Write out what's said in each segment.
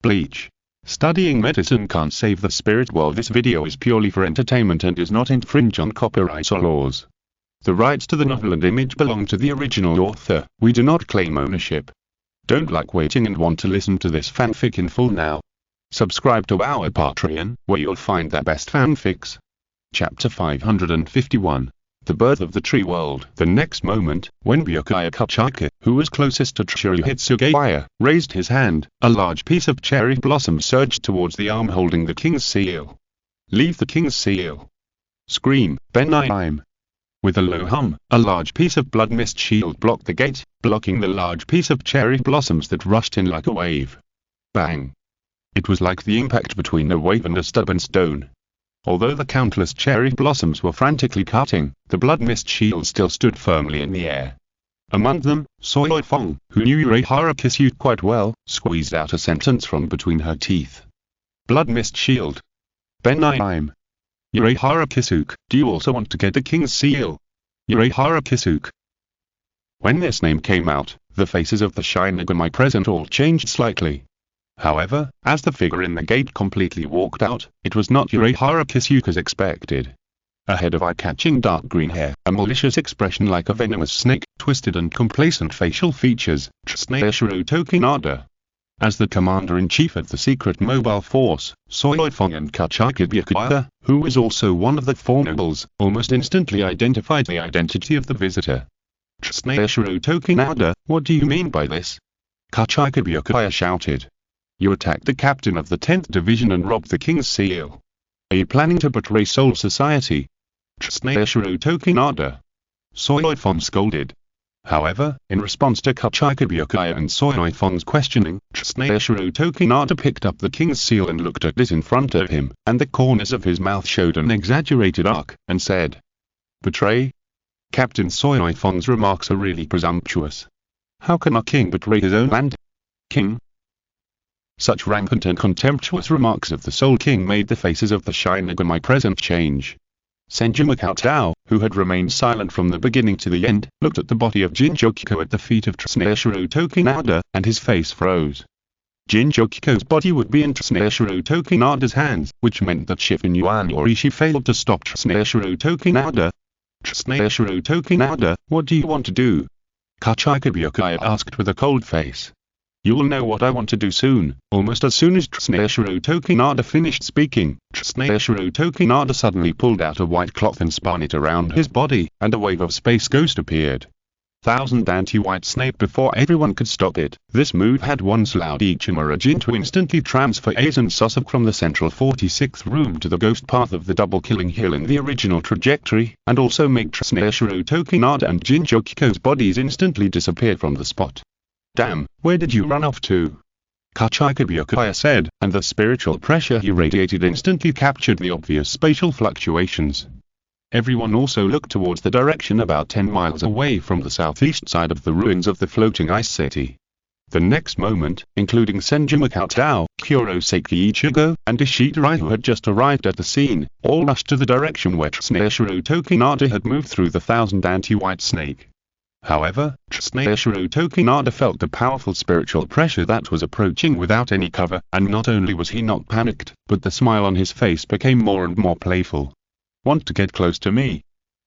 Bleach. Studying medicine can't save the spirit world. This video is purely for entertainment and does not infringe on copyright or laws. The rights to the novel and image belong to the original author. We do not claim ownership. Don't like waiting and want to listen to this fanfic in full now? Subscribe to our Patreon, where you'll find the best fanfics. Chapter 551. The Birth of the Tree World. The next moment, when Byakuya Kachika, who was closest to Tsuruhito Sugawara, raised his hand, a large piece of cherry blossom surged towards the arm holding the king's seal. Leave the king's seal. Scream, Ben. With a low hum, a large piece of blood mist shield blocked the gate, blocking the large piece of cherry blossoms that rushed in like a wave. Bang! It was like the impact between a wave and a stubborn stone. Although the countless cherry blossoms were frantically cutting, the blood mist shield still stood firmly in the air. Among them, Seireitei, who knew Urahara Kisuke quite well, squeezed out a sentence from between her teeth. Blood mist shield. Ben. Urahara Kisuke, do you also want to get the king's seal? Urahara Kisuke. When this name came out, the faces of the Shinigami present all changed slightly. However, as the figure in the gate completely walked out, it was not Urahara Kisuke as expected. A head of eye-catching dark green hair, a malicious expression like a venomous snake, twisted and complacent facial features, Tsunayoshiro Tokinada. As the commander-in-chief of the secret mobile force, Seireitei and Kachika Byakuya, who was also one of the four nobles, almost instantly identified the identity of the visitor. Tsunayoshiro Tokinada, what do you mean by this? Kachika Byakuya shouted. You attacked the captain of the 10th Division and robbed the king's seal. Are you planning to betray Soul Society? Tsunayoshiro Tokinada. Seireitei scolded. However, in response to Kachika Byakuya and Seireitei's questioning, Tsunayoshiro Tokinada picked up the king's seal and looked at it in front of him, and the corners of his mouth showed an exaggerated arc, and said, Betray? Captain Seireitei's remarks are really presumptuous. How can a king betray his own land? King? Such rampant and contemptuous remarks of the Soul King made the faces of the Shinigami present change. Senju Cheng, who had remained silent from the beginning to the end, looked at the body of Jinchokiko at the feet of Tsunayoshiro Tokinada, and his face froze. Jinchokiko's body would be in Tsunayoshiro Tokinada's hands, which meant that Shifu Yorishi failed to stop Tsunayoshiro Tokinada. Tsunayoshiro Tokinada, what do you want to do? Kachika Byakuya asked with a cold face. You will know what I want to do soon. Almost as soon as Tsunayoshiro Tokinada finished speaking, Tsunayoshiro Tokinada suddenly pulled out a white cloth and spun it around his body, and a wave of space ghost appeared. Thousand anti-white snake before everyone could stop it. This move had once allowed each Emergent to instantly transfer Aizen Sosok from the central 46th room to the ghost path of the double killing hill in the original trajectory, and also make Tsunayoshiro Tokinada and Jinchokiko's bodies instantly disappear from the spot. Damn, where did you run off to? Kachika Byakuya said, and the spiritual pressure he radiated instantly captured the obvious spatial fluctuations. Everyone also looked towards the direction about 10 miles away from the southeast side of the ruins of the floating ice city. The next moment, including Senju Cheng, Kurosaki Ichigo, and Ishidori who had just arrived at the scene, all rushed to the direction where Tsunayoshiro Tokinada had moved through the thousand anti-white snake. However, Tsunayoshiro Tokinada felt the powerful spiritual pressure that was approaching without any cover, and not only was he not panicked, but the smile on his face became more and more playful. Want to get close to me?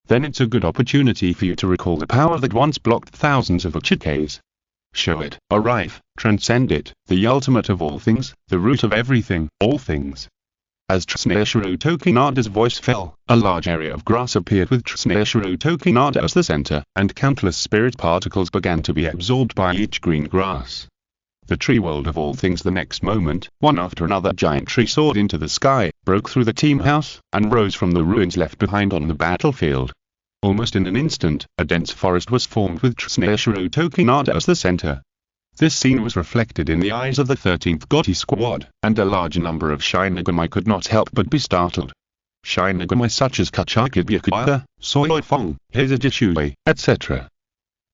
Then it's a good opportunity for you to recall the power that once blocked thousands of Uchikes. Show it, arrive, transcend it, the ultimate of all things, the root of everything, all things. As Tsunayoshiro Tokinada's voice fell, a large area of grass appeared with Tsunayoshiro Tokinada as the center, and countless spirit particles began to be absorbed by each green grass. The tree world of all things. The next moment, one after another giant tree soared into the sky, broke through the team house, and rose from the ruins left behind on the battlefield. Almost in an instant, a dense forest was formed with Tsunayoshiro Tokinada as the center. This scene was reflected in the eyes of the 13th Gotti squad, and a large number of Shinigami could not help but be startled. Shinigami such as Kachika Byakuya, Seireitei, Hisajishui, etc.,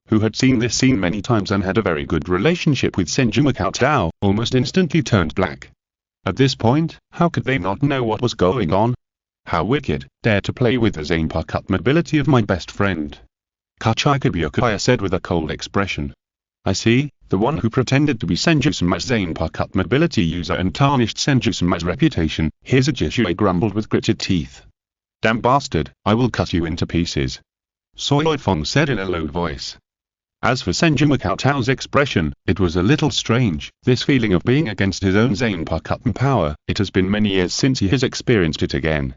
who had seen this scene many times and had a very good relationship with Senju Cheng, almost instantly turned black. At this point, how could they not know what was going on? How wicked, dare to play with the zanpakutō mobility of my best friend. Kachika Byakuya said with a cold expression. I see, the one who pretended to be Senju Cheng's zanpakutō mobility user and tarnished Senju Cheng's reputation, Seireitei grumbled with gritted teeth. "Damn bastard, I will cut you into pieces," Seireitei said in a low voice. As for Senju Cheng's expression, it was a little strange, this feeling of being against his own zanpakutō power. It has been many years since he has experienced it again.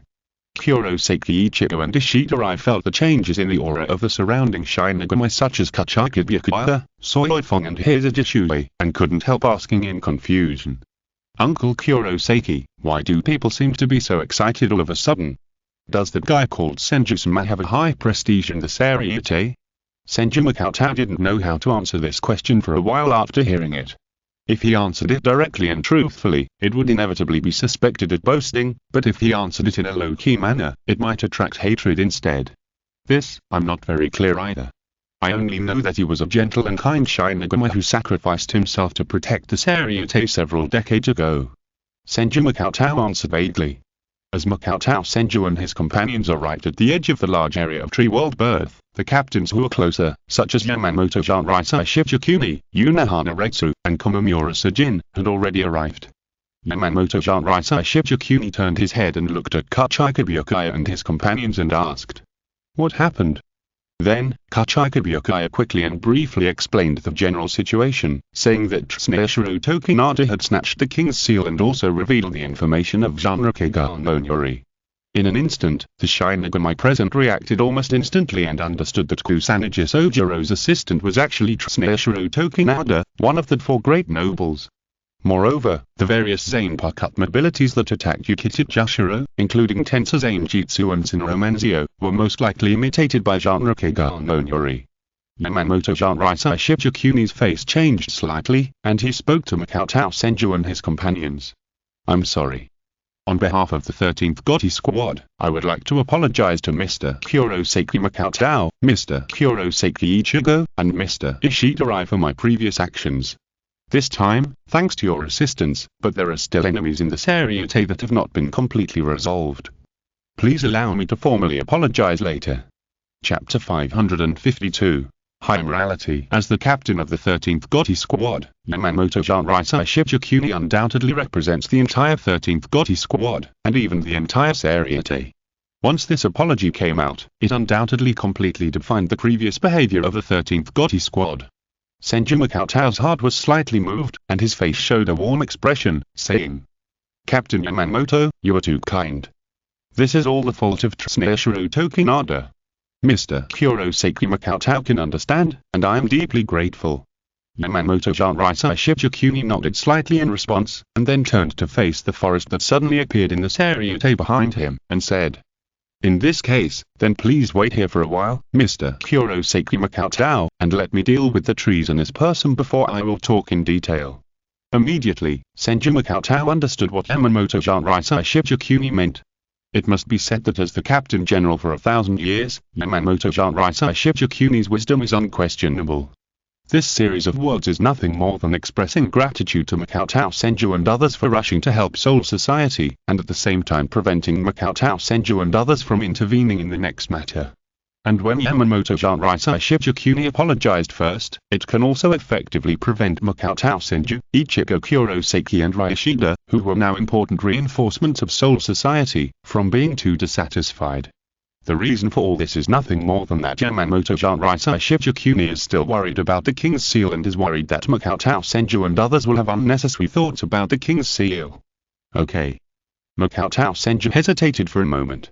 Kurosaki Ichigo and Ishirai felt the changes in the aura of the surrounding Shinigami such as Kachika Byakuya, Seireitei and Seireitei, and couldn't help asking in confusion. "Uncle Kurosaki, why do people seem to be so excited all of a sudden? Does that guy called Senju Cheng have a high prestige in the Seireitei?" Senju Cheng didn't know how to answer this question for a while after hearing it. If he answered it directly and truthfully, it would inevitably be suspected of boasting, but if he answered it in a low-key manner, it might attract hatred instead. This, I'm not very clear either. I only know that he was a gentle and kind Shinigami who sacrificed himself to protect the Seireitei several decades ago. Senju Cheng answered vaguely. As Makoto Senju and his companions arrived at the edge of the large area of Tree World Birth, the captains who were closer, such as Yamamoto Shinraisai Shichikuni, Yunahana Retsu, and Komamura Sejin, had already arrived. Yamamoto Shinraisai Shichikuni turned his head and looked at Kachika Byakuya and his companions and asked, "What happened?" Then, Kachika Byakuya quickly and briefly explained the general situation, saying that Tsuneshiro Tokinada had snatched the king's seal and also revealed the information of Zanpakutō no Yori. In an instant, the Shinigami present reacted almost instantly and understood that Kusanagi Sojiro's assistant was actually Tsuneshiro Tokinada, one of the 4 great nobles. Moreover, the various zanpakutō abilities that attacked Yukita Jashiro, including Tensa Zanjitsu and Shinromenzio, were most likely imitated by Zanpakutō no Yori. Yamamoto Shinraisai Shichikuni's face changed slightly, and he spoke to Makoto Senju and his companions. "I'm sorry. On behalf of the 13th Gotti Squad, I would like to apologize to Mr. Kurosaki Makoto, Mr. Kurosaki Ichigo, and Mr. Ishirai for my previous actions. This time, thanks to your assistance, but there are still enemies in the Seireitei that have not been completely resolved. Please allow me to formally apologize later." Chapter 552. High Morality. As the captain of the 13th Gotti Squad, Yamamoto Shinraisai Shichikuni undoubtedly represents the entire 13th Gotti Squad, and even the entire Seireitei. Once this apology came out, it undoubtedly completely defined the previous behavior of the 13th Gotti Squad. Senju Makoto's heart was slightly moved, and his face showed a warm expression, saying, "Captain Yamamoto, you are too kind. This is all the fault of Tsuneshiro Tokinada. Mr. Kurosaki Makoto can understand, and I am deeply grateful." Yamamoto Shinraisai Shichikuni nodded slightly in response, and then turned to face the forest that suddenly appeared in the Seireitei behind him, and said, "In this case, then please wait here for a while, Mr. Kurosaki Makoto, and let me deal with the treasonous person before I will talk in detail." Immediately, Senju Makoto understood what Yamamoto Shinraisai Shichikuni meant. It must be said that as the Captain General for 1,000 years, Yamamoto Shinraisai Shichikuni's wisdom is unquestionable. This series of words is nothing more than expressing gratitude to Makoto Senju and others for rushing to help Soul Society, and at the same time preventing Makoto Senju and others from intervening in the next matter. And when Yamamoto Shinraisai Shichikuni apologized first, it can also effectively prevent Makoto Senju, Ichigo Kurosaki and Ryoshida, who were now important reinforcements of Soul Society, from being too dissatisfied. The reason for all this is nothing more than that Yamamoto Shinraisai Shichikuni is still worried about the King's Seal and is worried that Makoto Senju and others will have unnecessary thoughts about the King's Seal. Okay. Makoto Senju hesitated for a moment.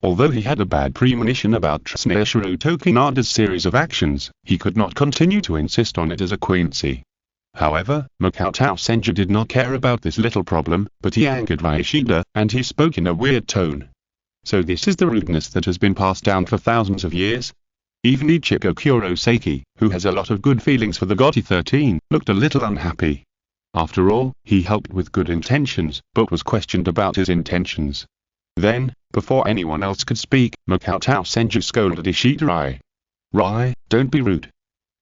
Although he had a bad premonition about Tsuneshiro Tokinada's series of actions, he could not continue to insist on it as a quincy. However, Makoto Senju did not care about this little problem, but he angered Ryoshida, and he spoke in a weird tone. "So this is the rudeness that has been passed down for thousands of years?" Even Ichigo Kurosaki, who has a lot of good feelings for the Gotti 13, looked a little unhappy. After all, he helped with good intentions, but was questioned about his intentions. Then, before anyone else could speak, Makoto Senju scolded Ishirai. "Rai, don't be rude.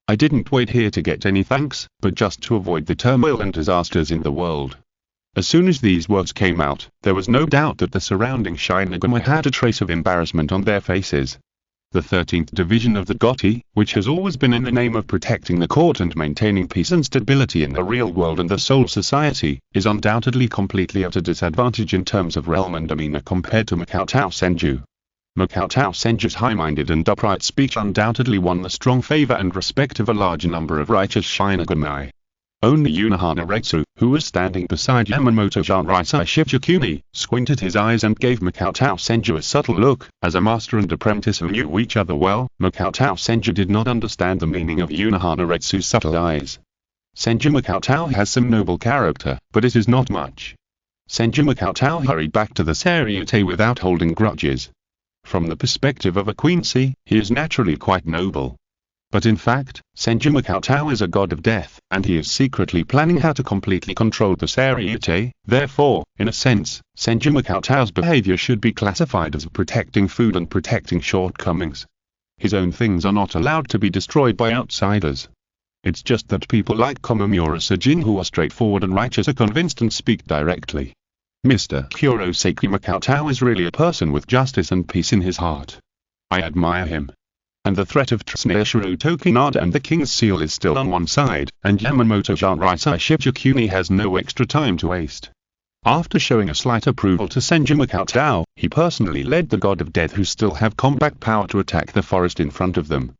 I didn't wait here to get any thanks, but just to avoid the turmoil and disasters in the world." As soon as these words came out, there was no doubt that the surrounding Shinigami had a trace of embarrassment on their faces. The 13th Division of the Gotti, which has always been in the name of protecting the court and maintaining peace and stability in the real world and the Soul Society, is undoubtedly completely at a disadvantage in terms of realm and demeanor compared to Makoto Senju. Makoto Senju's high-minded and upright speech undoubtedly won the strong favor and respect of a large number of righteous Shinigami. Only Unohana Retsu, who was standing beside Yamamoto Seireitei Shifukuni, squinted his eyes and gave Makoto Senju a subtle look. As a master and apprentice who knew each other well, Makoto Senju did not understand the meaning of Unohana Retsu's subtle eyes. Senju Makoto has some noble character, but it is not much. Senju Makoto hurried back to the Seireitei without holding grudges. From the perspective of a queency, he is naturally quite noble. But in fact, Senju Makoto is a god of death, and he is secretly planning how to completely control the Seireitei. Therefore, in a sense, Senju Makoto's behavior should be classified as protecting food and protecting shortcomings. His own things are not allowed to be destroyed by outsiders. It's just that people like Komamura Sejin who are straightforward and righteous are convinced and speak directly. Mr. Kurosaki Makoto is really a person with justice and peace in his heart. I admire him. And the threat of Tsunayoshiro Tokinada and the King's Seal is still on one side, and Yamamoto Seireitei Shifukuni has no extra time to waste. After showing a slight approval to Senju Makoto, he personally led the God of Death who still have combat power to attack the forest in front of them.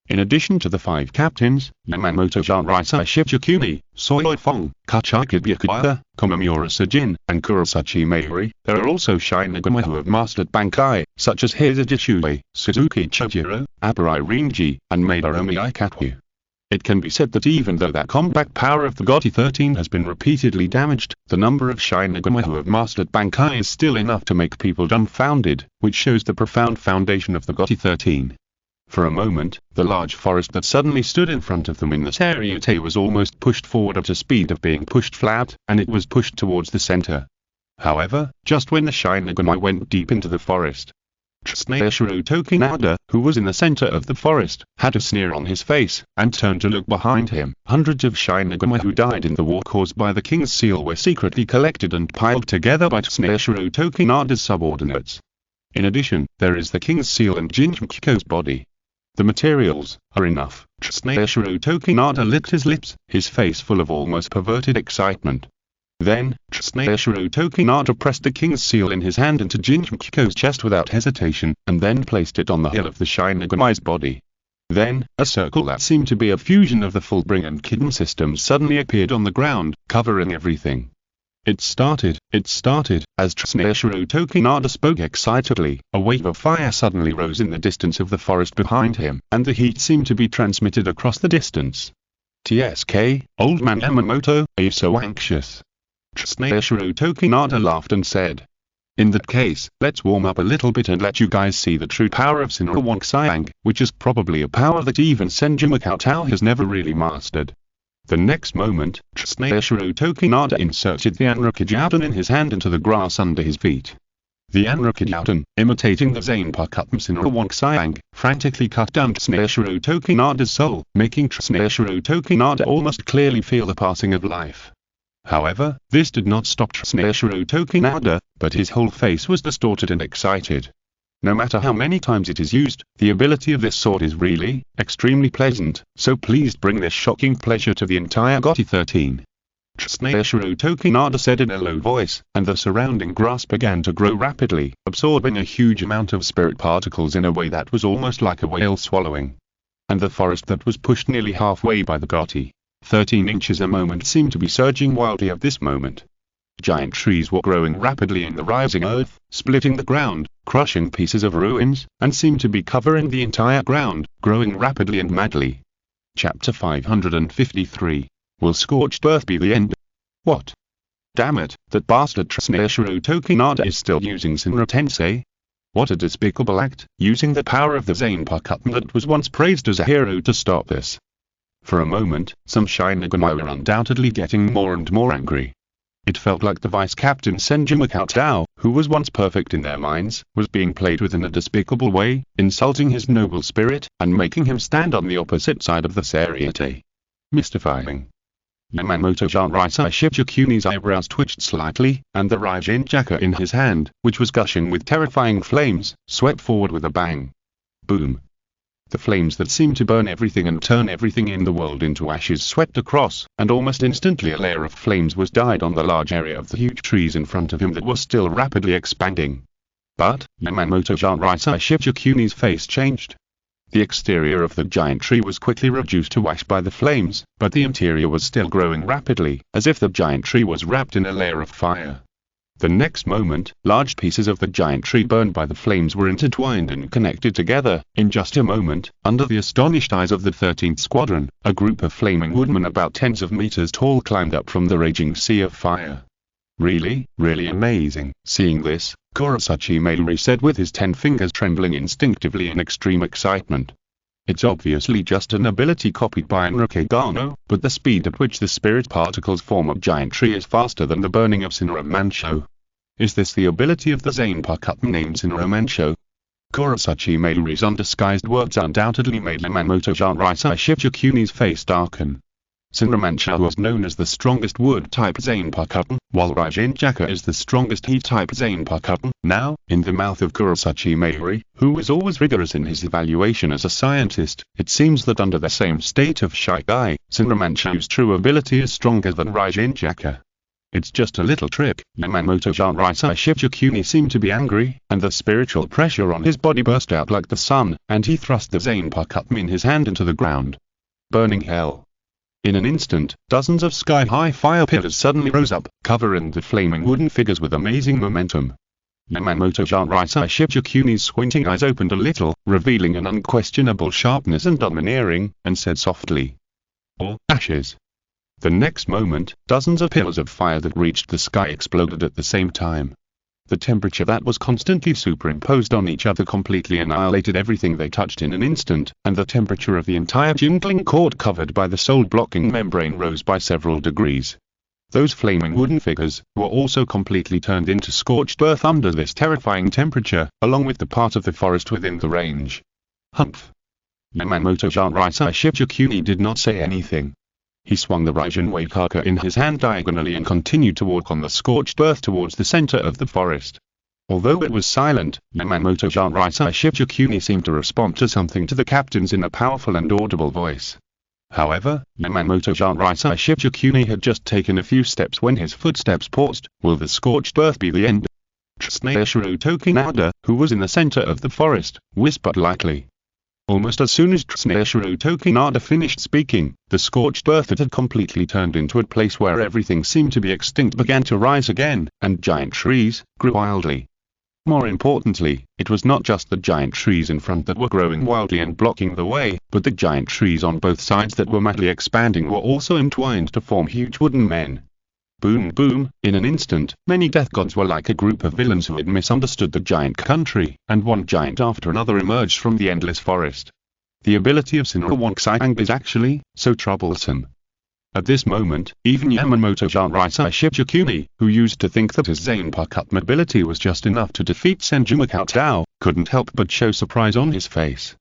In addition to the 5 captains, Yamamoto Seireitei Shifukuni, Soifong, Kachika Byakuya, Komamura Sejin, and Kurosachi Mayuri, there are also Shinigami who have mastered Bankai, such as Hisaji Shuei, Suzuki Chojiro, Abarai Rinji, and Madarumi Aikatsu. It can be said that even though that combat power of the Gotti 13 has been repeatedly damaged, the number of Shinigami who have mastered Bankai is still enough to make people dumbfounded, which shows the profound foundation of the Gotti 13. For a moment, the large forest that suddenly stood in front of them in the Seireitei was almost pushed forward at a speed of being pushed flat, and it was pushed towards the center. However, just when the Shinigami went deep into the forest, Tsunayoshiro Tokinada, who was in the center of the forest, had a sneer on his face, and turned to look behind him. Hundreds of Shinigami who died in the war caused by the King's Seal were secretly collected and piled together by Tsunayoshiro Tokinada's subordinates. In addition, there is the King's Seal and Jinchukiko's body. The materials are enough. Tsunayoshiro Tokinada licked his lips, his face full of almost perverted excitement. Then, Tsunayoshiro Tokinada pressed the King's Seal in his hand into Jinchukiko's chest without hesitation, and then placed it on the heel of the Shinigami's body. Then, a circle that seemed to be a fusion of the Fullbring and Kidden systems suddenly appeared on the ground, covering everything. It started, as Tsunayoshiro Tokinada spoke excitedly, a wave of fire suddenly rose in the distance of the forest behind him, and the heat seemed to be transmitted across the distance. TSK, old man Yamamoto, are you so anxious? Tsunayoshiro Tokinada laughed and said. In that case, let's warm up a little bit and let you guys see the true power of Shinra Sayang, which is probably a power that even Senju Makoto has never really mastered. The next moment, Tsunayoshiro Tokinada inserted the Anrukijouton in his hand into the grass under his feet. The Anrukijouton, imitating the zanpakutō Shinra Sayang, frantically cut down Tsunayoshiro Tokinada's soul, making Tsunayoshiro Tokinada almost clearly feel the passing of life. However, this did not stop Tsunayoshiro Tokinada, but his whole face was distorted and excited. No matter how many times it is used, the ability of this sword is really, extremely pleasant, so please bring this shocking pleasure to the entire Gotti 13. Tsunayoshiro Tokinada said in a low voice, and the surrounding grass began to grow rapidly, absorbing a huge amount of spirit particles in a way that was almost like a whale swallowing. And the forest that was pushed nearly halfway by the Gotti 13 inches a moment seemed to be surging wildly at this moment. Giant trees were growing rapidly in the rising earth, splitting the ground, crushing pieces of ruins, and seemed to be covering the entire ground, growing rapidly and madly. Chapter 553. Will Scorched Earth be the end? What? Damn it, that bastard Tsunayoshiro Tokinada is still using Shinra Tensei? What a despicable act, using the power of the zanpakutō that was once praised as a hero to stop this. For a moment, some Shinigami were undoubtedly getting more and more angry. It felt like the vice-captain Senju Makoto, who was once perfect in their minds, was being played with in a despicable way, insulting his noble spirit, and making him stand on the opposite side of the Seireitei. Mystifying. Yamamoto Seireitei Shifukuni's eyebrows twitched slightly, and the Raijin Jaka in his hand, which was gushing with terrifying flames, swept forward with a bang. Boom. The flames that seemed to burn everything and turn everything in the world into ashes swept across, and almost instantly a layer of flames was dyed on the large area of the huge trees in front of him that was still rapidly expanding. But, Yamamoto Shinigami Shichikuni's face changed. The exterior of the giant tree was quickly reduced to ash by the flames, but the interior was still growing rapidly, as if the giant tree was wrapped in a layer of fire. The next moment, large pieces of the giant tree burned by the flames were intertwined and connected together. In just a moment, under the astonished eyes of the 13th Squadron, a group of flaming woodmen about tens of meters tall climbed up from the raging sea of fire. Really amazing. Seeing this, Kurosaki Mairi said with his 10 fingers trembling instinctively in extreme excitement. It's obviously just an ability copied by Enrique Gano, but the speed at which the spirit particles form a giant tree is faster than the burning of Senbon Bancho. Is this the ability of the zanpakutō named Senbon Bancho? Kurosaki Mairi's undisguised words undoubtedly made Yamamoto Shichikuni's face darken. Senbon Bancho was known as the strongest wood-type zanpakutō, while Raijinjaka is the strongest heat-type zanpakutō. Now, in the mouth of Kurosaki Mairi, who was always rigorous in his evaluation as a scientist, it seems that under the same state of Shikai, Senbon Bancho's true ability is stronger than Raijinjaka. It's just a little trick. Yamamoto Shichikuni seemed to be angry, and the spiritual pressure on his body burst out like the sun, and he thrust the zanpakutō in his hand into the ground. Burning hell. In an instant, dozens of sky-high fire pillars suddenly rose up, covering the flaming wooden figures with amazing momentum. Yamamoto Shichikuni's squinting eyes opened a little, revealing an unquestionable sharpness and domineering, and said softly, "All ashes." The next moment, dozens of pillars of fire that reached the sky exploded at the same time. The temperature that was constantly superimposed on each other completely annihilated everything they touched in an instant, and the temperature of the entire jingling court covered by the soul-blocking membrane rose by several degrees. Those flaming wooden figures were also completely turned into scorched earth under this terrifying temperature, along with the part of the forest within the range. Humph! Yamamoto Shichikuni did not say anything. He swung the Raijin Wakaka in his hand diagonally and continued to walk on the scorched earth towards the center of the forest. Although it was silent, Yamamoto Shichikuni seemed to respond to something to the captains in a powerful and audible voice. However, Yamamoto Shichikuni had just taken a few steps when his footsteps paused. Will the scorched earth be the end? Tsunayoshiro Tokinada, who was in the center of the forest, whispered lightly. Almost as soon as Tsunayoshiro Tokinada finished speaking, the scorched earth that had completely turned into a place where everything seemed to be extinct began to rise again, and giant trees grew wildly. More importantly, it was not just the giant trees in front that were growing wildly and blocking the way, but the giant trees on both sides that were madly expanding were also entwined to form huge wooden men. Boom boom, in an instant, many death gods were like a group of villains who had misunderstood the giant country, and one giant after another emerged from the endless forest. The ability of Senbon Bancho is actually so troublesome. At this moment, even Yamamoto Shichikuni, who used to think that his zanpakutō ability was just enough to defeat Senju Cheng, couldn't help but show surprise on his face.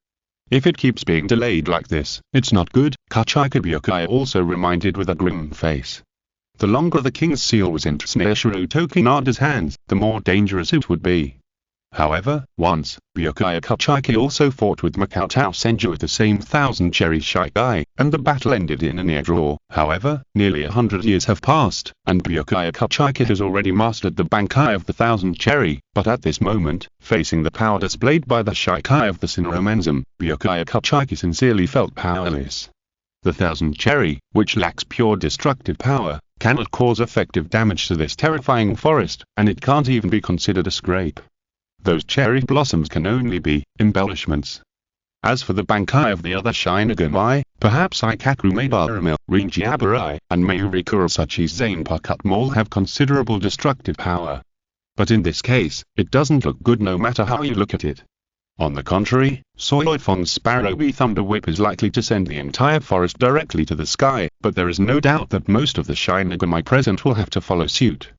If it keeps being delayed like this, it's not good, Kachika Byakuya also reminded with a grim face. The longer the king's seal was in Tsunayoshiro Tokinada's hands, the more dangerous it would be. However, once, Byakuya Kachika also fought with Makoto Senju at the same 1,000 cherry Shikai, and the battle ended in a near draw. However, nearly 100 years have passed, and Byakuya Kachika has already mastered the Bankai of the 1,000 cherry, but at this moment, facing the power displayed by the Shikai of the Shinigami, Byakuya Kachika sincerely felt powerless. The 1,000 cherry, which lacks pure destructive power, cannot cause effective damage to this terrifying forest, and it can't even be considered a scrape. Those cherry blossoms can only be embellishments. As for the Bankai of the other Shinigami, perhaps Ikaku Madarame, Rinji Aburai, and Mayuri Kurosachi's zanpakutō all have considerable destructive power. But in this case, it doesn't look good no matter how you look at it. On the contrary, Soifong's Sparrow Bee Thunder Whip is likely to send the entire forest directly to the sky, but there is no doubt that most of the Shinigami present will have to follow suit.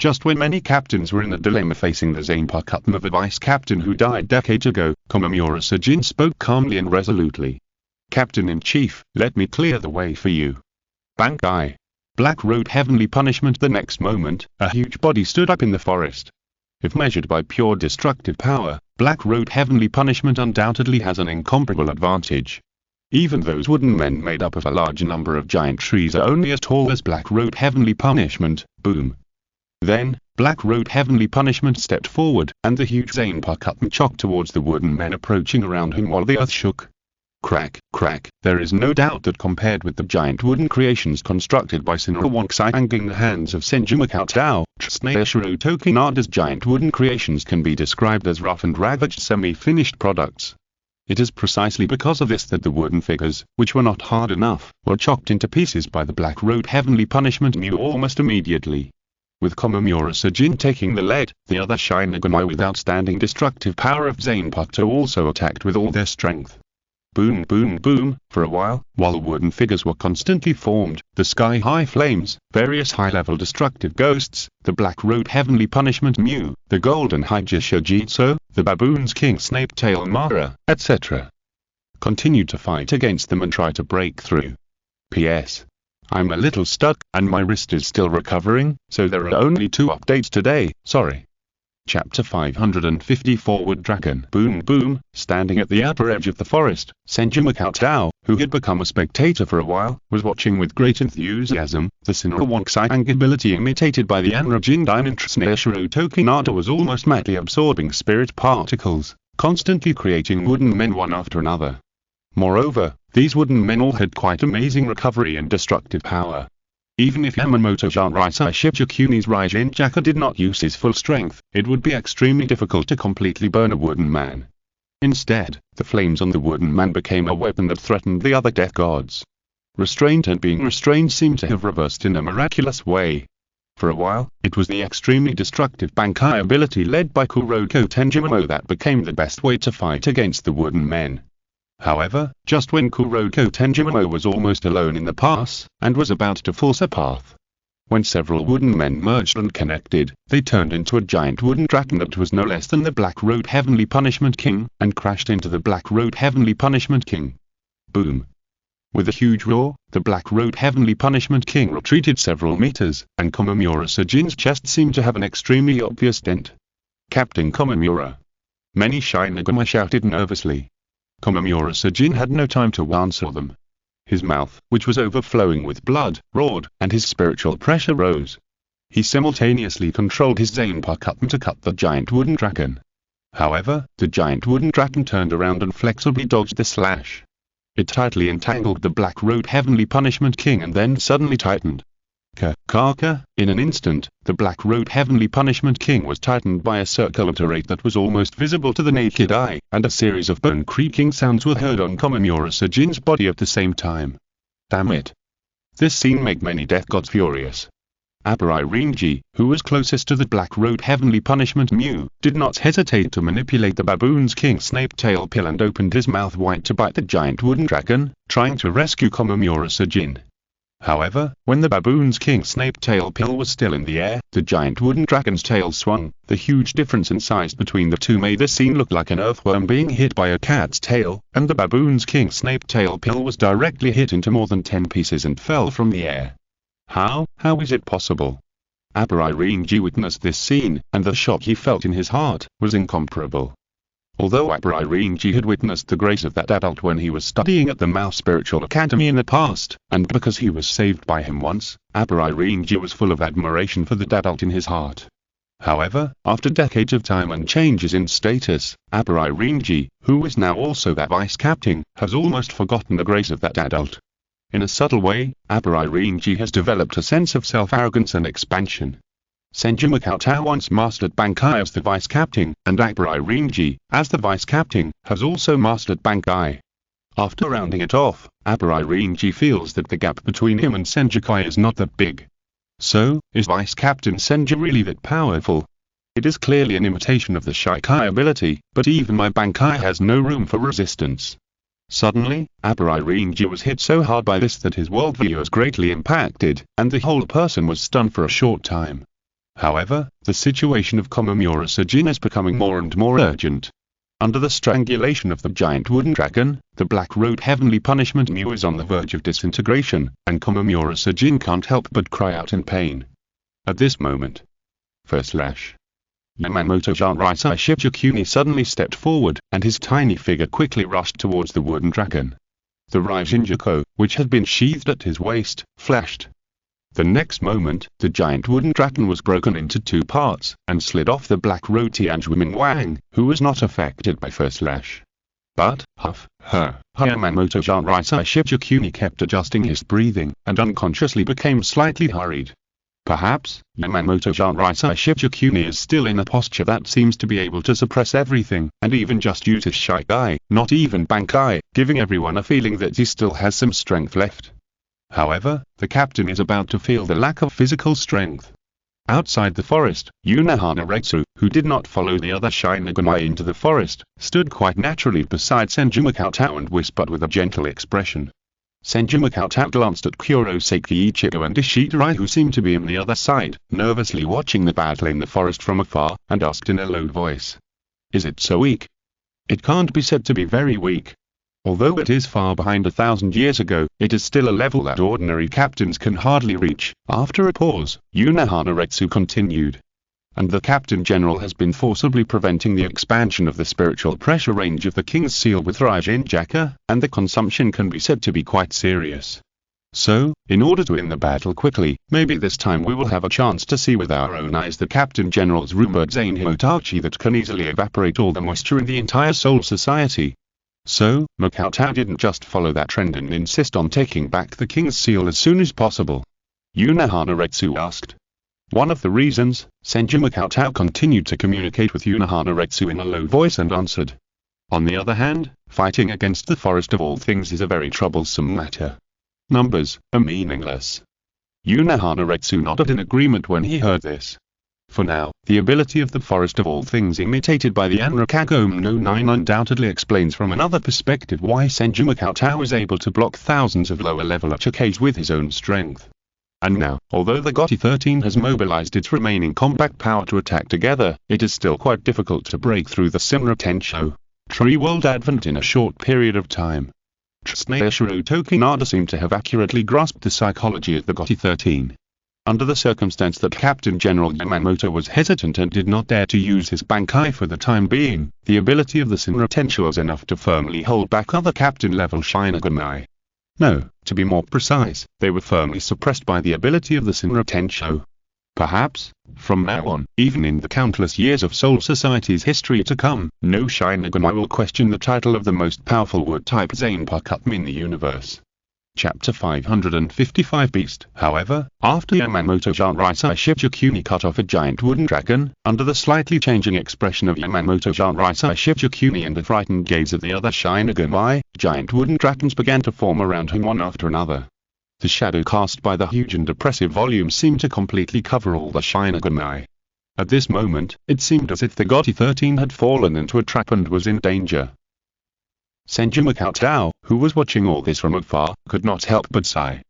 Just when many captains were in a dilemma facing the zanpakutō of a vice captain who died decades ago, Komamura Sajin spoke calmly and resolutely. "Captain-in-Chief, let me clear the way for you." Bankai. Black wrote heavenly punishment. The next moment, a huge body stood up in the forest. If measured by pure destructive power, Black Road Heavenly Punishment undoubtedly has an incomparable advantage. Even those wooden men made up of a large number of giant trees are only as tall as Black Road Heavenly Punishment. Boom. Then, Black Road Heavenly Punishment stepped forward, and the huge zanpakutō chocked towards the wooden men approaching around him while the earth shook. Crack, crack. There is no doubt that compared with the giant wooden creations constructed by Senju Cheng in the hands of Senju Cheng, giant wooden creations can be described as rough and ravaged semi-finished products. It is precisely because of this that the wooden figures, which were not hard enough, were chopped into pieces by the Black Road Heavenly Punishment almost immediately. With Komamura Sejin taking the lead, the other Shinigami with outstanding destructive power of zanpakutō also attacked with all their strength. Boom boom boom. For a while the wooden figures were constantly formed, the sky-high flames, various high-level destructive ghosts, the Black Road Heavenly Punishment the Golden Hija Shujitsu, the Baboon's King Snape Tail Mara, etc. continued to fight against them and try to break through. P.S. I'm a little stuck, and my wrist is still recovering, so there are only 2 updates today, sorry. Chapter 554 Wood Dragon. Boom boom. Standing at the upper edge of the forest, Senju Cheng, who had become a spectator for a while, was watching with great enthusiasm. The Senju Cheng ability imitated by the Anrajin Seireitei was almost madly absorbing spirit particles, constantly creating wooden men one after another. Moreover, these wooden men all had quite amazing recovery and destructive power. Even if Yamamoto Janraisai Shichikuni's Raijin Jaka did not use his full strength, it would be extremely difficult to completely burn a wooden man. Instead, the flames on the wooden man became a weapon that threatened the other death gods. Restraint and being restrained seemed to have reversed in a miraculous way. For a while, it was the extremely destructive Bankai ability led by Kuroko Tenjimuro that became the best way to fight against the wooden men. However, just when Kuroko Tenjimuro was almost alone in the pass, and was about to force a path, when several wooden men merged and connected, they turned into a giant wooden dragon that was no less than the Black Road Heavenly Punishment King, and crashed into the Black Road Heavenly Punishment King. Boom. With a huge roar, the Black Road Heavenly Punishment King retreated several meters, and Komamura Sejin's chest seemed to have an extremely obvious dent. Captain Komamura. Many Shinigami shouted nervously. Komamura Sejin had no time to answer them. His mouth, which was overflowing with blood, roared, and his spiritual pressure rose. He simultaneously controlled his zanpakutō to cut the giant wooden dragon. However, the giant wooden dragon turned around and flexibly dodged the slash. It tightly entangled the Black Road Heavenly Punishment King and then suddenly tightened. Kaka. In an instant, the Black Road Heavenly Punishment King was tightened by a circle at a rate that was almost visible to the naked eye, and a series of bone creaking sounds were heard on Komamura Sejin's body at the same time. Damn it. This scene made many death gods furious. Abarai Rinji, who was closest to the Black Road Heavenly Punishment did not hesitate to manipulate the Baboon's King Snape Tail Pill and opened his mouth wide to bite the giant wooden dragon, trying to rescue Komamura Sejin. However, when the Baboon's King Snape Tail Pill was still in the air, the giant wooden dragon's tail swung. The huge difference in size between the two made the scene look like an earthworm being hit by a cat's tail, and the Baboon's King Snape Tail Pill was directly hit into more than 10 pieces and fell from the air. How is it possible? Abarai Rinji witnessed this scene, and the shock he felt in his heart was incomparable. Although Abarai Rinji had witnessed the grace of that adult when he was studying at the Mao Spiritual Academy in the past, and because he was saved by him once, Abarai Rinji was full of admiration for that adult in his heart. However, after decades of time and changes in status, Abarai Rinji, who is now also that vice captain, has almost forgotten the grace of that adult. In a subtle way, Abarai Rinji has developed a sense of self-arrogance and expansion. Senju Cheng once mastered Bankai as the vice captain, and Abarai Rinji, as the vice captain, has also mastered Bankai. After rounding it off, Abarai Rinji feels that the gap between him and Senju Cheng is not that big. So, is Vice Captain Senju really that powerful? It is clearly an imitation of the Shikai ability, but even my Bankai has no room for resistance. Suddenly, Abarai Rinji was hit so hard by this that his worldview was greatly impacted, and the whole person was stunned for a short time. However, the situation of Komamura Sejin is becoming more and more urgent. Under the strangulation of the giant wooden dragon, the Black Road Heavenly Punishment is on the verge of disintegration, and Komamura Sejin can't help but cry out in pain. At this moment, Yamamoto Seireitei Shichikuni suddenly stepped forward, and his tiny figure quickly rushed towards the wooden dragon. The Raijinjuko, which had been sheathed at his waist, flashed. The next moment, the giant wooden dragon was broken into two parts, and slid off the black Rotianj woman Wang, who was not affected by first lash. But, Yamamoto Seireitei Shichikuni kept adjusting his breathing, and unconsciously became slightly hurried. Perhaps, Yamamoto Seireitei Shichikuni is still in a posture that seems to be able to suppress everything, and even just use his shy guy, not even Bankai, giving everyone a feeling that he still has some strength left. However, the captain is about to feel the lack of physical strength. Outside the forest, Unohana, who did not follow the other Shinigami into the forest, stood quite naturally beside Senju Cheng and whispered with a gentle expression. Senju Cheng glanced at Kurosaki Ichigo and Ishirai, who seemed to be on the other side, nervously watching the battle in the forest from afar, and asked in a low voice, "Is it so weak?" "It can't be said to be very weak. Although it is far behind 1,000 years ago, it is still a level that ordinary captains can hardly reach." After a pause, Unohana continued. "And the Captain General has been forcibly preventing the expansion of the spiritual pressure range of the King's Seal with Raijinjaka, and the consumption can be said to be quite serious. So, in order to win the battle quickly, maybe this time we will have a chance to see with our own eyes the Captain General's rumored Zanpakutō that can easily evaporate all the moisture in the entire Soul Society." So, Makao didn't just follow that trend and insist on taking back the King's Seal as soon as possible. Unohana asked. "One of the reasons," Senju Cheng continued to communicate with Unohana in a low voice and answered. "On the other hand, fighting against the forest of all things is a very troublesome matter. Numbers are meaningless." Unohana nodded in agreement when he heard this. For now, the ability of the forest of all things imitated by the Anrakagome no 9 undoubtedly explains from another perspective why Senju Cheng was able to block thousands of lower-level Uchikage with his own strength. And now, although the GOTY 13 has mobilized its remaining combat power to attack together, it is still quite difficult to break through the Shinigami Tree World Advent in a short period of time. Tsunayoshiro Tokinada seemed to have accurately grasped the psychology of the GOTY 13. Under the circumstance that Captain General Yamamoto was hesitant and did not dare to use his Bankai for the time being, the ability of the Shinigami was enough to firmly hold back other captain-level Shinigami. No, to be more precise, they were firmly suppressed by the ability of the Shinigami. Perhaps, from now on, even in the countless years of Soul Society's history to come, no Shinigami will question the title of the most powerful wood-type zanpakutō in the universe. Chapter 555 Beast. However, after Yamamoto Seireitei Shichikuni cut off a giant wooden dragon, under the slightly changing expression of Yamamoto Seireitei Shichikuni and the frightened gaze of the other Shinigami, giant wooden dragons began to form around him one after another. The shadow cast by the huge and oppressive volume seemed to completely cover all the Shinigami. At this moment, it seemed as if the GOTY 13 had fallen into a trap and was in danger. Senju Cheng, who was watching all this from afar, could not help but sigh.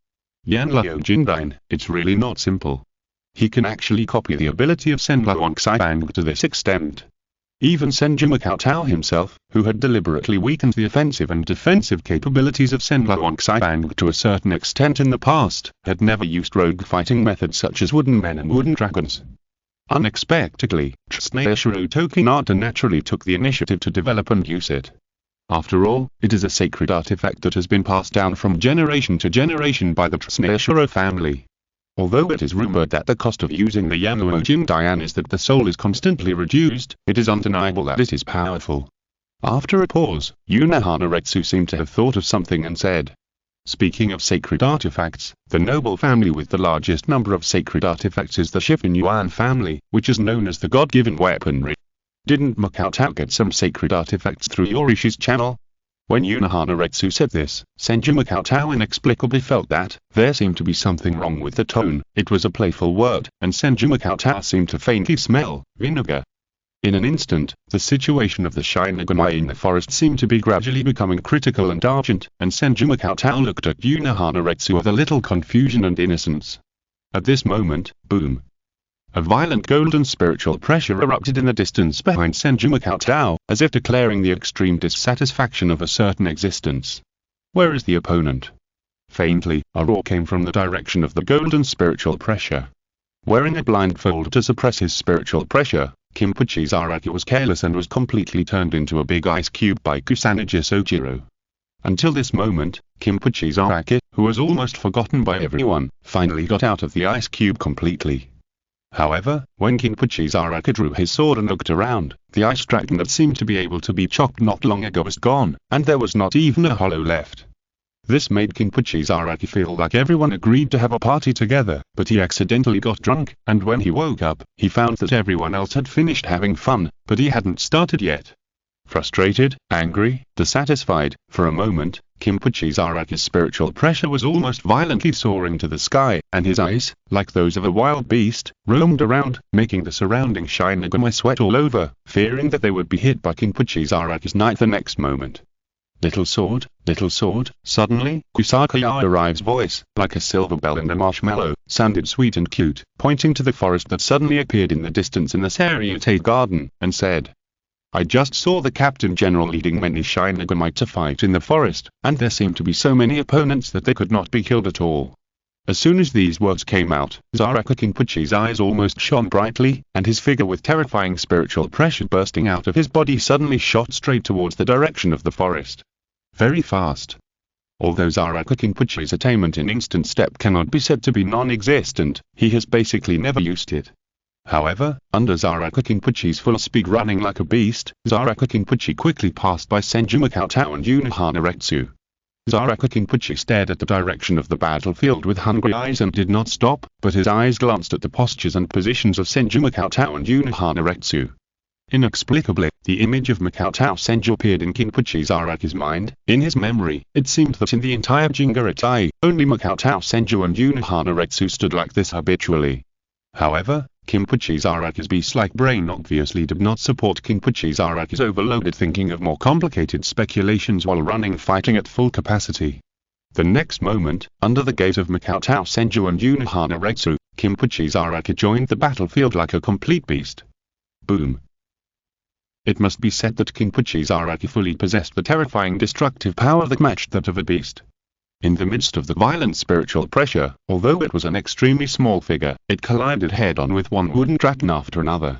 Yanlao Jindain, it's really not simple. He can actually copy the ability of Senbon Bancho to this extent. Even Senju Cheng himself, who had deliberately weakened the offensive and defensive capabilities of Senbon Bancho to a certain extent in the past, had never used rogue fighting methods such as wooden men and wooden dragons. Unexpectedly, Tsunayoshiro Tokinada naturally took the initiative to develop and use it. After all, it is a sacred artifact that has been passed down from generation to generation by the Tsunayoshiro family. Although it is rumored that the cost of using the Yamamoto Jindain is that the soul is constantly reduced, it is undeniable that it is powerful. After a pause, Unohana seemed to have thought of something and said, "Speaking of sacred artifacts, the noble family with the largest number of sacred artifacts is the Shifen Yuan family, which is known as the God-given weaponry. Didn't Makao get some sacred artifacts through Yorishi's channel?" When Unohana said this, Senju Cheng inexplicably felt that there seemed to be something wrong with the tone. It was a playful word, and Senju Cheng seemed to faintly smell vinegar. In an instant, the situation of the Shinigami in the forest seemed to be gradually becoming critical and urgent, and Senju Cheng looked at Unohana with a little confusion and innocence. At this moment, boom! A violent golden spiritual pressure erupted in the distance behind Senju Cheng, as if declaring the extreme dissatisfaction of a certain existence. "Where is the opponent?" Faintly, a roar came from the direction of the golden spiritual pressure. Wearing a blindfold to suppress his spiritual pressure, Kinpachi Zaraki was careless and was completely turned into a big ice cube by Kusanagi Sojiro. Until this moment, Kinpachi Zaraki, who was almost forgotten by everyone, finally got out of the ice cube completely. However, when Kinpachi Zaraki drew his sword and looked around, the ice dragon that seemed to be able to be chopped not long ago was gone, and there was not even a hollow left. This made Kinpachi Zaraki feel like everyone agreed to have a party together, but he accidentally got drunk, and when he woke up, he found that everyone else had finished having fun, but he hadn't started yet. Frustrated, angry, dissatisfied, for a moment, Kinpachi Zaraki's spiritual pressure was almost violently soaring to the sky, and his eyes, like those of a wild beast, roamed around, making the surrounding Shinigami sweat all over, fearing that they would be hit by Kinpachi Zaraki's knife the next moment. Little sword, suddenly, Kusaka Yairai's voice, like a silver bell in a marshmallow, sounded sweet and cute, pointing to the forest that suddenly appeared in the distance in the Seireitei garden, and said, "I just saw the Captain General leading many Shinigami to fight in the forest, and there seemed to be so many opponents that they could not be killed at all." As soon as these words came out, Zaraki Kinpachi's eyes almost shone brightly, and his figure with terrifying spiritual pressure bursting out of his body suddenly shot straight towards the direction of the forest. Very fast. Although Zaraki Kinpachi's attainment in instant step cannot be said to be non-existent, he has basically never used it. However, under Zaraki Kinpachi's full speed running like a beast, Zaraki Kinpachi quickly passed by Senju Cheng and Unohana Retsu. Zaraki Kinpachi stared at the direction of the battlefield with hungry eyes and did not stop, but his eyes glanced at the postures and positions of Senju Cheng and Unohana Retsu. Inexplicably, the image of Makoto Senju appeared in Kinpachi Zaraki's mind. In his memory, it seemed that in the entire Seireitei, only Makoto Senju and Unohana Retsu stood like this habitually. However, Kinpachi Zaraki's beast-like brain obviously did not support Kinpachi Zaraki's overloaded thinking of more complicated speculations while running fighting at full capacity. The next moment, under the gaze of Makoto Senju and Unohana Retsu, Kinpachi Zaraki joined the battlefield like a complete beast. Boom. It must be said that Kinpachi Zaraki fully possessed the terrifying destructive power that matched that of a beast. In the midst of the violent spiritual pressure, although it was an extremely small figure, it collided head-on with one wooden dragon after another.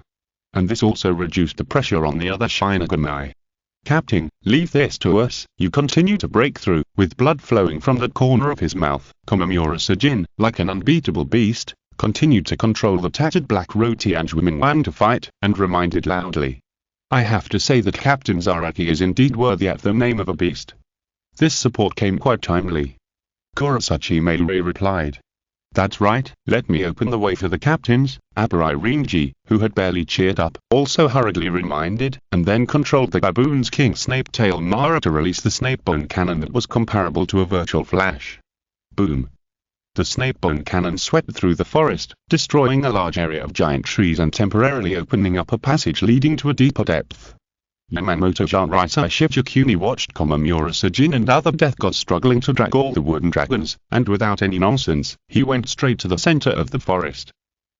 And this also reduced the pressure on the other Shinigami. "Captain, leave this to us," you continue to break through, with blood flowing from the corner of his mouth. Komamura Sujin, like an unbeatable beast, continued to control the tattered black roti and women to fight, and reminded loudly, "I have to say that Captain Zaraki is indeed worthy of the name of a beast." This support came quite timely. Kurosaki Meiri replied, "That's right, let me open the way for the captains." Abarai Rinji, who had barely cheered up, also hurriedly reminded, and then controlled the baboon's king Snapetail Nara to release the snakebone cannon that was comparable to a virtual flash. Boom. The snakebone cannon swept through the forest, destroying a large area of giant trees and temporarily opening up a passage leading to a deeper depth. Yamamoto Seireitei Shichikuni watched Komamura Sujin and other death gods struggling to drag all the wooden dragons, and without any nonsense, he went straight to the center of the forest.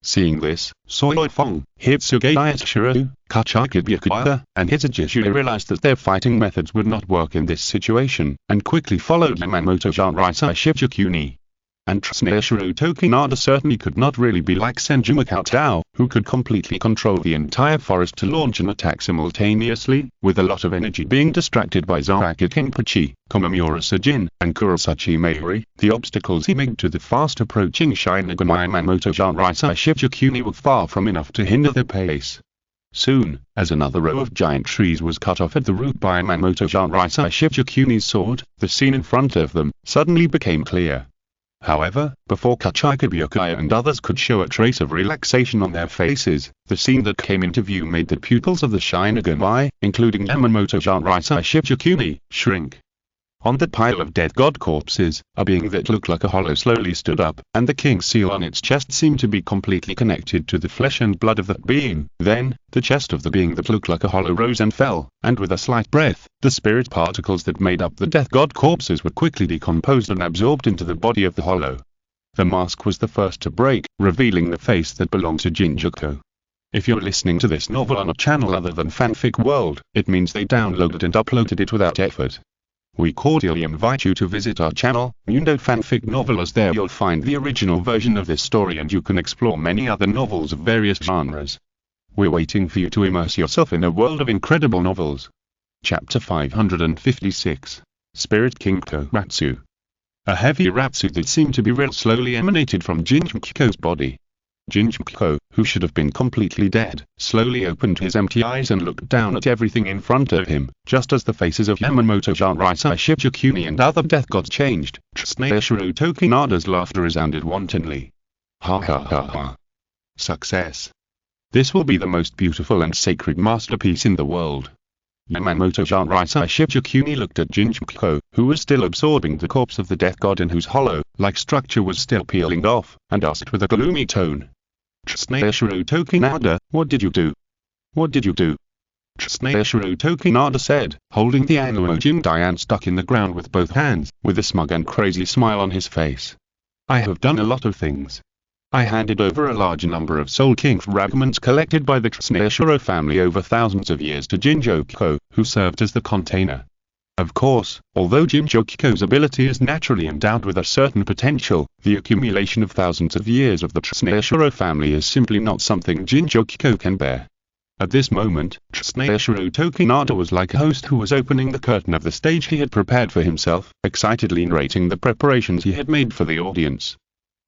Seeing this, Soifong, Hitsuge Yaeshiro, Kachaki Byakuya, and Hitsujishu realized that their fighting methods would not work in this situation, and quickly followed Yamamoto Seireitei Shichikuni. And Tsuneshiro Tokinada certainly could not really be like Senju Makoto, who could completely control the entire forest to launch an attack simultaneously, with a lot of energy being distracted by Zaraki Kinpachi, Komamura Sujin, and Kurosaki Meiri. The obstacles he made to the fast-approaching Shinigami Yamamoto Seireitei Shichikuni were far from enough to hinder their pace. Soon, as another row of giant trees was cut off at the root by Yamamoto Seireitei Shichikuni's sword, the scene in front of them suddenly became clear. However, before Kachika Byakuya and others could show a trace of relaxation on their faces, the scene that came into view made the pupils of the Shinigami, including Yamamoto Seireitei Shichikuni, shrink. On the pile of dead god corpses, a being that looked like a hollow slowly stood up, and the king's seal on its chest seemed to be completely connected to the flesh and blood of that being. Then, the chest of the being that looked like a hollow rose and fell, and with a slight breath, the spirit particles that made up the death god corpses were quickly decomposed and absorbed into the body of the hollow. The mask was the first to break, revealing the face that belonged to Jinjuko. If you're listening to this novel on a channel other than Fanfic World, it means they downloaded and uploaded it without effort. We cordially invite you to visit our channel, Mundo Fanfic Novelers. There you'll find the original version of this story and you can explore many other novels of various genres. we're waiting for you to immerse yourself in a world of incredible novels. Chapter 556. Spirit King Komatsu. A heavy rapsuit that seemed to be real slowly emanated from Jinchiko's body. Jinchiko, who should have been completely dead, slowly opened his empty eyes and looked down at everything in front of him, just as the faces of Yamamoto Seireitei Shibukuni and other death gods changed. Tsuneyoshiro Tokinada's laughter resounded wantonly. Ha ha ha ha. Success. This will be the most beautiful and sacred masterpiece in the world. Yamamoto Seireitei Shibukuni looked at Jinchiko, who was still absorbing the corpse of the death god and whose hollow-like structure was still peeling off, and asked with a gloomy tone. Tsuneyoshiro Tokinada, what did you do? What did you do? Tsuneyoshiro Tokinada said, holding the Anumojin Dian stuck in the ground with both hands, with a smug and crazy smile on his face. I have done a lot of things. I handed over a large number of Soul King fragments collected by the Tsuneyoshiro family over thousands of years to Jinchiko, who served as the container. Of course, although Jinchiko's ability is naturally endowed with a certain potential, the accumulation of thousands of years of the Tsuneyoshiro family is simply not something Jinchiko can bear. At this moment, Tsuneyoshiro Tokinada was like a host who was opening the curtain of the stage he had prepared for himself, excitedly narrating the preparations he had made for the audience.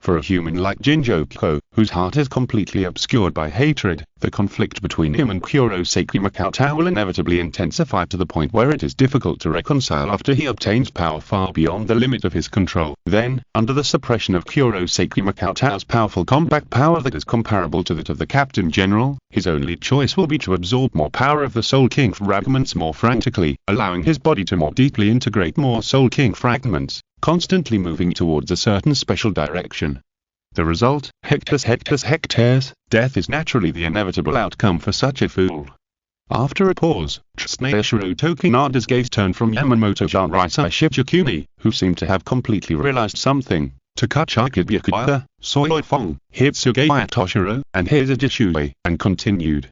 For a human like Jinchiko, whose heart is completely obscured by hatred, the conflict between him and Kurosaki Makoto will inevitably intensify to the point where it is difficult to reconcile after he obtains power far beyond the limit of his control. Then, under the suppression of Kurosaki Makoto's powerful combat power that is comparable to that of the Captain General, his only choice will be to absorb more power of the Soul King fragments more frantically, allowing his body to more deeply integrate more Soul King fragments, constantly moving towards a certain special direction. The result, hectares, death is naturally the inevitable outcome for such a fool. After a pause, Tsuneyoshiro Tokinada's gaze turned from Yamamoto Seireitei Shibukuni, who seemed to have completely realized something, to Kachika Byakuya, Soifong, Hitsuge Toshiro, and Hizajishui, and continued.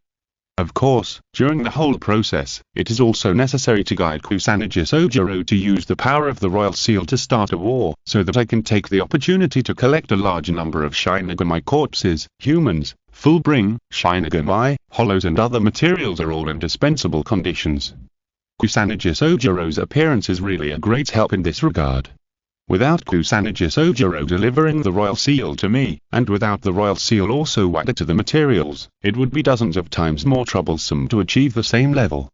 Of course, during the whole process, it is also necessary to guide Kusanagi Sojiro to use the power of the Royal Seal to start a war, so that I can take the opportunity to collect a large number of Shinigami corpses, humans, full-bring, Shinigami, hollows and other materials are all indispensable conditions. Kusanagi Sojiro's appearance is really a great help in this regard. Without Kusanagi Sojiro delivering the Royal Seal to me, and without the Royal Seal also added to the materials, it would be dozens of times more troublesome to achieve the same level.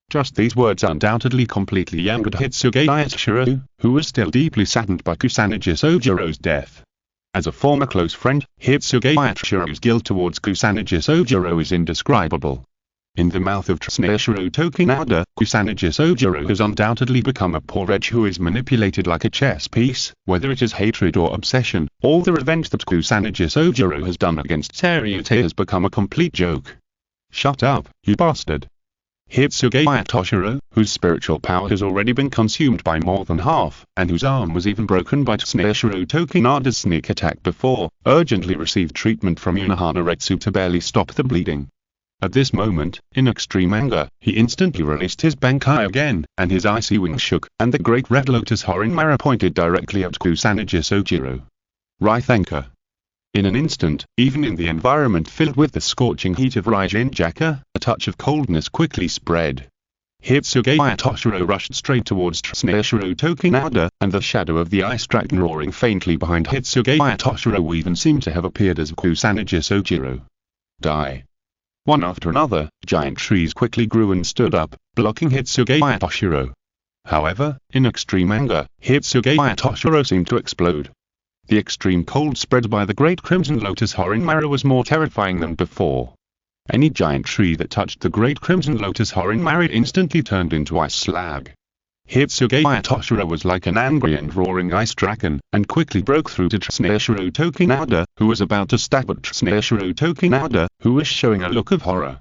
Just these words undoubtedly completely angered Hitsuge Toshiro, who was still deeply saddened by Kusanagi Sojiro's death. As a former close friend, Hitsuge Toshiro's guilt towards Kusanagi Sojiro is indescribable. In the mouth of Tsuneyoshiro Tokinada, Kusanagi Sojiro has undoubtedly become a poor wretch who is manipulated like a chess piece, whether it is hatred or obsession. All the revenge that Kusanagi Sojiro has done against Seireitei has become a complete joke. Shut up, you bastard. Hitsuge Toshiro, whose spiritual power has already been consumed by more than half, and whose arm was even broken by Tsuneyoshiro Tokinada's sneak attack before, urgently received treatment from Unohana Retsu to barely stop the bleeding. At this moment, in extreme anger, he instantly released his Bankai again, and his icy wings shook, and the great red lotus Horinmara pointed directly at Kusanagi Sojiro. Right anchor. In an instant, even in the environment filled with the scorching heat of Raijin-jaka, a touch of coldness quickly spread. Hitsuge Toshiro rushed straight towards Tsuneyoshiro Tokinada, and the shadow of the ice dragon roaring faintly behind Hitsuge Toshiro even seemed to have appeared as Kusanagi Sojiro. Die. One after another, giant trees quickly grew and stood up, blocking Hitsuge Toshiro. However, in extreme anger, Hitsuge Toshiro seemed to explode. The extreme cold spread by the great crimson lotus Horinmara was more terrifying than before. Any giant tree that touched the great crimson lotus Horinmara instantly turned into ice slag. Hitsuge Toshiro was like an angry and roaring ice dragon, and quickly broke through to Tsuneyoshiro Tokinada, who was about to stab at Tsuneyoshiro Tokinada, who was showing a look of horror.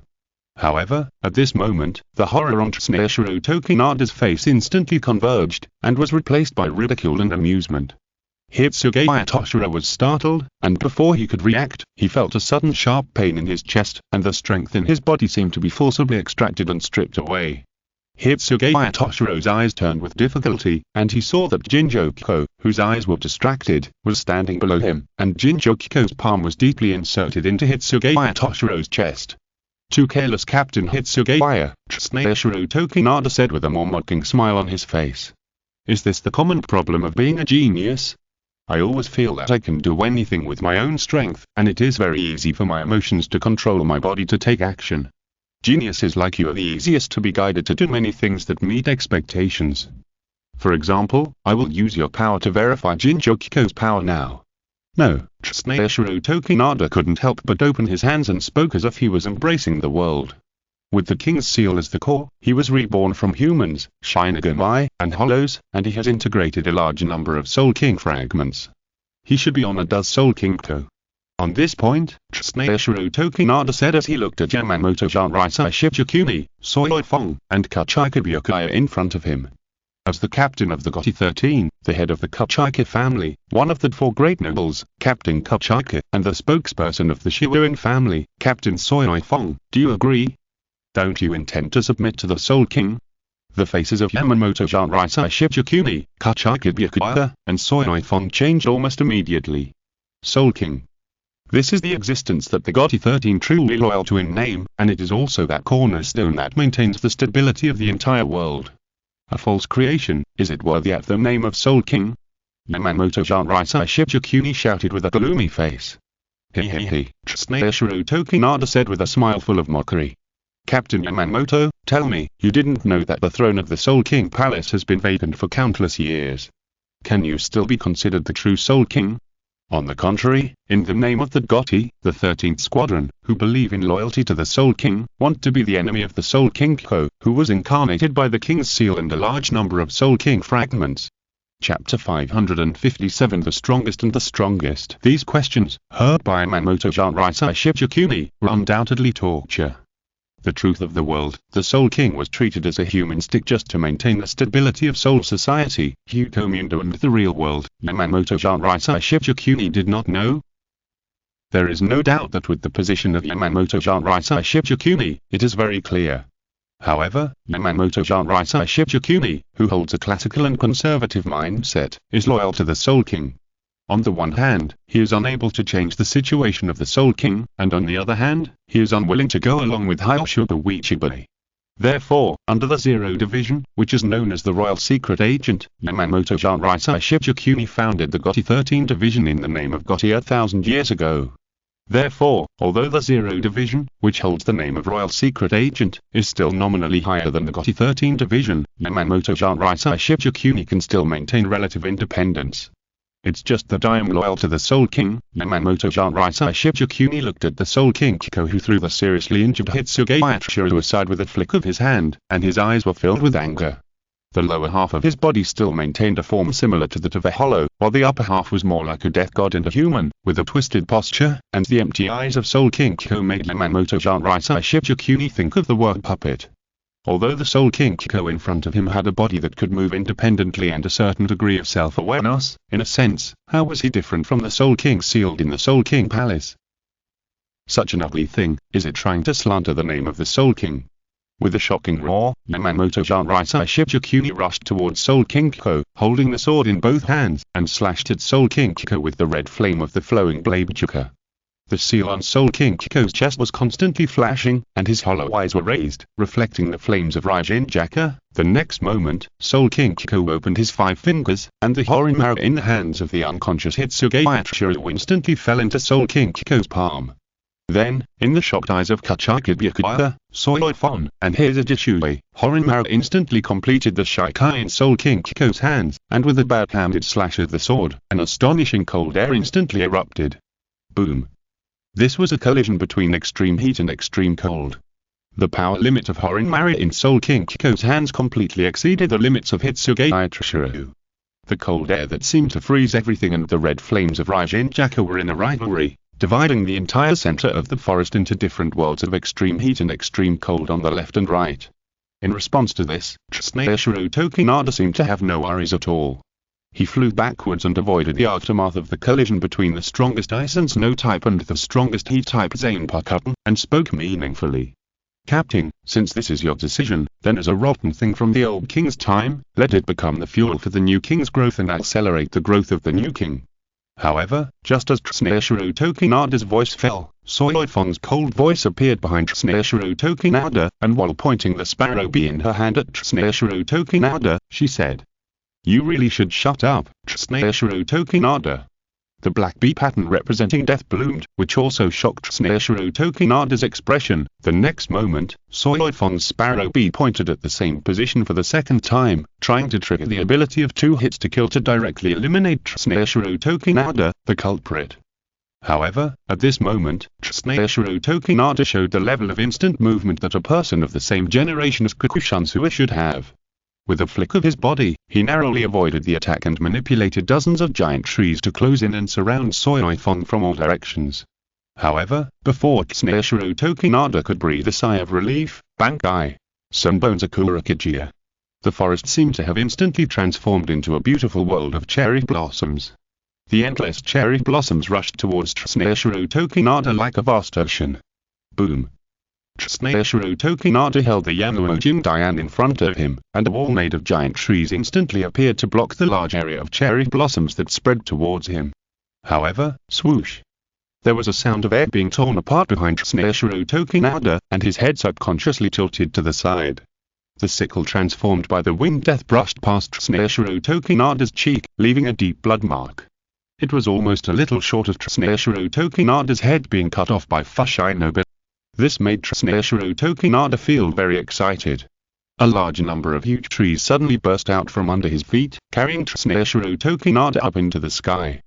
However, at this moment, the horror on Tsuneyoshiro Tokinada's face instantly converged, and was replaced by ridicule and amusement. Hitsuge Toshiro was startled, and before he could react, he felt a sudden sharp pain in his chest, and the strength in his body seemed to be forcibly extracted and stripped away. Hitsuge Toshiro's eyes turned with difficulty, and he saw that Jinchiko, whose eyes were distracted, was standing below him, and Jinchiko's palm was deeply inserted into Hitsuge Toshiro's chest. Too careless, Captain Hitsugaya, Tsunayoshiro Tokinada said with a more mocking smile on his face. Is this the common problem of being a genius? I always feel that I can do anything with my own strength, and it is very easy for my emotions to control my body to take action. Geniuses like you are the easiest to be guided to do many things that meet expectations. For example, I will use your power to verify Jinchokiko's power now. No, Tsunayoshiro Tokinada couldn't help but open his hands and spoke as if he was embracing the world. With the king's seal as the core, he was reborn from humans, Shinigami, and hollows, and he has integrated a large number of Soul King fragments. He should be honored as Soul King Ko. On this point, Tsunayoshiro Tokinada said as he looked at Yamamoto Seireitei Shichikuni, Soifong, and Kachika Byakuya in front of him. As the captain of the Gotti 13, the head of the Kachika family, one of the 4 great nobles, Captain Kachika, and the spokesperson of the Shiwuin family, Captain Soifong, do you agree? Don't you intend to submit to the Soul King? The faces of Yamamoto Seireitei Shichikuni, Kachika Byakuya, and Soifong changed almost immediately. Soul King. This is the existence that the Gotti 13 truly loyal to in name, and it is also that cornerstone that maintains the stability of the entire world. A false creation, is it worthy of the name of Soul King? Yamamoto Seireitei Shichikuni shouted with a gloomy face. He, Tsunayoshiro Tokinada said with a smile full of mockery. Captain Yamamoto, tell me, you didn't know that the throne of the Soul King Palace has been vacant for countless years. Can you still be considered the true Soul King? On the contrary, in the name of the Gotti, the 13th Squadron, who believe in loyalty to the Soul King, want to be the enemy of the Soul King Ko, who was incarnated by the King's seal and a large number of Soul King fragments. Chapter 557 The Strongest and the Strongest. These questions, heard by Yamamoto Seireitei Shichikuni, were undoubtedly torture. The truth of the world, the Soul King was treated as a human stick just to maintain the stability of Soul Society, Hutomundo and the real world. Yamamoto Seireitei Shichikuni did not know. There is no doubt that with the position of Yamamoto Seireitei Shichikuni, it is very clear. However, Yamamoto Seireitei Shichikuni, who holds a classical and conservative mindset, is loyal to the Soul King. On the one hand, he is unable to change the situation of the Soul King, and on the other hand, he is unwilling to go along with Hyoshuba Wichibei. Therefore, under the Zero Division, which is known as the Royal Secret Agent, Yamamoto Seireitei Shichikuni founded the Gotti 13 Division in the name of Gotti 1,000 years ago. Therefore, although the Zero Division, which holds the name of Royal Secret Agent, is still nominally higher than the Gotti 13 Division, Yamamoto Seireitei Shichikuni can still maintain relative independence. It's just that I am loyal to the Soul King. Yamamoto Seireitei Shichikuni looked at the Soul King Kiko, who threw the seriously injured Hitsugaya aside with a flick of his hand, and his eyes were filled with anger. The lower half of his body still maintained a form similar to that of a hollow, while the upper half was more like a death god and a human, with a twisted posture, and the empty eyes of Soul King Kiko made Yamamoto Seireitei Shichikuni think of the word puppet. Although the Soul King Kiko in front of him had a body that could move independently and a certain degree of self-awareness, in a sense, how was he different from the Soul King sealed in the Soul King Palace? Such an ugly thing, is it trying to slander the name of the Soul King? With a shocking roar, Yamamoto Seireitei Shichikuni rushed towards Soul King Kiko, holding the sword in both hands, and slashed at Soul King Kiko with the red flame of the flowing blade Chuka. The seal on Soul King Kiko's chest was constantly flashing, and his hollow eyes were raised, reflecting the flames of Raijin Jaka. The next moment, Soul King Kiko opened his 5 fingers, and the Horimaru in the hands of the unconscious Hitsugaya instantly fell into Soul King Kiko's palm. Then, in the shocked eyes of Kachika Byakuya, Soifon, and Hizajishui, Horimaru instantly completed the Shikai in Soul King Kiko's hands, and with a backhanded slash of the sword, an astonishing cold air instantly erupted. Boom. This was a collision between extreme heat and extreme cold. The power limit of Horimaru in Soul King Kiko's hands completely exceeded the limits of Hitsugaya. The cold air that seemed to freeze everything and the red flames of Raijin Jaka were in a rivalry, dividing the entire center of the forest into different worlds of extreme heat and extreme cold on the left and right. In response to this, Tsunayoshiro Tokinada seemed to have no worries at all. He flew backwards and avoided the aftermath of the collision between the strongest ice and snow type and the strongest heat type zanpakutō, and spoke meaningfully. Captain, since this is your decision, then as a rotten thing from the old king's time, let it become the fuel for the new king's growth and accelerate the growth of the new king. However, just as Tsuneshiro Tokinada's voice fell, Seireitei's cold voice appeared behind Tsuneshiro Tokinada, and while pointing the sparrow bee in her hand at Tsuneshiro Tokinada, she said, "You really should shut up, Tsuneshiro Tokinada." The black bee pattern representing death bloomed, which also shocked Tsuneshiro Tokinada's expression. The next moment, Seireitei's sparrow bee pointed at the same position for the second time, trying to trigger the ability of 2 hits to kill to directly eliminate Tsuneshiro Tokinada, the culprit. However, at this moment, Tsuneshiro Tokinada showed the level of instant movement that a person of the same generation as Kakushansua should have. With a flick of his body, he narrowly avoided the attack and manipulated dozens of giant trees to close in and surround Seireitei from all directions. However, before Tsuneshiro Tokinada could breathe a sigh of relief, Bankai, Senbon Bancho, the forest seemed to have instantly transformed into a beautiful world of cherry blossoms. The endless cherry blossoms rushed towards Tsuneshiro Tokinada like a vast ocean. Boom! Tsuneshiro Tokinada held the Yanuo Jindayan in front of him, and a wall made of giant trees instantly appeared to block the large area of cherry blossoms that spread towards him. However, swoosh! There was a sound of air being torn apart behind Tsuneshiro Tokinada, and his head subconsciously tilted to the side. The sickle transformed by the winged death brushed past Tsuneshiro Tokinada's cheek, leaving a deep blood mark. It was almost a little short of Tsuneshiro Tokinada's head being cut off by Fushinobu. This made Tsuneshiro Tokinada feel very excited. A large number of huge trees suddenly burst out from under his feet, carrying Tsuneshiro Tokinada up into the sky.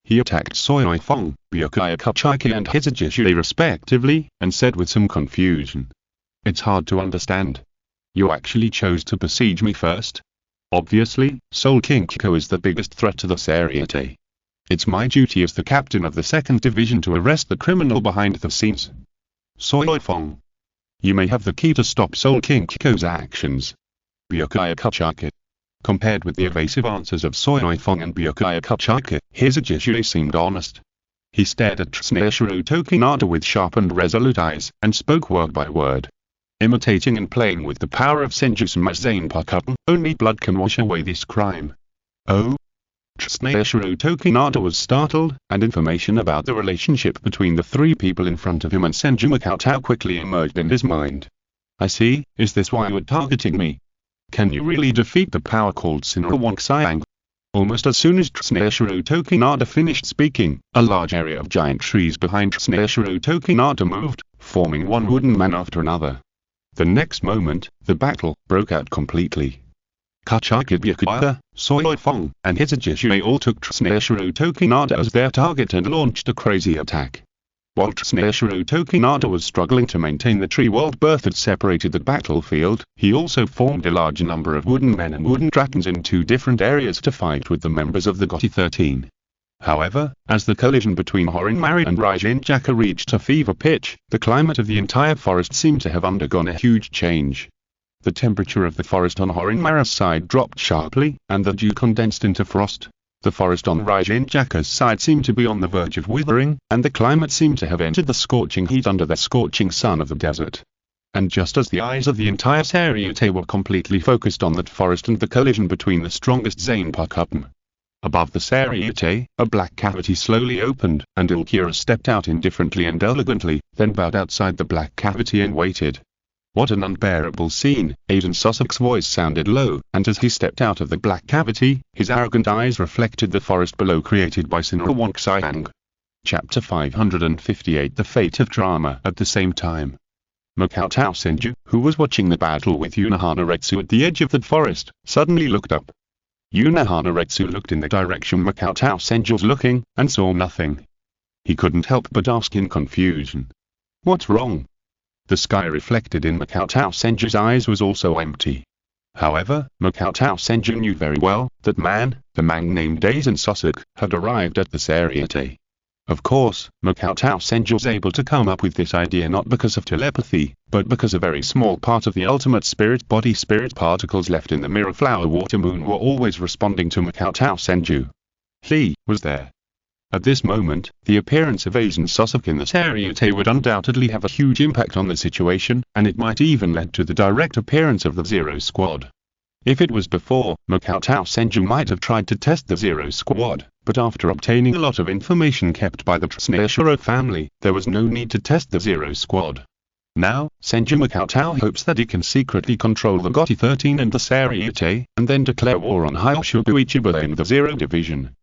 He attacked Seireitei, Byakuya and Hizajishue respectively, and said with some confusion, "It's hard to understand. You actually chose to besiege me first? Obviously, Soul King Kiko is the biggest threat to the Seireitei. It's my duty as the captain of the 2nd Division to arrest the criminal behind the scenes. Seireitei, you may have the key to stop Soul King Kiko's actions." Byakuya. Compared with the evasive answers of Seireitei and Byakuya, Hizajishue seemed honest. He stared at Tsuneshiro Tokinada with sharp and resolute eyes, and spoke word by word. Imitating and playing with the power of Senju Cheng, only blood can wash away this crime. Oh? Tsuneshiro Tokinada was startled, and information about the relationship between the 3 people in front of him and Senju Cheng quickly emerged in his mind. "I see, is this why you were targeting me? Can you really defeat the power called Synopsis?" Almost as soon as Tsuneshiro Tokinada finished speaking, a large area of giant trees behind Tsuneshiro Tokinada moved, forming one wooden man after another. The next moment, the battle broke out completely. Byakuya, Seireitei, and Hizajishue all took Tsuneshiro Tokinada as their target and launched a crazy attack. While Tsuneshiro Tokinada was struggling to maintain the tree world birth that separated the battlefield, he also formed a large number of wooden men and wooden dragons in 2 different areas to fight with the members of the GOTY 13. However, as the collision between Horinmaru and Raijinjaka reached a fever pitch, the climate of the entire forest seemed to have undergone a huge change. The temperature of the forest on Horinmaru's side dropped sharply, and the dew condensed into frost. The forest on Raijinjaka's side seemed to be on the verge of withering, and the climate seemed to have entered the scorching heat under the scorching sun of the desert. And just as the eyes of the entire Seireitei were completely focused on that forest and the collision between the strongest zanpakutō, above the Seireitei, a black cavity slowly opened, and Ulquiorra stepped out indifferently and elegantly, then bowed outside the black cavity and waited. "What an unbearable scene," Aiden Sussex' voice sounded low, and as he stepped out of the black cavity, his arrogant eyes reflected the forest below created by Senju Cheng. Chapter 558 The Fate of Drama. At the same time, Makoto Senju, who was watching the battle with Unohana at the edge of the forest, suddenly looked up. Unohana looked in the direction Makoto Senju was looking, and saw nothing. He couldn't help but ask in confusion, "What's wrong?" The sky reflected in Makoto Senju's eyes was also empty. However, Makoto Senju knew very well that the man named Aiden Sussex, had arrived at the Seireitei. Of course, Makoto Senju was able to come up with this idea not because of telepathy, but because a very small part of the ultimate spirit body spirit particles left in the mirror flower water moon were always responding to Makoto Senju. He was there. At this moment, the appearance of Aiden Sussex in the Seireitei would undoubtedly have a huge impact on the situation, and it might even lead to the direct appearance of the Zero Squad. If it was before, Makoto Senju might have tried to test the Zero Squad, but after obtaining a lot of information kept by the Tsuneshiro family, there was no need to test the Zero Squad. Now, Senju Makoto hopes that he can secretly control the Gotti 13 and the Seireitei, and then declare war on Hyoshogu Ichiba and the Zero Division.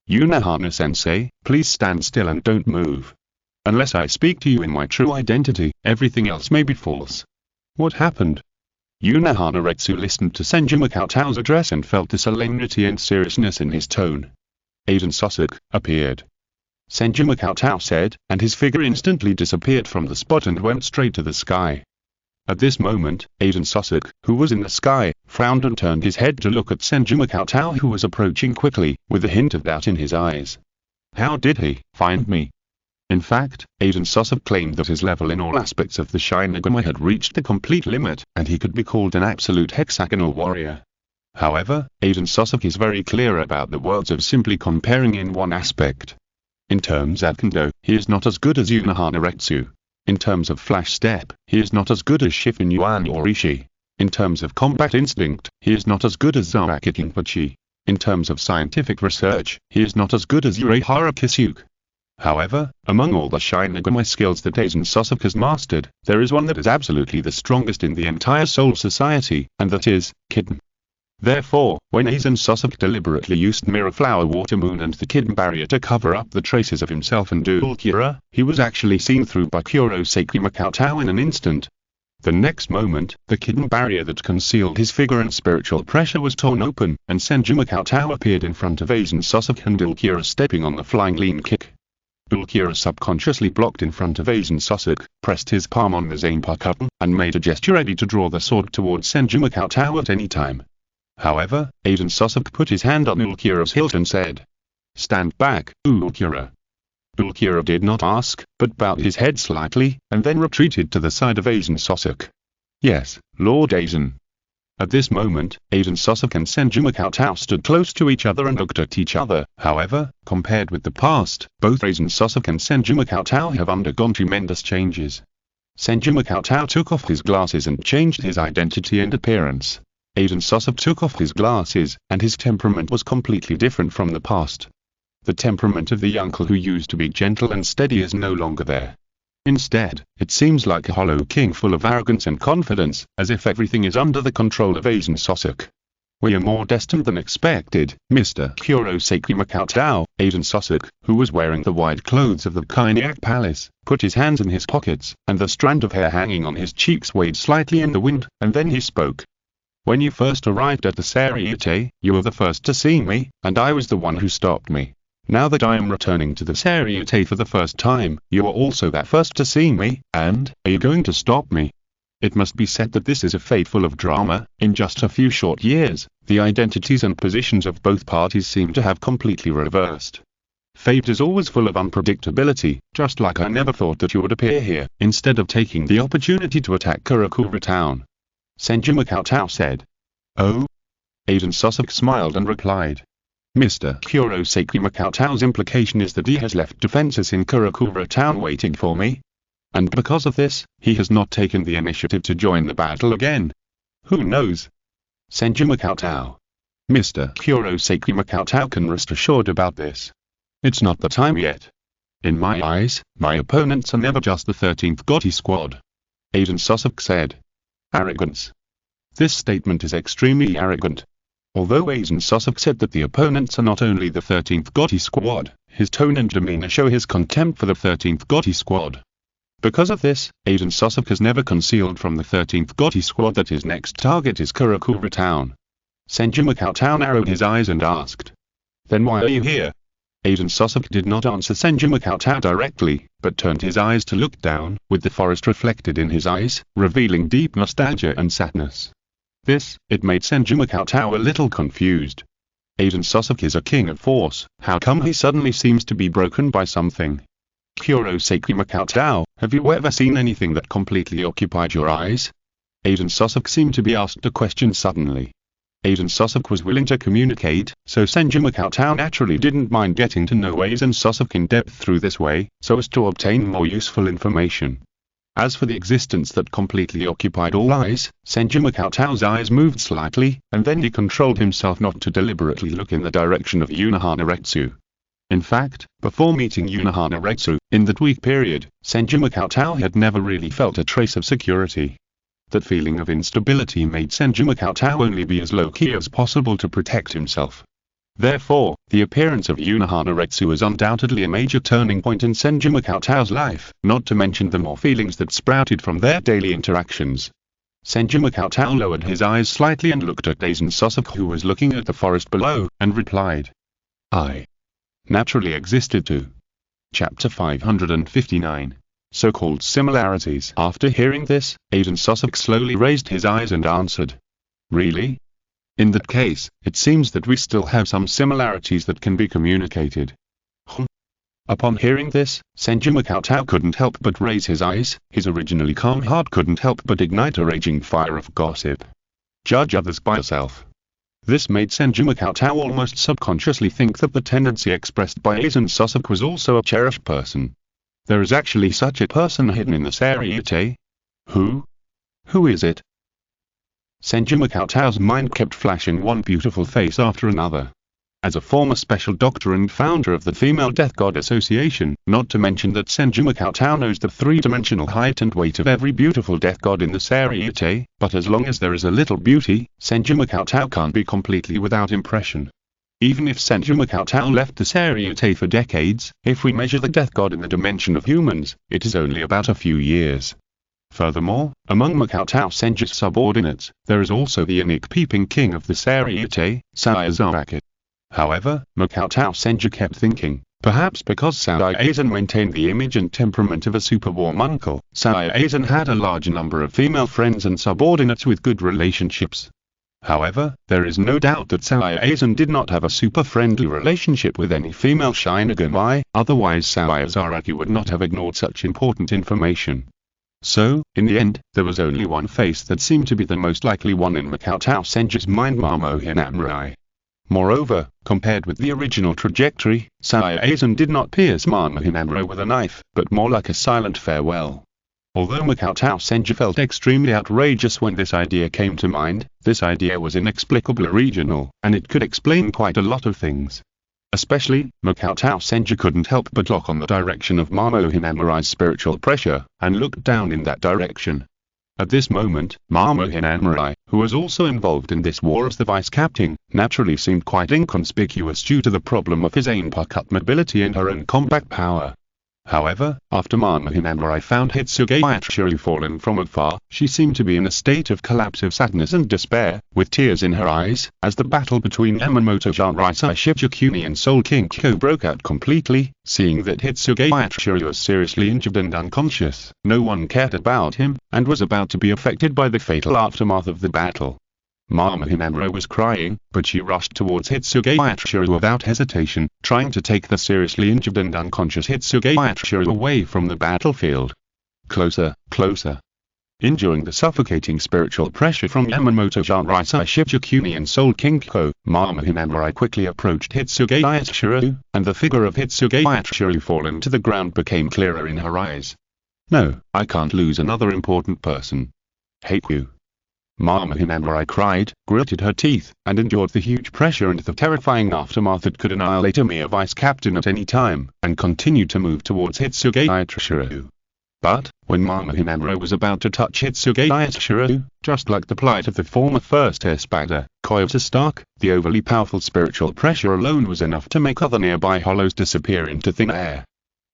Unohana-sensei, please stand still and don't move. Unless I speak to you in my true identity, everything else may be false. What happened? Unohana Retsu listened to Senju Makoto's address and felt the solemnity and seriousness in his tone. Aiden Sasuke appeared. Senju Makoto said, and his figure instantly disappeared from the spot and went straight to the sky. At this moment, Aiden Sasuke, who was in the sky, frowned and turned his head to look at Senju Makoto, who was approaching quickly, with a hint of doubt in his eyes. How did he find me? In fact, Aiden Sasuke claimed that his level in all aspects of the Shinigami had reached the complete limit, and he could be called an absolute hexagonal warrior. However, Aiden Sasuke is very clear about the words of simply comparing in one aspect. In terms of kendo, he is not as good as Unohana Retsu. In terms of flash step, he is not as good as Shifen Yuan or Ishii. In terms of combat instinct, he is not as good as Zaraki Kinpachi. In terms of scientific research, he is not as good as Urahara Kisuke. However, among all the Shinigami skills that Aiden Sasuke has mastered, there is one that is absolutely the strongest in the entire Soul Society, and that is, Kitten. Therefore, when Aiden Sasuke deliberately used Mirror Flower Water Moon and the Kitten Barrier to cover up the traces of himself and Dual Kira, he was actually seen through by Kurosaki Makoto in an instant. The next moment, the Kitten Barrier that concealed his figure and spiritual pressure was torn open, and Senju Makoto appeared in front of Aiden Sasuke and Dual Kira stepping on the flying lean kick. Dual Kira subconsciously blocked in front of Aiden Sasuke, pressed his palm on the zanpakutō, and made a gesture ready to draw the sword towards Senju Makoto at any time. However, Aiden Sasuke put his hand on Ulkira's hilt and said, "Stand back, Ulkira." Ulkira did not ask, but bowed his head slightly, and then retreated to the side of Aiden Sasuke. "Yes, Lord Aiden." At this moment, Aiden Sasuke and Senju Makoto stood close to each other and looked at each other. However, compared with the past, both Aiden Sasuke and Senju Makoto have undergone tremendous changes. Senju Makoto took off his glasses and changed his identity and appearance. Aiden Sasuke took off his glasses, and his temperament was completely different from the past. The temperament of the uncle who used to be gentle and steady is no longer there. Instead, it seems like a hollow king full of arrogance and confidence, as if everything is under the control of Aiden Sasuke. "We are more destined than expected, Mr. Kurosaki Makoto." Aiden Sasuke, who was wearing the white clothes of the Kainiac Palace, put his hands in his pockets, and the strand of hair hanging on his cheek swayed slightly in the wind, and then he spoke. "When you first arrived at the Seireitei, you were the first to see me, and I was the one who stopped me. Now that I am returning to the Seireitei for the first time, you are also that first to see me, and, are you going to stop me?" It must be said that this is a fate full of drama. In just a few short years, the identities and positions of both parties seem to have completely reversed. Fate is always full of unpredictability, just like I never thought that you would appear here, instead of taking the opportunity to attack Karakura town. Senju Makoto said. "Oh?" Aiden Sasuke smiled and replied. "Mr. Kurosaki Makoto's implication is that he has left defenses in Karakura town waiting for me. And because of this, he has not taken the initiative to join the battle again. Who knows?" Senju Makoto. "Mr. Kurosaki Makoto can rest assured about this. It's not the time yet. In my eyes, my opponents are never just the 13th Gotti squad." Aiden Sasuke said. Arrogance. This statement is extremely arrogant. Although Aiden Sasuke said that the opponents are not only the 13th Gotti squad, his tone and demeanor show his contempt for the 13th Gotti squad. Because of this, Aiden Sasuke has never concealed from the 13th Gotti squad that his next target is Karakura town. Senju Makoto narrowed his eyes and asked, "Then why are you here?" Aiden Sasuke did not answer Senju Makoto directly, but turned his eyes to look down, with the forest reflected in his eyes, revealing deep nostalgia and sadness. It made Senju Makoto a little confused. Aiden Sasuke is a king of force, how come he suddenly seems to be broken by something? Kurosaki Makoto, have you ever seen anything that completely occupied your eyes? Aiden Sasuke seemed to be asked a question suddenly. Aiden Sasuke was willing to communicate, so Senju Makoto naturally didn't mind getting to know Aiden Sasuke in depth through this way, so as to obtain more useful information. As for the existence that completely occupied all eyes, Senju Makoto's eyes moved slightly, and then he controlled himself not to deliberately look in the direction of Unohana Retsu. In fact, before meeting Unohana Retsu, in that week period, Senju Makoto had never really felt a trace of security. That feeling of instability made Senju Makoto only be as low-key as possible to protect himself. Therefore, the appearance of Unohana Retsu was undoubtedly a major turning point in Senju Makoto's life, not to mention the more feelings that sprouted from their daily interactions. Senju Makoto lowered his eyes slightly and looked at Aizen Sasuke, who was looking at the forest below, and replied, "I naturally existed too." Chapter 559. So-called similarities. After hearing this, Aizen Sasuke slowly raised his eyes and answered, "Really? In that case, it seems that we still have some similarities that can be communicated." Upon hearing this, Senju Makoto couldn't help but raise his eyes. His originally calm heart couldn't help but ignite a raging fire of gossip. Judge others by yourself. This made Senju Makoto almost subconsciously think that the tendency expressed by Aizen Sasuke was also a cherished person. There is actually such a person hidden in the Seireitei. Who? Who is it? Senju Makoto's mind kept flashing one beautiful face after another. As a former special doctor and founder of the Female Death God Association, not to mention that Senju Makoto knows the three-dimensional height and weight of every beautiful death god in the Seireitei, but as long as there is a little beauty, Senju Makoto can't be completely without impression. Even if Senju Makoto left the Seireitei for decades, if we measure the death god in the dimension of humans, it is only about a few years. Furthermore, among Makoto Senju's subordinates, there is also the unique peeping king of the Seireitei, Seireitei. However, Makoto Senju kept thinking, perhaps because Seireitei maintained the image and temperament of a super warm uncle, Seireitei had a large number of female friends and subordinates with good relationships. However, there is no doubt that Seireitei did not have a super friendly relationship with any female Shinigami, otherwise Seireitei would not have ignored such important information. So, in the end, there was only one face that seemed to be the most likely one in Makoto Senju's mind: Mamo Hinamori. Moreover, compared with the original trajectory, Seireitei did not pierce Mamo Hinamori with a knife, but more like a silent farewell. Although Makoto Senju felt extremely outrageous when this idea came to mind, this idea was inexplicably original, and it could explain quite a lot of things. Especially, Makoto Senju couldn't help but look on the direction of Mamo Hinamori's spiritual pressure, and looked down in that direction. At this moment, Mamo Hinamori, who was also involved in this war as the vice captain, naturally seemed quite inconspicuous due to the problem of his zanpakutō mobility and her own combat power. However, after Mamo Hinamori found Hitsuge Yatsuru fallen from afar, she seemed to be in a state of collapsive sadness and despair, with tears in her eyes, as the battle between Yamamoto Shinigami Shibukuni and Soul King Kiko broke out completely. Seeing that Hitsuge Yatsuru was seriously injured and unconscious, no one cared about him, and was about to be affected by the fatal aftermath of the battle. Mamo Hinamori was crying, but she rushed towards Hitsuge Yatsuru without hesitation, trying to take the seriously injured and unconscious Hitsuge Yatsuru away from the battlefield. Closer, closer. Enduring the suffocating spiritual pressure from Yamamoto Shinigami Shibukuni and Soul King Kiko, Mamo Hinamori quickly approached Hitsuge Yatsuru, and the figure of Hitsuge Yatsuru fallen to the ground became clearer in her eyes. No, I can't lose another important person. Hate you. Mamo Hinamori cried, gritted her teeth, and endured the huge pressure and the terrifying aftermath that could annihilate a mere vice captain at any time, and continued to move towards Hitsuge Yatsuru. But, when Mamo Hinamori was about to touch Hitsuge Yatsuru, just like the plight of the former first Espada, Koyota Stark, the overly powerful spiritual pressure alone was enough to make other nearby hollows disappear into thin air.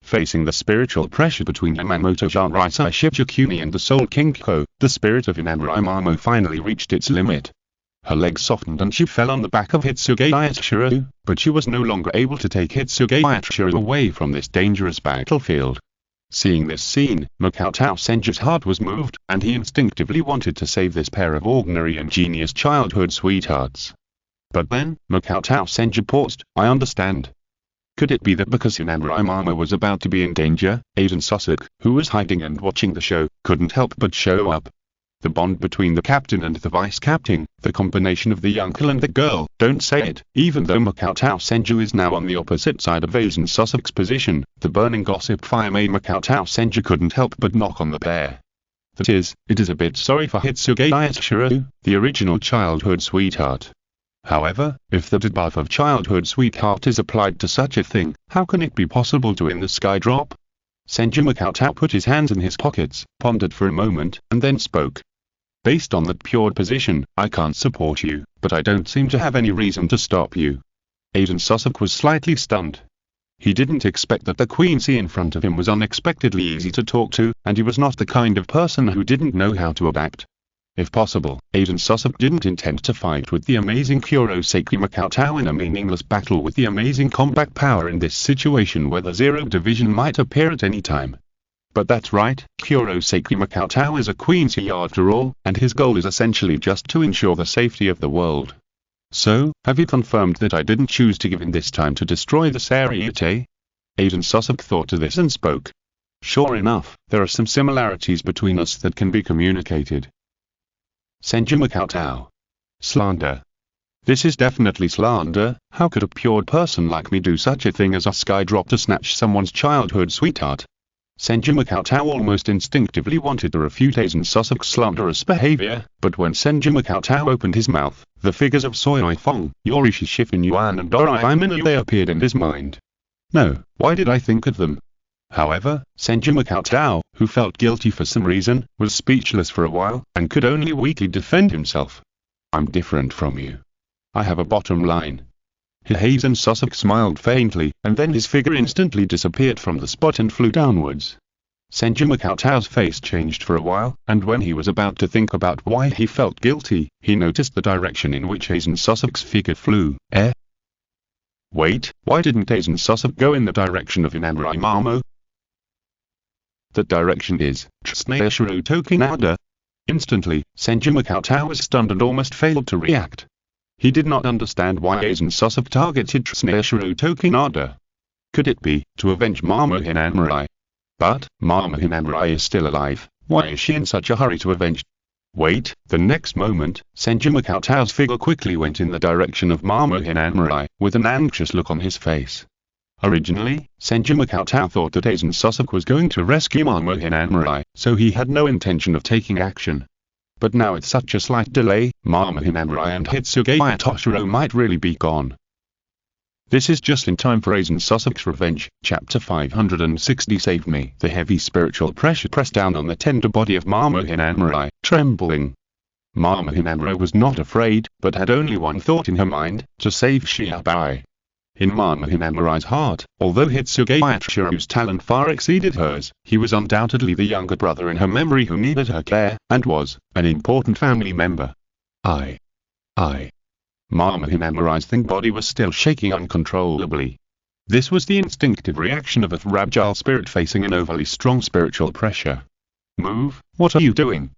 Facing the spiritual pressure between Yamamoto Shinigami Shibukuni and the Soul King Kiko, the spirit of Hinamori Mamo finally reached its limit. Her legs softened and she fell on the back of Hitsuge Yatsuru, but she was no longer able to take Hitsuge Yatsuru away from this dangerous battlefield. Seeing this scene, Makoto Senju's heart was moved, and he instinctively wanted to save this pair of ordinary and genius childhood sweethearts. But then, Makoto Senju paused. I understand. Could it be that because Hinamori Mamo was about to be in danger, Aizen Sasuke, who was hiding and watching the show, couldn't help but show up? The bond between the captain and the vice-captain, the combination of the uncle and the girl, don't say it. Even though Makoto Senju is now on the opposite side of Aizen Sosok's position, the burning gossip fire made Makoto Senju couldn't help but knock on the pair. That is, it is a bit sorry for Hitsuge Ayashiro, the original childhood sweetheart. However, if the debuff of childhood sweetheart is applied to such a thing, how can it be possible to win the sky drop? Senju Makoto put his hands in his pockets, pondered for a moment, and then spoke. Based on that pure position, I can't support you, but I don't seem to have any reason to stop you. Aizen Sosok was slightly stunned. He didn't expect that the queency in front of him was unexpectedly easy to talk to, and he was not the kind of person who didn't know how to act. If possible, Aizen Sosok didn't intend to fight with the amazing Kurosaki Makoto in a meaningless battle with the amazing combat power in this situation where the 0th Division might appear at any time. But that's right, Kurosaki Makoto is a queency after all, and his goal is essentially just to ensure the safety of the world. So, have you confirmed that I didn't choose to give in this time to destroy the Seireitei? Aizen Sosok thought to this and spoke. Sure enough, there are some similarities between us that can be communicated. Senju Makoto. Slander. This is definitely slander. How could a pure person like me do such a thing as a sky drop to snatch someone's childhood sweetheart? Senju Makoto almost instinctively wanted to refute Aizen Sosok's slanderous behavior, but when Senju Makoto opened his mouth, the figures of Soifeng, Yorishi Shifen Yuan and Dorai Minute appeared in his mind. No, why did I think of them? However, Senju Makoto, who felt guilty for some reason, was speechless for a while, and could only weakly defend himself. I'm different from you. I have a bottom line. Aizen Sosok smiled faintly, and then his figure instantly disappeared from the spot and flew downwards. Senju Makoto's face changed for a while, and when he was about to think about why he felt guilty, he noticed the direction in which Aizen Sosok's figure flew. Wait, why didn't Aizen Sosok go in the direction of Inamurai Mamo? That direction is Tsunaeshiro Tokinada. Instantly, Senju Makoto was stunned and almost failed to react. He did not understand why Aizen Sosok targeted Tsunaeshiro Tokinada. Could it be to avenge Mamo Inamurai? But Mamo Inamurai is still alive. Why is she in such a hurry to avenge? Wait, the next moment, Senju Makoto's figure quickly went in the direction of Mamo Inamurai, with an anxious look on his face. Originally, Senju Makoto thought that Aizen Sosok was going to rescue Mamo Inamurai, so he had no intention of taking action. But now with such a slight delay, Mamo Inamurai and Hitsuge Ayashiro might really be gone. This is just in time for Aizen Sosok's revenge. Chapter 560 saved me. The heavy spiritual pressure pressed down on the tender body of Mamo Inamurai, trembling. Mamo Inamurai was not afraid, but had only one thought in her mind, to save Shiabai. In Mamo Inamurai's heart, although Hitsuge Ayashiro's talent far exceeded hers, he was undoubtedly the younger brother in her memory who needed her care, and was an important family member. Mamo Inamurai's thin body was still shaking uncontrollably. This was the instinctive reaction of a fragile spirit facing an overly strong spiritual pressure. Move, what are you doing?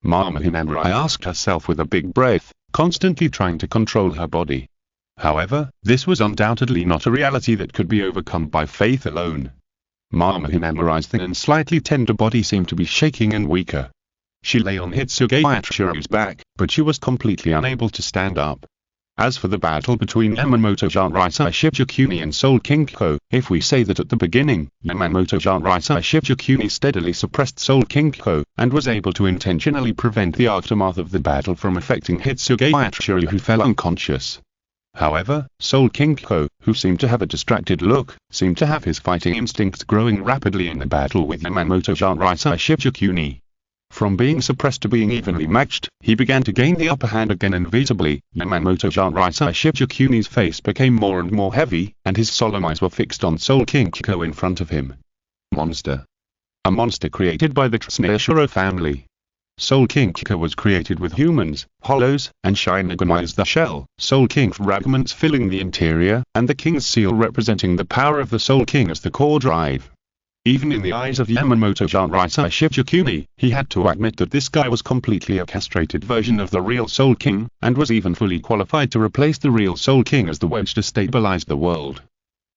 Mamo Inamurai asked herself with a big breath, constantly trying to control her body. However, this was undoubtedly not a reality that could be overcome by faith alone. Mamo Inamurai's thin and slightly tender body seemed to be shaking and weaker. She lay on Hitsuge Ayashiro's back, but she was completely unable to stand up. As for the battle between Yamamoto Seireitei Shibukuni and Soul King-ko, if we say that at the beginning, Yamamoto Seireitei Shibukuni steadily suppressed Soul King-ko, and was able to intentionally prevent the aftermath of the battle from affecting Hitsuge Ayashiro who fell unconscious. However, Soul King-ko, who seemed to have a distracted look, seemed to have his fighting instincts growing rapidly in the battle with Yamamoto Seireitei Shibukuni. From being suppressed to being evenly matched, he began to gain the upper hand again and visibly, Yamamoto Seireitei Shibukuni's face became more and more heavy, and his solemn eyes were fixed on Soul King-ko in front of him. Monster. A monster created by the Tsunaeshiro family. Soul King-ko was created with humans, hollows, and Shinigami as the shell, Soul King fragments filling the interior, and the King's seal representing the power of the Soul King as the core drive. Even in the eyes of Yamamoto Seireitei Shibukuni, he had to admit that this guy was completely a castrated version of the real Soul King, and was even fully qualified to replace the real Soul King as the wedge to stabilize the world.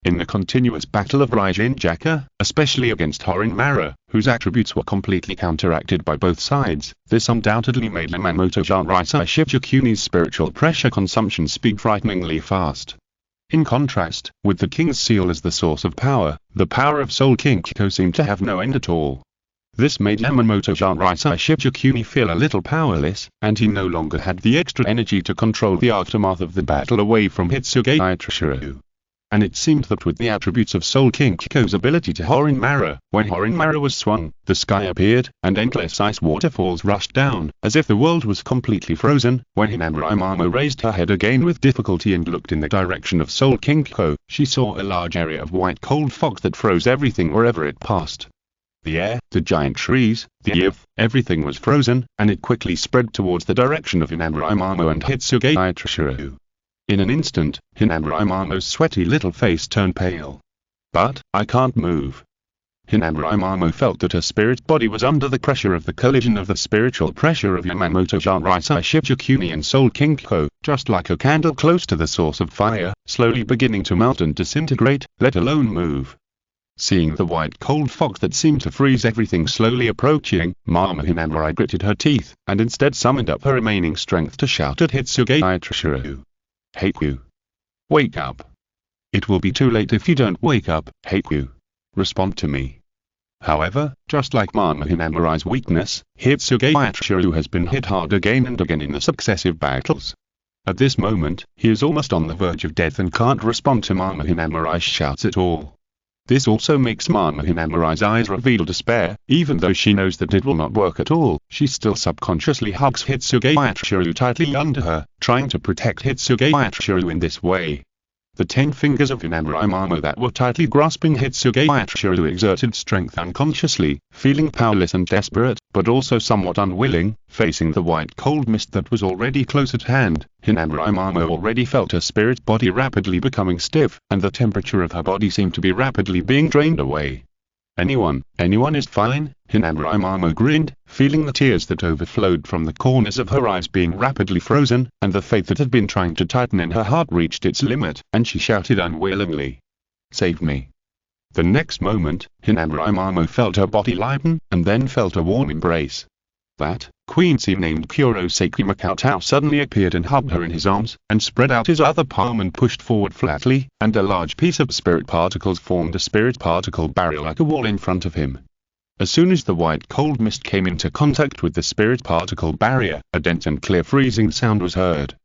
In the continuous battle of Raijin-jaka, especially against Horin-Mara, whose attributes were completely counteracted by both sides, this undoubtedly made Yamamoto Shinraisai Shichikuni's spiritual pressure consumption speed frighteningly fast. In contrast, with the King's Seal as the source of power, the power of Soul King Kiko seemed to have no end at all. This made Yamamoto Shinraisai Shichikuni feel a little powerless, and he no longer had the extra energy to control the aftermath of the battle away from Hitsuge Itrashiro. And it seemed that with the attributes of Soul King Kiko's ability to Horin-Mara, when Horin-Mara was swung, the sky appeared, and endless ice waterfalls rushed down, as if the world was completely frozen. When Hinamuraimamu raised her head again with difficulty and looked in the direction of Soul King Kiko, she saw a large area of white cold fog that froze everything wherever it passed. The air, the giant trees, the earth, everything was frozen, and it quickly spread towards the direction of Hinamuraimamu and Hitsuge Itrashiro. In an instant, Hinamuraimamu's sweaty little face turned pale. "But, I can't move." Hinamuraimamu felt that her spirit body was under the pressure of the collision of the spiritual pressure of Yamamoto Shinraisai Shichikuni and Soul King Kiko, just like a candle close to the source of fire, slowly beginning to melt and disintegrate, let alone move. Seeing the white cold fog that seemed to freeze everything slowly approaching, Mama Hinamurai gritted her teeth, and instead summoned up her remaining strength to shout at Hitsuge Itrashiro. "Hate you. Wake up. It will be too late if you don't wake up, hate you. Respond to me." However, just like Mama Hinamurai's weakness, Hitsuge Itrashiro has been hit hard again and again in the successive battles. At this moment, he is almost on the verge of death and can't respond to Mama Hinamurai's shouts at all. This also makes Mama Hinamurai's eyes reveal despair. Even though she knows that it will not work at all, she still subconsciously hugs Hitsuge Itrashiro tightly under her, trying to protect Hitsuge Itrashiro in this way. The 10 fingers of Hinamuraimamu that were tightly grasping Hitsuge Itrashiro exerted strength unconsciously, feeling powerless and desperate, but also somewhat unwilling, facing the white cold mist that was already close at hand. Hinamuraimamu already felt her spirit body rapidly becoming stiff, and the temperature of her body seemed to be rapidly being drained away. Anyone is fine," Hinamuraimamu grinned, feeling the tears that overflowed from the corners of her eyes being rapidly frozen, and the faith that had been trying to tighten in her heart reached its limit, and she shouted unwillingly, "Save me." The next moment, Hinamuraimamu felt her body lighten, and then felt a warm embrace. That Quincy named Kurosaki Makoto suddenly appeared and hugged her in his arms, and spread out his other palm and pushed forward flatly, and a large piece of spirit particles formed a spirit particle barrier like a wall in front of him. As soon as the white cold mist came into contact with the spirit particle barrier, a dense and clear freezing sound was heard.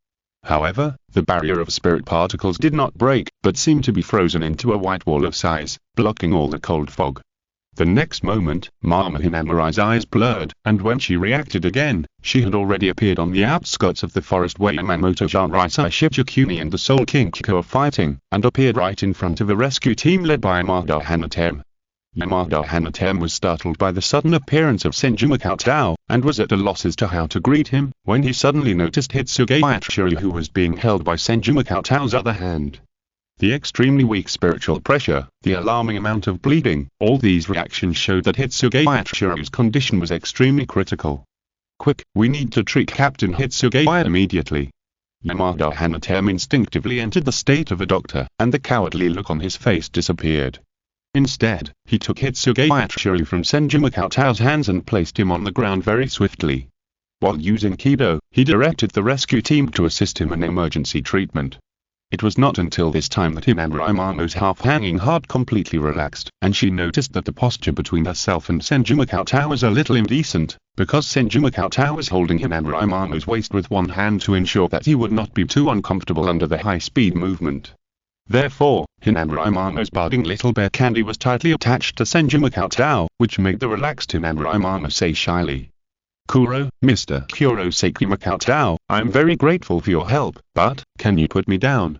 However, the barrier of spirit particles did not break, but seemed to be frozen into a white wall of size, blocking all the cold fog. The next moment, Mama Hinamurai's eyes blurred, and when she reacted again, she had already appeared on the outskirts of the forest where Yamamoto Shinraisai Shichikuni and the Soul King Kiko are fighting, and appeared right in front of a rescue team led by Yamada Hanatem. Yamada Hanatem was startled by the sudden appearance of Senju Makoto, and was at a loss as to how to greet him, when he suddenly noticed Hitsuge Itrashiro, who was being held by Senju Makoto's other hand. The extremely weak spiritual pressure, the alarming amount of bleeding, all these reactions showed that Hitsuge Itrashiro's condition was extremely critical. "Quick, we need to treat Captain Hitsuge immediately." Yamada Hanatem instinctively entered the state of a doctor, and the cowardly look on his face disappeared. Instead, he took Hitsuge Itrashiro from Senju Makoto's hands and placed him on the ground very swiftly. While using Kido, he directed the rescue team to assist him in emergency treatment. It was not until this time that Hinamuraimamu's half-hanging heart completely relaxed, and she noticed that the posture between herself and Senju Makoto was a little indecent, because Senju Makoto was holding Hinamuraimamu's waist with one hand to ensure that he would not be too uncomfortable under the high-speed movement. Therefore, Hinamuraimamu's budding little bear Candy was tightly attached to Senju Makoto, which made the relaxed Hinamuraimamu say shyly, Mr. Kurosaki Makoto, I am very grateful for your help, but, can you put me down?"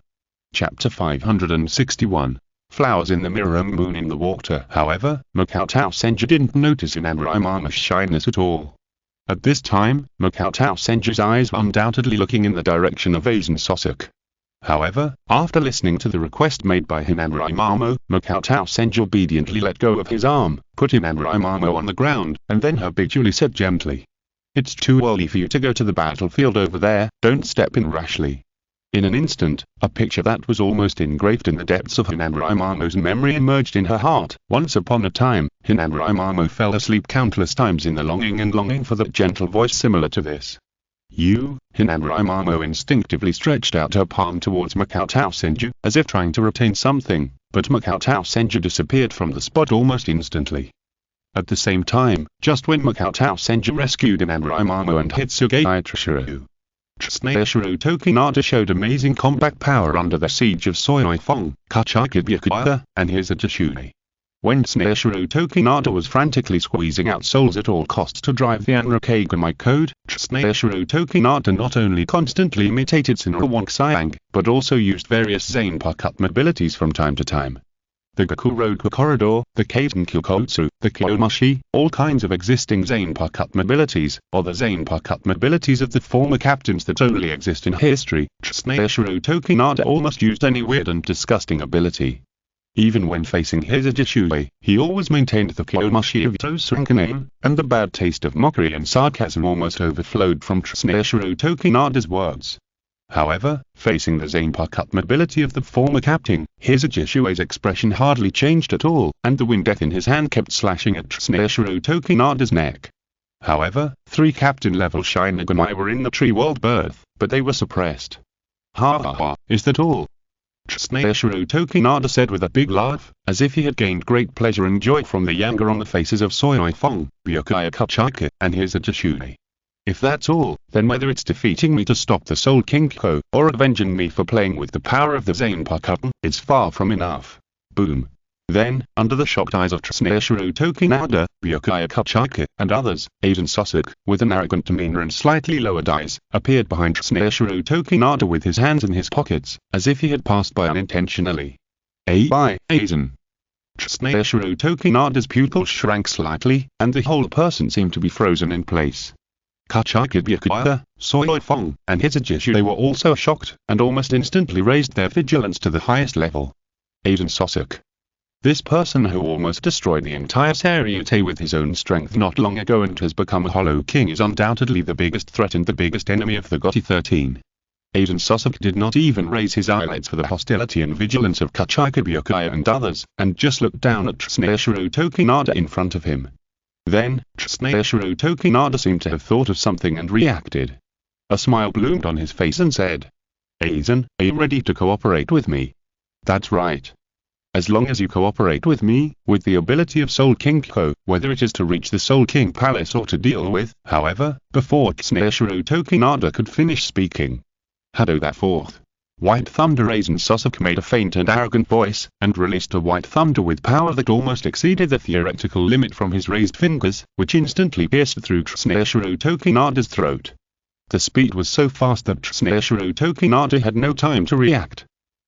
Chapter 561. Flowers in the mirror, moon in the water. However, Makoto Senju didn't notice Hinamuraimamu's shyness at all. At this time, Makoto Senju's eyes were undoubtedly looking in the direction of Asian Sosok. However, after listening to the request made by Hinamuraimamu, Makoto Senju obediently let go of his arm, put Hinamuraimamu on the ground, and then habitually said gently, "It's too early for you to go to the battlefield over there, don't step in rashly." In an instant, a picture that was almost engraved in the depths of Hinamuraimo's memory emerged in her heart. Once upon a time, Hinamuraimo fell asleep countless times in the longing for that gentle voice similar to this. You, Hinamuraimo instinctively stretched out her palm towards Makoto Senju, as if trying to retain something, but Makoto Senju disappeared from the spot almost instantly. At the same time, just when Makoto Senju rescued Hinamuraimo and Hitsuge Tsushiro, Tsushiro Tokinada showed amazing combat power under the siege of Soifong, Kachikabyakura, and Hizajishune. When Tsushiro Tokinada was frantically squeezing out souls at all costs to drive the Anrakagamai code, Tsushiro Tokinada not only constantly imitated Sinrawang Sayang, but also used various zanpakutō abilities from time to time. The Gakuroku Corridor, the Katenkyu, the Kyomashi, all kinds of existing zanpakutō abilities, or the zanpakutō abilities of the former captains that only exist in history, Tsushiro Tokinada almost used any weird and disgusting ability. Even when facing Hizajishue, he always maintained the Kyomashi of Tosunkane, and the bad taste of mockery and sarcasm almost overflowed from Tsushiro Tokinada's words. However, facing the zanpakutō ability of the former captain, Hizajishue's expression hardly changed at all, and the wind death in his hand kept slashing at Tsushiro Tokinada's neck. However, 3 captain-level Shinigami were in the tree world berth, but they were suppressed. Ha ha ha, is that all? Tsushiro Tokinada said with a big laugh, as if he had gained great pleasure and joy from the anger on the faces of Soifong, Byakuya Kachika, and Hizajishune. If that's all, then whether it's defeating me to stop the Soul King Ko, or avenging me for playing with the power of the zanpakutō, it's far from enough. Boom. Then, under the shocked eyes of Tsushiro Tokinada, Byakuya Kachika, and others, Aiden Sasuke, with an arrogant demeanor and slightly lowered eyes, appeared behind Tsushiro Tokinada with his hands in his pockets, as if he had passed by unintentionally. By Aiden. Tsushiro Tokinada's pupils shrank slightly, and the whole person seemed to be frozen in place. Kachikabyakura, Soifong, and Hizajishune were also shocked, and almost instantly raised their vigilance to the highest level. Aiden Sasuke. This person who almost destroyed the entire Seireitei with his own strength not long ago and has become a Hollow King is undoubtedly the biggest threat and the biggest enemy of the GOTY 13. Aiden Sasuke did not even raise his eyelids for the hostility and vigilance of Kachikabyakura and others, and just looked down at Tsushiro Tokinada in front of him. Then, Tsushiro Tokinada seemed to have thought of something and reacted. A smile bloomed on his face and said, Aizen, are you ready to cooperate with me? That's right. As long as you cooperate with me, with the ability of Soul King Ko, whether it is to reach the Soul King Palace or to deal with, however, before Tsushiro Tokinada could finish speaking. Hado that forth. White Thunder Aizen Sasuke made a faint and arrogant voice, and released a white thunder with power that almost exceeded the theoretical limit from his raised fingers, which instantly pierced through Tsushiro Tokinada's throat. The speed was so fast that Tsushiro Tokinada had no time to react.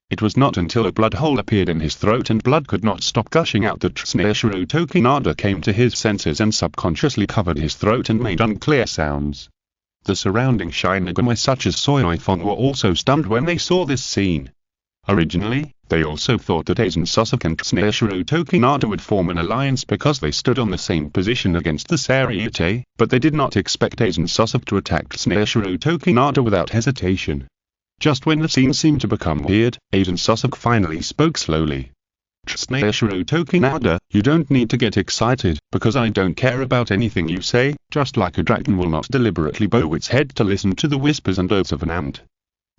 It was not until a blood hole appeared in his throat and blood could not stop gushing out that Tsushiro Tokinada came to his senses and subconsciously covered his throat and made unclear sounds. The surrounding Shinigami such as Soifong were also stunned when they saw this scene. Originally, they also thought that Aizen Sasuke and Tsushiro Tokinada would form an alliance because they stood on the same position against the Seireitei, but they did not expect Aizen Sasuke to attack Tsushiro Tokinada without hesitation. Just when the scene seemed to become weird, Aiden Sasuke finally spoke slowly. Tsushiro Tokinada, you don't need to get excited, because I don't care about anything you say, just like a dragon will not deliberately bow its head to listen to the whispers and oaths of an ant.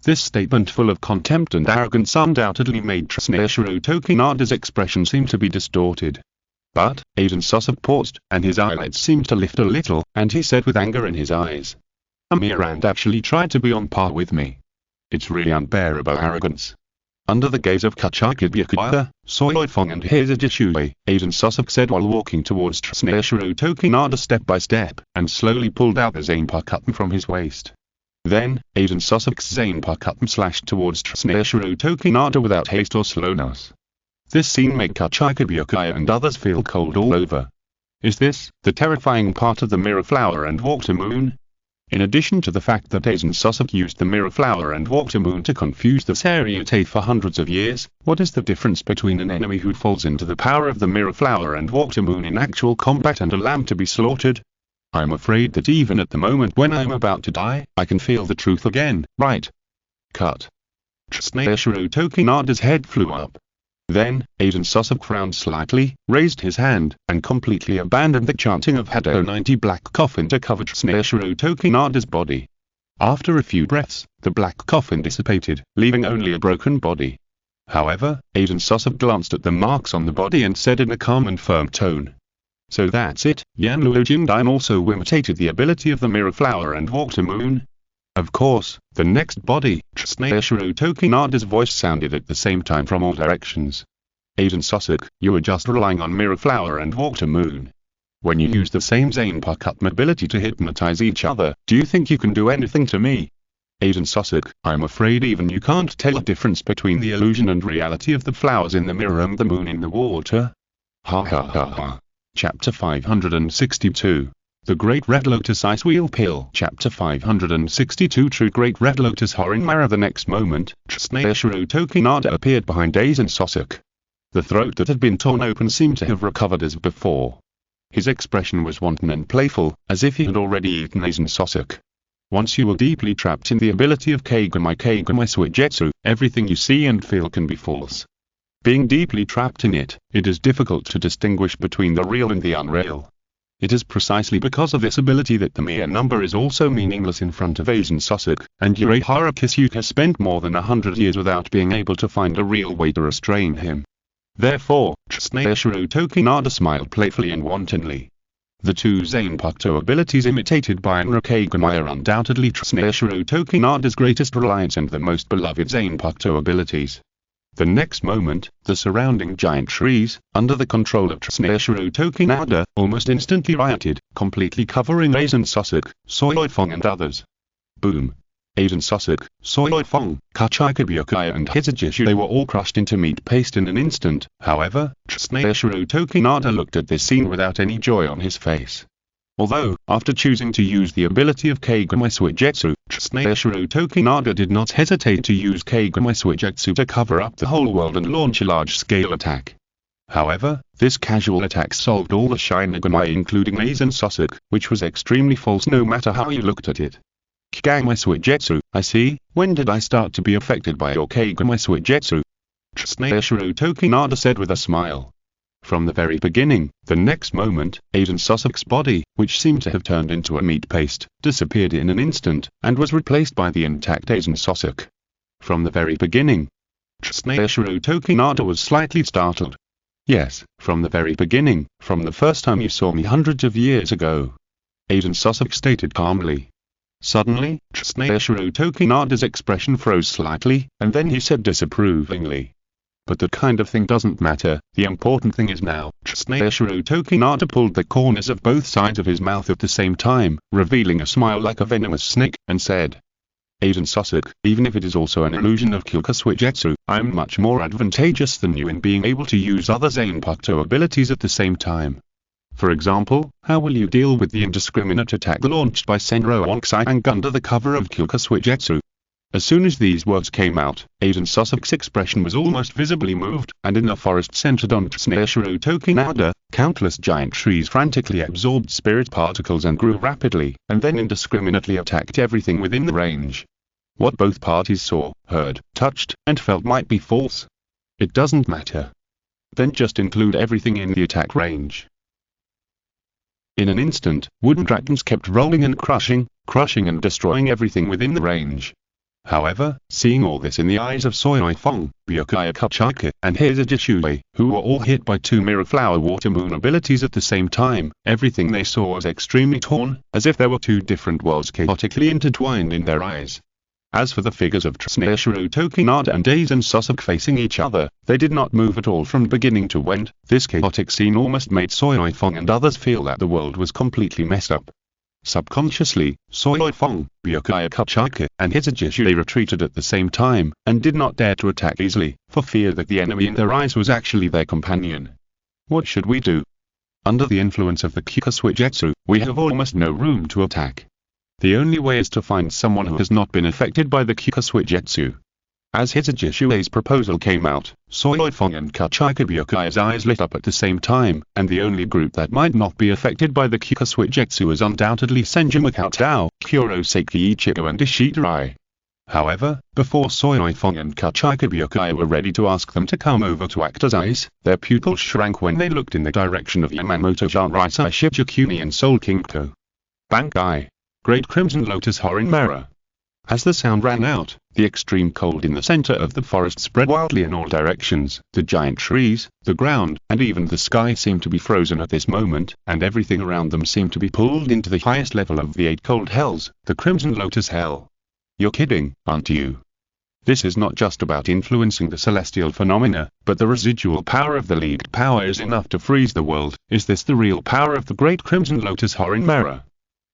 This statement full of contempt and arrogance undoubtedly made Tsushiro Tokinada's expression seem to be distorted. But, Aiden Sasuke paused, and his eyelids seemed to lift a little, and he said with anger in his eyes. A mere ant actually tried to be on par with me. It's really unbearable arrogance. Under the gaze of Kachikabyakura, Soifong and Hizajishune, Aiden Sasuke said while walking towards Tsushiro Tokinada step by step, and slowly pulled out the zanpakutō from his waist. Then, Aiden Sasuke's zanpakutō slashed towards Tsushiro Tokinada without haste or slowness. This scene made Kachikabyakura and others feel cold all over. Is this the terrifying part of the Mirror Flower and Water Moon? In addition to the fact that Aizen Sasuke used the Mirror Flower and Water Moon to confuse the Seireitei for hundreds of years, what is the difference between an enemy who falls into the power of the Mirror Flower and Water Moon in actual combat and a lamb to be slaughtered? I'm afraid that even at the moment when I'm about to die, I can feel the truth again, right? Cut. Tsunoyashiro Tokinada's head flew up. Then, Aiden Sosok frowned slightly, raised his hand, and completely abandoned the chanting of Hado 90 black coffin to cover Tsunoyashiro Tokinada's body. After a few breaths, the black coffin dissipated, leaving only a broken body. However, Aiden Sosok glanced at the marks on the body and said in a calm and firm tone, "So that's it, Yanluo Jingdine also imitated the ability of the Mirror Flower and Water Moon?" Of course, the next body, Tsunoyashiro Tokinada's voice sounded at the same time from all directions. "Aiden Sosok, you are just relying on Mirror Flower and Water Moon. When you use the same zanpakutō ability to hypnotize each other, do you think you can do anything to me?" "Aiden Sosok, I'm afraid even you can't tell the difference between the illusion and reality of the flowers in the mirror and the moon in the water." Ha ha ha ha. Chapter 562. The Great Red Lotus Ice Wheel Pill. Chapter 562. True Great Red Lotus Horinmara. The next moment, Tsunoyashiro Tokinada appeared behind Aiden Sosok. The throat that had been torn open seemed to have recovered as before. His expression was wanton and playful, as if he had already eaten Aiden Sosok. "Once you are deeply trapped in the ability of Kagami Suigetsu, everything you see and feel can be false. Being deeply trapped in it, it is difficult to distinguish between the real and the unreal. It is precisely because of this ability that the mere number is also meaningless in front of Aiden Sosok, and Urahara Kisuke spent more than 100 years without being able to find a real way to restrain him." Therefore, Tsunoyashiro Tokinada smiled playfully and wantonly. The two zanpakutō abilities imitated by Kagami are undoubtedly Tsunoyashiro Tokinada's greatest reliance and the most beloved zanpakutō abilities. The next moment, the surrounding giant trees, under the control of Tsunoyashiro Tokinada, almost instantly rioted, completely covering Aiden Sosok, Seireitei and others. Boom! Aiden Sosok, Seireitei, Kachika and Hisagishu, they were all crushed into meat paste in an instant. However, Tsunoyashiro Tokinada looked at this scene without any joy on his face. Although, after choosing to use the ability of Kagami Suigetsu, Tsunoyashiro Tokinada did not hesitate to use Kagami Suigetsu to cover up the whole world and launch a large-scale attack. However, this casual attack solved all the Shinigami including Aiden Sosok, which was extremely false no matter how you looked at it. "Kagami Suigetsu, I see. When did I start to be affected by your Kagami Suigetsu?" Tsunoyashiro Tokinada said with a smile. "From the very beginning." The next moment, Aiden Sosok's body, which seemed to have turned into a meat paste, disappeared in an instant, and was replaced by the intact Aiden Sosok. "From the very beginning?" Tsunoyashiro Tokinada was slightly startled. "Yes, from the very beginning, from the first time you saw me hundreds of years ago," Aiden Sosok stated calmly. Suddenly, Tsunoyashiro Tokinada's expression froze slightly, and then he said disapprovingly, "But that kind of thing doesn't matter, the important thing is now." Tsunoyashiro Tokinada pulled the corners of both sides of his mouth at the same time, revealing a smile like a venomous snake, and said, "Aiden Sosok, even if it is also an illusion of Kyoka Suigetsu, I am much more advantageous than you in being able to use other zanpakutō abilities at the same time. For example, how will you deal with the indiscriminate attack launched by Senro Ongsang under the cover of Kyoka Suigetsu?" As soon as these words came out, Aiden Sosok's expression was almost visibly moved, and in the forest centered on Tsunoyashiro Tokinada, countless giant trees frantically absorbed spirit particles and grew rapidly, and then indiscriminately attacked everything within the range. What both parties saw, heard, touched, and felt might be false. It doesn't matter. Then just include everything in the attack range. In an instant, wooden dragons kept rolling and crushing and destroying everything within the range. However, seeing all this in the eyes of Seireitei, Kachika, and Hisagishu, who were all hit by two Mirror Flower Water Moon abilities at the same time, everything they saw was extremely torn, as if there were two different worlds chaotically intertwined in their eyes. As for the figures of Tsunoyashiro Tokinada and Aiden Sosok facing each other, they did not move at all from beginning to end. This chaotic scene almost made Seireitei and others feel that the world was completely messed up. Subconsciously, Seireitei, Kachika, and Hisagishu retreated at the same time, and did not dare to attack easily, for fear that the enemy in their eyes was actually their companion. What should we do? Under the influence of the Kyoka Suigetsu, we have almost no room to attack. The only way is to find someone who has not been affected by the Kyoka Suigetsu. As Hisagishu's proposal came out, Seireitei and Kachika's eyes lit up at the same time, and the only group that might not be affected by the Kyoka Suigetsu is undoubtedly Senju Cheng, Kurosaki Ichigo and Ishirai. However, before Seireitei and Kachikabyukai were ready to ask them to come over to act as eyes, their pupils shrank when they looked in the direction of Yamamoto Jinrai Shichikuni and Soul King-ko. Bankai. Great Crimson Lotus Horinmara. As the sound rang out, the extreme cold in the center of the forest spread wildly in all directions. The giant trees, the ground, and even the sky seemed to be frozen at this moment, and everything around them seemed to be pulled into the highest level of the 8 cold hells, the Crimson Lotus Hell. You're kidding, aren't you? This is not just about influencing the celestial phenomena, but the residual power of the leagued power is enough to freeze the world. Is this the real power of the Great Crimson Lotus Horinmara?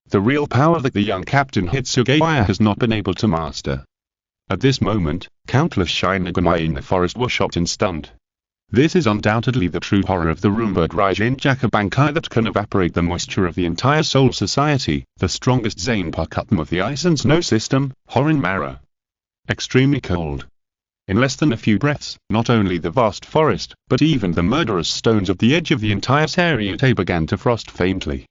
The real power that the young Captain Hitsugaya has not been able to master. At this moment, countless Shinigami in the forest were shocked and stunned. This is undoubtedly the true horror of the rumored Raijin Bankai that can evaporate the moisture of the entire Soul Society, the strongest zanpakutō of the ice and snow system, Horinmara. Extremely cold. In less than a few breaths, not only the vast forest, but even the murderous stones at the edge of the entire Seireitei began to frost faintly.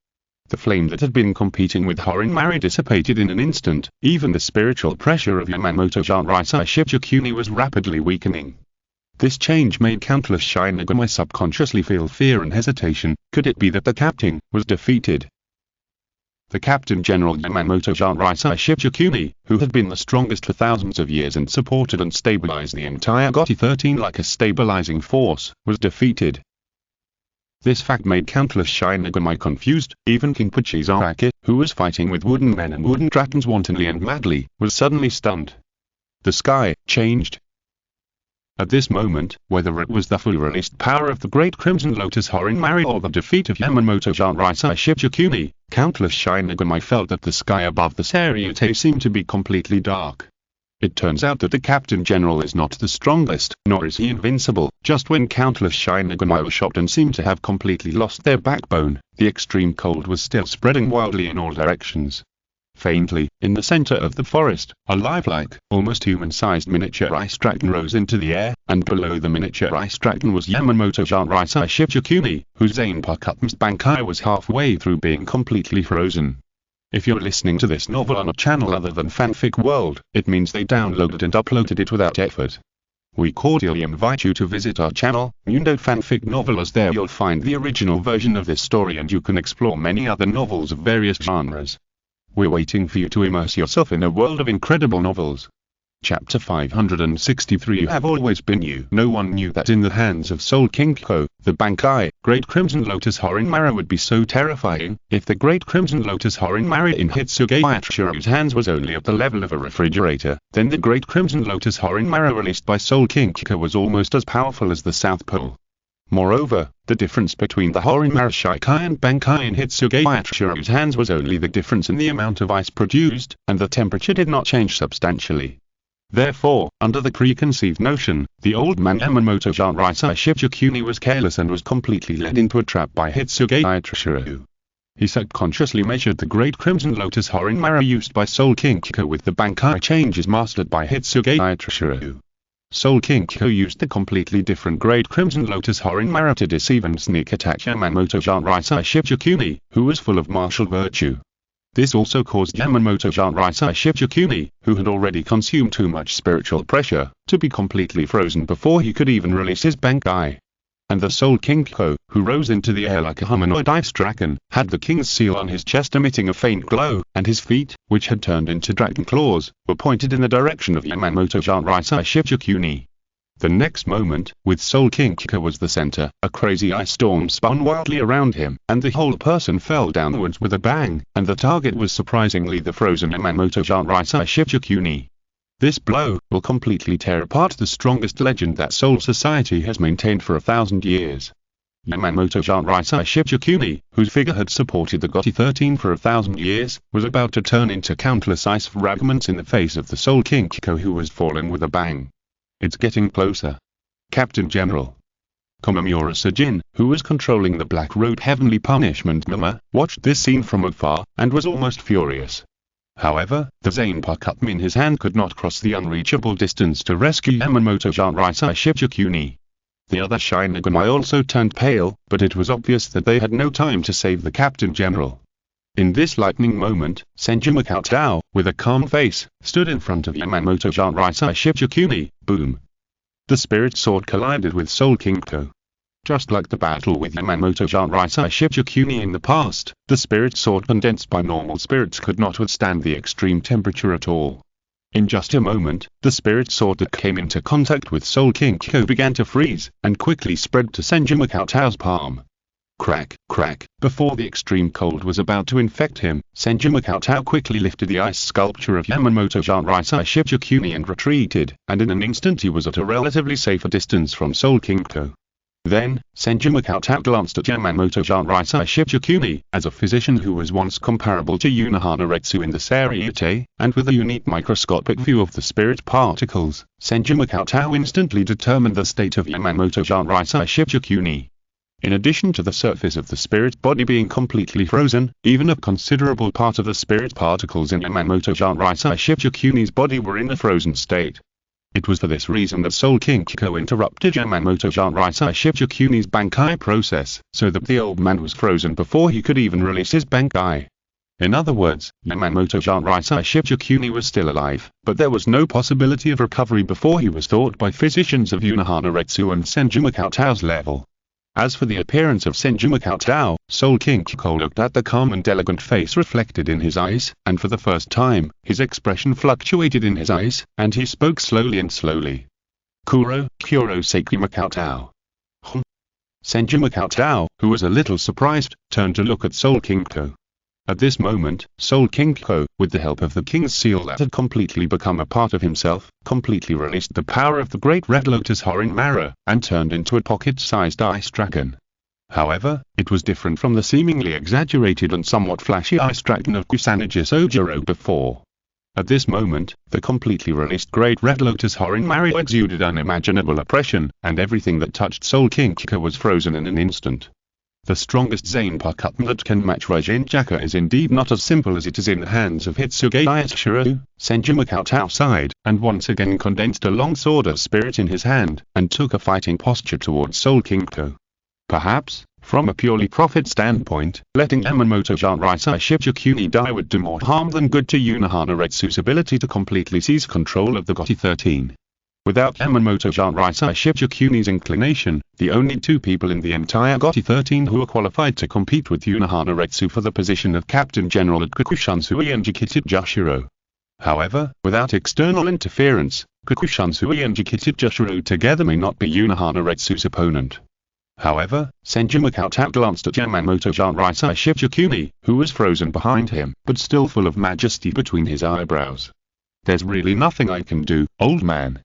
The flame that had been competing with Horinmara dissipated in an instant. Even the spiritual pressure of Yamamoto Jinrai Shichikuni was rapidly weakening. This change made countless Shinigami subconsciously feel fear and hesitation. Could it be that the captain was defeated? The Captain General Yamamoto Jinrai Shichikuni, who had been the strongest for thousands of years and supported and stabilized the entire GOT 13 like a stabilizing force, was defeated. This fact made countless Shinigami confused. Even King Pachizaraki, who was fighting with wooden men and wooden dragons wantonly and madly, was suddenly stunned. The sky changed. At this moment, whether it was the full released power of the Great Crimson Lotus Horinmara or the defeat of Yamamoto Jinrai Shichikuni, countless Shinigami felt that the sky above the Seireitei seemed to be completely dark. It turns out that the Captain General is not the strongest, nor is he invincible. Just when countless Shinigami were shocked and seemed to have completely lost their backbone, the extreme cold was still spreading wildly in all directions. Faintly, in the center of the forest, a lifelike, almost human-sized miniature ice dragon rose into the air, and below the miniature ice dragon was Yamamoto Jinrai Shichikuni, whose zanpakutō's Bankai was halfway through being completely frozen. If you're listening to this novel on a channel other than Fanfic World, it means they downloaded and uploaded it without effort. We cordially invite you to visit our channel, Mundo Fanfic Novel, as there you'll find the original version of this story and you can explore many other novels of various genres. We're waiting for you to immerse yourself in a world of incredible novels. Chapter 563. You have always been you. No one knew that in the hands of Soul King-ko, the Bankai, Great Crimson Lotus Horinmara would be so terrifying. If the Great Crimson Lotus Horinmara in Hitsugaya hands was only at the level of a refrigerator, then the Great Crimson Lotus Horinmara released by Soul King-ko was almost as powerful as the South Pole. Moreover, the difference between the Horinmara Shikai and Bankai in Hitsugaya hands was only the difference in the amount of ice produced, and the temperature did not change substantially. Therefore, under the preconceived notion, the old man Yamamoto Jinrai Shichikuni was careless and was completely led into a trap by Hitsugaya. He subconsciously measured the Great Crimson Lotus Horinmara used by Soul King-ko with the Bankai changes mastered by Hitsugaya. Soul King-ko used the completely different Great Crimson Lotus Horinmara to deceive and sneak attack Yamamoto Jinrai Shichikuni, who was full of martial virtue. This also caused Yamamoto Jinrai Shichikuni, who had already consumed too much spiritual pressure, to be completely frozen before he could even release his Bankai. And the Soul King-ko, who rose into the air like a humanoid ice dragon, had the king's seal on his chest emitting a faint glow, and his feet, which had turned into dragon claws, were pointed in the direction of Yamamoto Jinrai Shichikuni. The next moment, with Soul King-ko was the center, a crazy ice storm spun wildly around him, and the whole person fell downwards with a bang, and the target was surprisingly the frozen Yamamoto Jinrai Shichikuni. This blow will completely tear apart the strongest legend that Soul Society has maintained for 1,000 years. Yamamoto Jinrai Shichikuni, whose figure had supported the GOT 13 for 1,000 years, was about to turn into countless ice fragments in the face of the Soul King-ko, who was fallen with a bang. It's getting closer. Captain General Komamura Sajin, who was controlling the Black Road Heavenly Punishment Mama, watched this scene from afar, and was almost furious. However, the zanpakutō in his hand could not cross the unreachable distance to rescue Yamamoto Jinrai Shichikuni. The other Shinigami also turned pale, but it was obvious that they had no time to save the Captain General. In this lightning moment, Senju Cheng-ge, with a calm face, stood in front of Yamamoto Jinrai Shichikuni. Boom! The spirit sword collided with Soul King-ko. Just like the battle with Yamamoto Jinrai Shichikuni in the past, the spirit sword condensed by normal spirits could not withstand the extreme temperature at all. In just a moment, the spirit sword that came into contact with Soul King-ko began to freeze, and quickly spread to Senju Cheng-ge's palm. Crack, crack. Before the extreme cold was about to infect him, Senju Cheng-ge quickly lifted the ice sculpture of Yamamoto Jinrai Shichikuni and retreated, and in an instant he was at a relatively safer distance from Soul King-ko. Then, Senju Cheng-ge glanced at Yamamoto Jinrai Shichikuni, as a physician who was once comparable to Unohana Retsu in the Seireitei, and with a unique microscopic view of the spirit particles, Senju Cheng-ge instantly determined the state of Yamamoto Jinrai Shichikuni. In addition to the surface of the spirit body being completely frozen, even a considerable part of the spirit particles in Yamamoto Jinrai Shichikuni's body were in a frozen state. It was for this reason that Soul King-ko interrupted Yamamoto Jinrai Shichikuni's Bankai process, so that the old man was frozen before he could even release his Bankai. In other words, Yamamoto Jinrai Shichikuni was still alive, but there was no possibility of recovery before he was thought by physicians of Unohana Retsu and Senju Cheng-ge's level. As for the appearance of Senju Cheng-ge, Soul King-ko looked at the calm and elegant face reflected in his eyes, and for the first time, his expression fluctuated in his eyes, and he spoke slowly and slowly. Kuro Seki Cheng-ge. Senju Cheng-ge, who was a little surprised, turned to look at Soul King-ko. At this moment, Soul King-ko, with the help of the King's seal that had completely become a part of himself, completely released the power of the Great Red Lotus Horinmara, and turned into a pocket-sized ice dragon. However, it was different from the seemingly exaggerated and somewhat flashy ice dragon of Kusanagi Sojiro before. At this moment, the completely released Great Red Lotus Horinmara exuded unimaginable oppression, and everything that touched Soul King-ko was frozen in an instant. The strongest zanpakutō that can match Raijin is indeed not as simple as it is in the hands of Hitsuge Yasuhiro. Senju Cheng-ge sighed, and once again condensed a long sword of spirit in his hand, and took a fighting posture towards Soul King-ko. Perhaps, from a purely profit standpoint, letting Yamamoto Jinrai Shichikuni die would do more harm than good to Unohana Retsu's ability to completely seize control of the GOTY 13. Without Yamamoto Jinrai Shichikuni's inclination, the only two people in the entire GOTY 13 who were qualified to compete with Unohana Retsu for the position of Captain General at Kokushansui and Jikitsujushiro. However, without external interference, Kokushansui and Jikitsujushiro together may not be Unohana Retsu's opponent. However, Senju Cheng-ge glanced at Yamamoto Jinrai Shichikuni, who was frozen behind him, but still full of majesty between his eyebrows. "There's really nothing I can do, old man.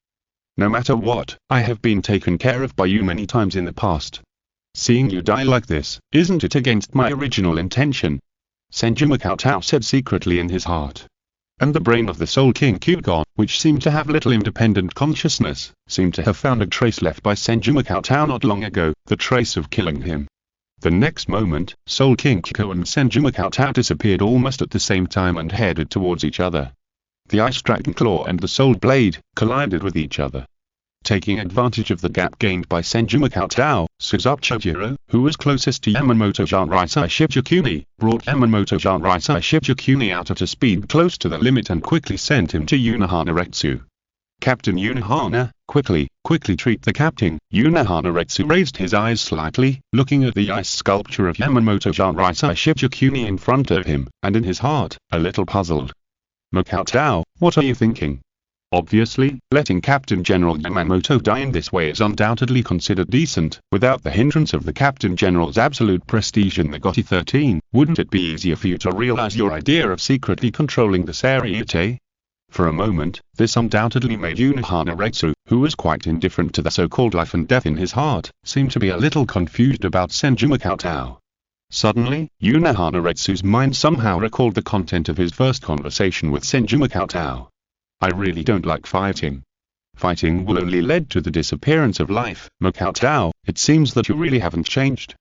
No matter what, I have been taken care of by you many times in the past. Seeing you die like this, isn't it against my original intention?" Senju Cheng-ge said secretly in his heart. And the brain of the Soul King-ko, which seemed to have little independent consciousness, seemed to have found a trace left by Senju Cheng-ge not long ago, the trace of killing him. The next moment, Soul King-ko and Senju Cheng-ge disappeared almost at the same time and headed towards each other. The Ice Dragon Claw and the Soul Blade collided with each other. Taking advantage of the gap gained by Senju Cheng-ge, Suzachijiro, who was closest to Yamamoto Jinrai Shichikuni, brought Yamamoto Jinrai Shichikuni out at a speed close to the limit and quickly sent him to Unohana Retsu. "Captain Unohana, quickly treat the captain." Unohana Retsu raised his eyes slightly, looking at the ice sculpture of Yamamoto Jinrai Shichikuni in front of him, and in his heart, a little puzzled. "Cheng-ge, what are you thinking? Obviously, letting Captain General Yamamoto die in this way is undoubtedly considered decent. Without the hindrance of the Captain General's absolute prestige in the GOTY 13, wouldn't it be easier for you to realize your idea of secretly controlling the Seireitei?" For a moment, this undoubtedly made Unohana Retsu, who was quite indifferent to the so-called life and death in his heart, seem to be a little confused about Senju Cheng-ge. Suddenly, Unohana Retsu's mind somehow recalled the content of his first conversation with Senju Cheng-ge. "I really don't like fighting. Fighting will only lead to the disappearance of life. Cheng-ge, it seems that you really haven't changed.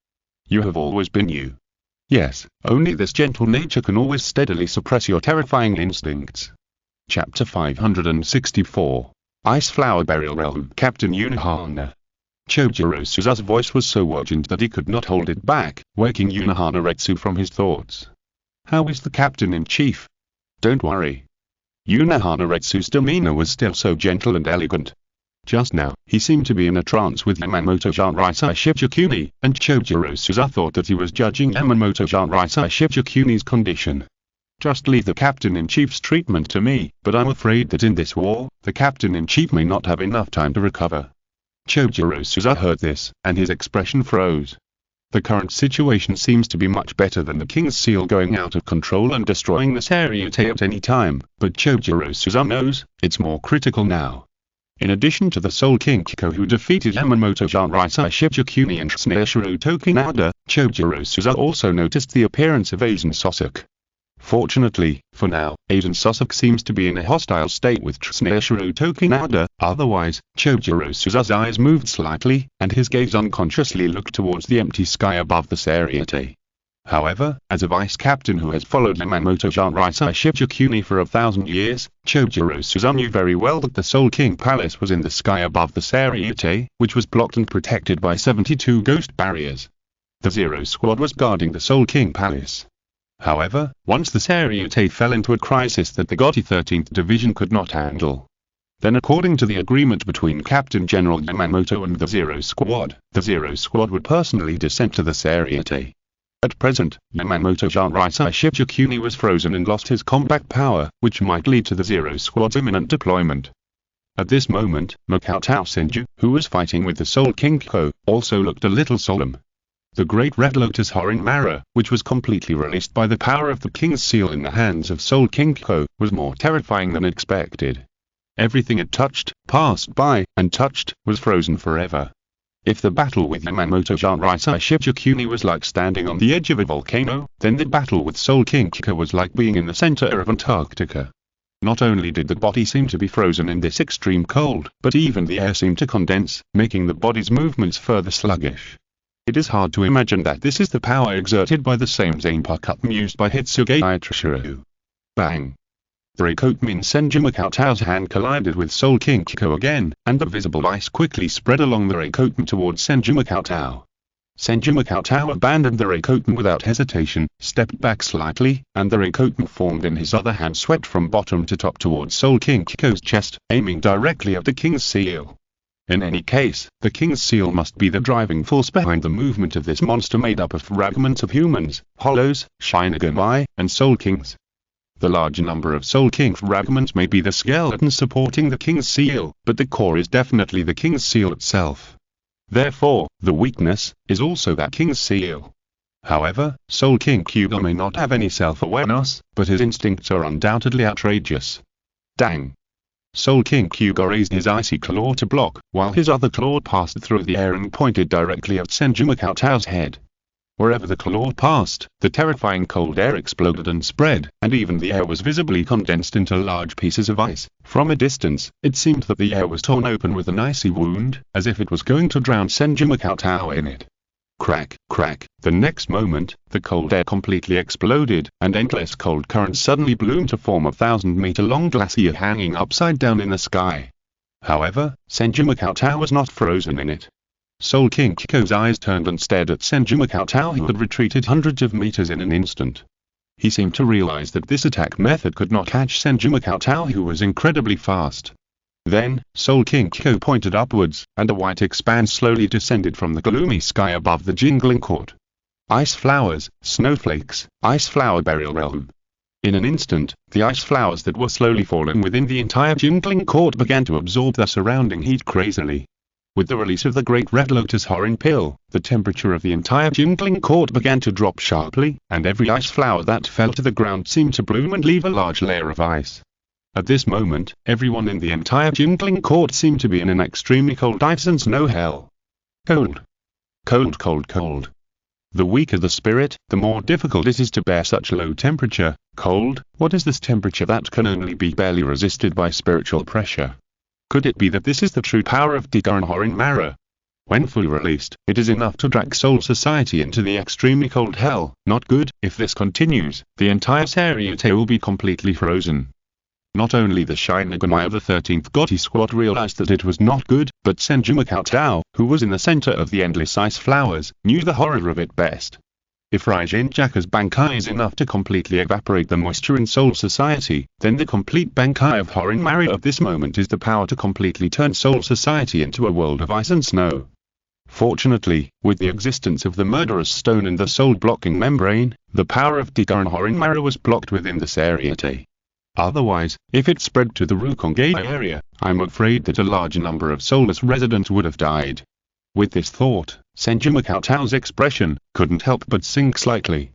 You have always been you. Yes, only this gentle nature can always steadily suppress your terrifying instincts." Chapter 564. Ice Flower Burial Realm. Captain Unohana. Chojiro Suzu's voice was so urgent that he could not hold it back, waking Unohana Retsu from his thoughts. How is the captain-in-chief? Don't worry. Unohana-retsu's demeanor was still so gentle and elegant. Just now, he seemed to be in a trance with Yamamoto Seireitei Shibukuni, and Chojuro Suza thought that he was judging Yamamoto Seireitei Shibukuni's condition. Just leave the captain-in-chief's treatment to me, but I'm afraid that in this war, the captain-in-chief may not have enough time to recover. Chojuro Suza heard this, and his expression froze. The current situation seems to be much better than the King's Seal going out of control and destroying the Seireitei at any time, but Chojuro Suza knows, it's more critical now. In addition to the Soul King Kiko who defeated Yamamoto Seireitei Shibukuni and Tsuneshiro Tokinada, Chojuro Suza also noticed the appearance of Aizen Sosok. Fortunately, for now, Aizen Sosok seems to be in a hostile state with Tsuneshiro Tokinada, otherwise, Chojuro Suza's eyes moved slightly, and his gaze unconsciously looked towards the empty sky above the Seireitei. However, as a vice captain who has followed Yamamoto Seireitei Shibukuni for 1,000 years, Chojuro Suza knew very well that the Soul King Palace was in the sky above the Seireitei, which was blocked and protected by 72 ghost barriers. The Zero Squad was guarding the Soul King Palace. However, once the Seireitei fell into a crisis that the Gotti 13th Division could not handle, then according to the agreement between Captain General Yamamoto and the Zero Squad would personally descend to the Seireitei. At present, Yamamoto Seireitei Shibukuni was frozen and lost his combat power, which might lead to the Zero Squad's imminent deployment. At this moment, Makoto Senju, who was fighting with the Soul King Kiko, also looked a little solemn. The great Red Lotus Horinmara, which was completely released by the power of the King's Seal in the hands of Soul King Kiko, was more terrifying than expected. Everything it touched, passed by, and touched, was frozen forever. If the battle with Yamamoto Seireitei Shibukuni was like standing on the edge of a volcano, then the battle with Soul King Kiko was like being in the center of Antarctica. Not only did the body seem to be frozen in this extreme cold, but even the air seemed to condense, making the body's movements further sluggish. It is hard to imagine that this is the power exerted by the same zanpakutō used by Hitsuge Itoshiro. Bang! The Reikoten in Senju Makoto's hand collided with Soul King Kiko again, and the visible ice quickly spread along the Reikoten towards Senju Makoto. Senju Makoto abandoned the Reikoten without hesitation, stepped back slightly, and the Reikoten formed in his other hand swept from bottom to top towards Soul King Kiko's chest, aiming directly at the King's Seal. In any case, the King's Seal must be the driving force behind the movement of this monster made up of fragments of humans, hollows, Shinigami, and Soul Kings. The large number of Soul King fragments may be the skeleton supporting the King's Seal, but the core is definitely the King's Seal itself. Therefore, the weakness is also that King's Seal. However, Soul King Kiko may not have any self-awareness, but his instincts are undoubtedly outrageous. Dang! Soul King Kiko raised his icy claw to block, while his other claw passed through the air and pointed directly at Senju Makoto's head. Wherever the claw passed, the terrifying cold air exploded and spread, and even the air was visibly condensed into large pieces of ice. From a distance, it seemed that the air was torn open with an icy wound, as if it was going to drown Senju Makoto in it. Crack, crack, the next moment, the cold air completely exploded, and endless cold currents suddenly bloomed to form a 1,000-meter-long glacier hanging upside down in the sky. However, Senju Makoto was not frozen in it. Soul King Kiko's eyes turned and stared at Senju Makoto who had retreated hundreds of meters in an instant. He seemed to realize that this attack method could not catch Senju Makoto who was incredibly fast. Then, Soul King Kiko pointed upwards, and a white expanse slowly descended from the gloomy sky above the jingling court. Ice flowers, snowflakes, ice flower burial realm. In an instant, the ice flowers that were slowly falling within the entire jingling court began to absorb the surrounding heat crazily. With the release of the Great Red Lotus Horin Pill, the temperature of the entire jingling court began to drop sharply, and every ice flower that fell to the ground seemed to bloom and leave a large layer of ice. At this moment, everyone in the entire jingling court seemed to be in an extremely cold ice and snow hell. Cold. Cold, cold, cold. The weaker the spirit, the more difficult it is to bear such low temperature. Cold, what is this temperature that can only be barely resisted by spiritual pressure? Could it be that this is the true power of Dikar and Horinmara? When fully released, it is enough to drag Soul Society into the extremely cold hell. Not good. If this continues, the entire Seireitei will be completely frozen. Not only the Shinigami of the 13th Gotti Squad realized that it was not good, but Senju Makoto, who was in the center of the endless ice flowers, knew the horror of it best. If Raijin Jaka's Bankai is enough to completely evaporate the moisture in Soul Society, then the complete Bankai of Horinmaru of this moment is the power to completely turn Soul Society into a world of ice and snow. Fortunately, with the existence of the murderous stone and the soul-blocking membrane, the power of Dika and Horinmaru was blocked within the Seireitei. Otherwise, if it spread to the Rukongei area, I'm afraid that a large number of soulless residents would have died. With this thought, Senju Makoto's expression couldn't help but sink slightly.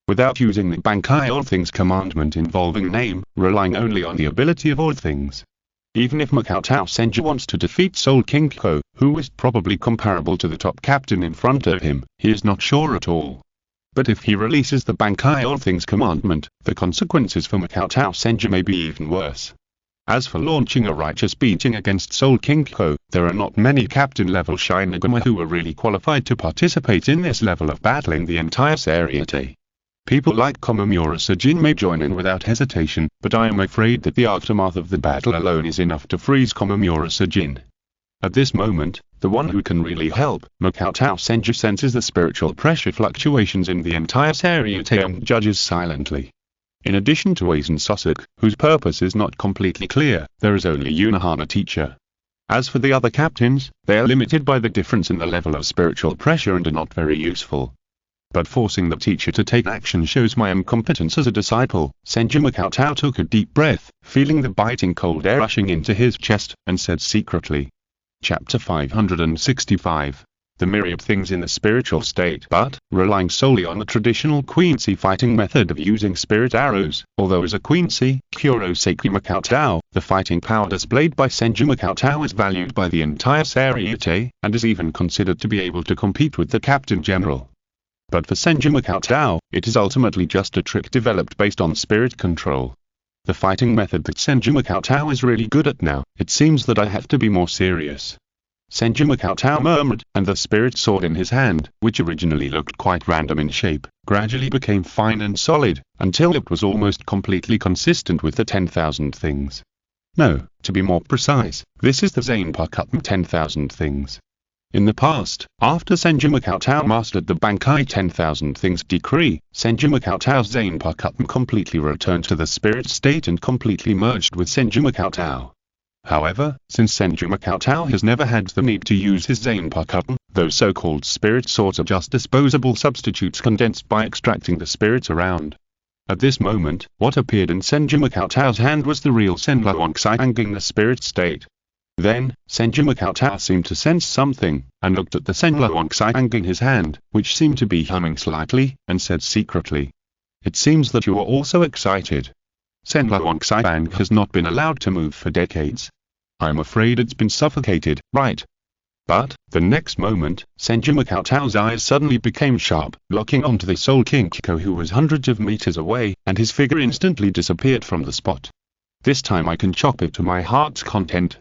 Without using the Bankai All Things commandment involving name, relying only on the ability of all things. Even if Makoto Senju wants to defeat Soul King Ko, who is probably comparable to the top captain in front of him, he is not sure at all. But if he releases the Bankai All Things commandment, the consequences for Makoto Senju may be even worse. As for launching a righteous beating against Soul King Ko, there are not many captain-level Shinigami who are really qualified to participate in this level of battling the entire Seireitei. People like Komamura Sejin may join in without hesitation, but I am afraid that the aftermath of the battle alone is enough to freeze Komamura Sejin. At this moment, the one who can really help, Makoto Senju senses the spiritual pressure fluctuations in the entire Seireitei and judges silently. In addition to Aizen Sasuke, whose purpose is not completely clear, there is only Unohana Teacher. As for the other captains, they are limited by the difference in the level of spiritual pressure and are not very useful. But forcing the teacher to take action shows my incompetence as a disciple. Senju Makoto took a deep breath, feeling the biting cold air rushing into his chest, and said secretly. Chapter 565. The myriad things in the spiritual state, but, relying solely on the traditional Quincy fighting method of using spirit arrows, although as a Quincy, Kurosaki Makoto, the fighting power displayed by Senju Makoto is valued by the entire Seireitei, and is even considered to be able to compete with the Captain General. But for Senju Makoto, it is ultimately just a trick developed based on spirit control. The fighting method that Senju Makoto is really good at now, it seems that I have to be more serious. Senju Makoto murmured, and the spirit sword in his hand, which originally looked quite random in shape, gradually became fine and solid, until it was almost completely consistent with the 10,000 things. No, to be more precise, this is the zanpakutō 10,000 things. In the past, after Senju Makoto mastered the Bankai 10,000 Things decree, Senju Makoto's zanpakutō completely returned to the spirit state and completely merged with Senju Makoto. However, since Senju Makoto has never had the need to use his zanpakutō, those so-called spirit swords are just disposable substitutes condensed by extracting the spirits around. At this moment, what appeared in Senju Makoto's hand was the real Senbon Bancho in the spirit state. Then, Senju Makoto seemed to sense something, and looked at the Senbon Bancho in his hand, which seemed to be humming slightly, and said secretly. It seems that you are also excited. Senbon Bancho has not been allowed to move for decades. I'm afraid it's been suffocated, right? But, the next moment, Senju Makoto's eyes suddenly became sharp, locking onto the Soul King Ko who was hundreds of meters away, and his figure instantly disappeared from the spot. This time I can chop it to my heart's content.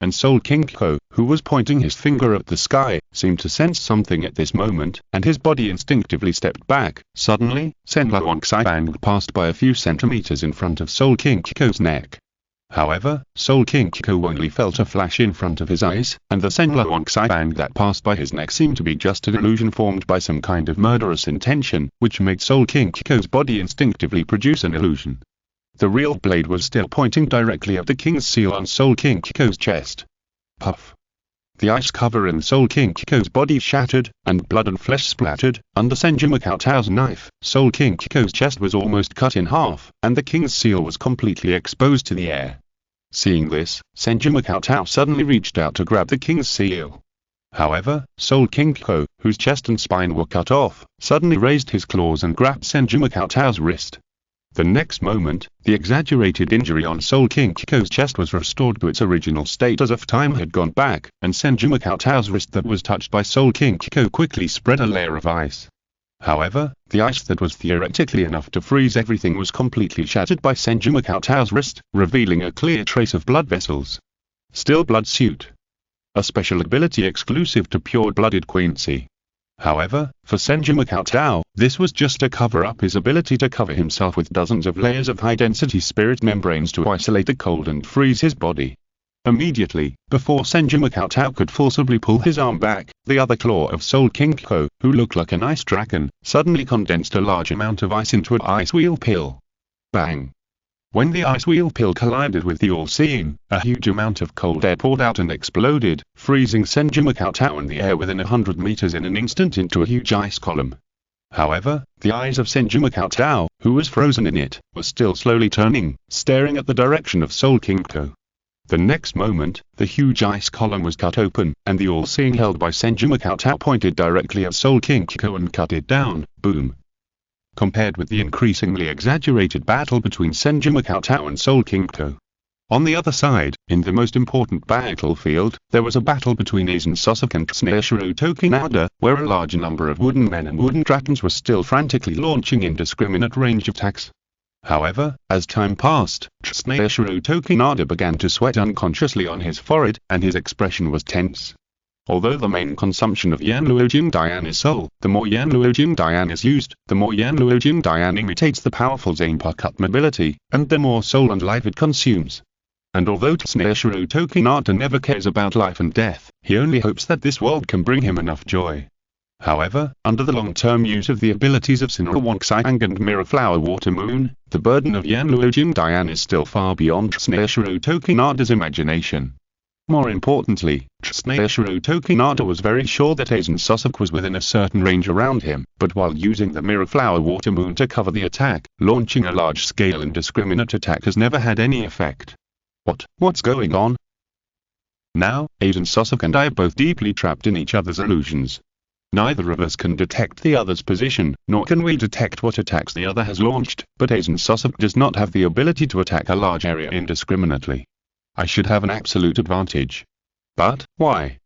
And Soul King Ko, who was pointing his finger at the sky, seemed to sense something at this moment, and his body instinctively stepped back. Suddenly, Senbon Bancho passed by a few centimeters in front of Soul King Ko's neck. However, Soul King Ko only felt a flash in front of his eyes, and the Senbon Bancho that passed by his neck seemed to be just an illusion formed by some kind of murderous intention, which made Soul King Ko's body instinctively produce an illusion. The real blade was still pointing directly at the king's seal on Soul King Ko's chest. Puff. The ice cover in Soul King Ko's body shattered, and blood and flesh splattered. Under Senju Makoto's knife, Soul King Ko's chest was almost cut in half, and the king's seal was completely exposed to the air. Seeing this, Senju Makoto suddenly reached out to grab the king's seal. However, Soul King Ko, whose chest and spine were cut off, suddenly raised his claws and grabbed Senju Makoto's wrist. The next moment, the exaggerated injury on Soul King Ko's chest was restored to its original state as if time had gone back, and Senju Makoto's wrist that was touched by Soul King Ko quickly spread a layer of ice. However, the ice that was theoretically enough to freeze everything was completely shattered by Senju Makoto's wrist, revealing a clear trace of blood vessels. Still blood suit. A special ability exclusive to pure-blooded Quincy. However, for Senju Makoto, this was just to cover up his ability to cover himself with dozens of layers of high-density spirit membranes to isolate the cold and freeze his body. Immediately, before Senju Cheng could forcibly pull his arm back, the other claw of Soul King Ko, who looked like an ice dragon, suddenly condensed a large amount of ice into an ice wheel pill. Bang! When the ice wheel pill collided with the all-seeing, a huge amount of cold air poured out and exploded, freezing Senju Cheng in the air within 100 meters in an instant into a huge ice column. However, the eyes of Senju Cheng, who was frozen in it, were still slowly turning, staring at the direction of Soul King Ko. The next moment, the huge ice column was cut open, and the all-seeing held by Senju Cheng pointed directly at Soul King Ko and cut it down. Boom! Compared with the increasingly exaggerated battle between Senju Cheng and Soul King Ko. On the other side, in the most important battlefield, there was a battle between Aizen Sasuke and Seireitei, where a large number of wooden men and wooden dragons were still frantically launching indiscriminate range attacks. However, as time passed, Seireitei began to sweat unconsciously on his forehead, and his expression was tense. Although the main consumption of Yanluo Dian is soul, the more Yanluo Dian is used, the more Yanluo Dian imitates the powerful zanpakutō mobility, and the more soul and life it consumes. And although Seireitei never cares about life and death, he only hopes that this world can bring him enough joy. However, under the long-term use of the abilities of Senbon Bancho and Mirror Flower Water Moon, the burden of Yanluo Dian is still far beyond Seireitei's imagination. More importantly, Seireitei was very sure that Aizen Sasuke was within a certain range around him, but while using the Mirror Flower Water Moon to cover the attack, launching a large-scale indiscriminate attack has never had any effect. What's going on? Now, Aizen Sasuke and I are both deeply trapped in each other's illusions. Neither of us can detect the other's position, nor can we detect what attacks the other has launched, but Aizen Sasuke does not have the ability to attack a large area indiscriminately. I should have an absolute advantage. But, why?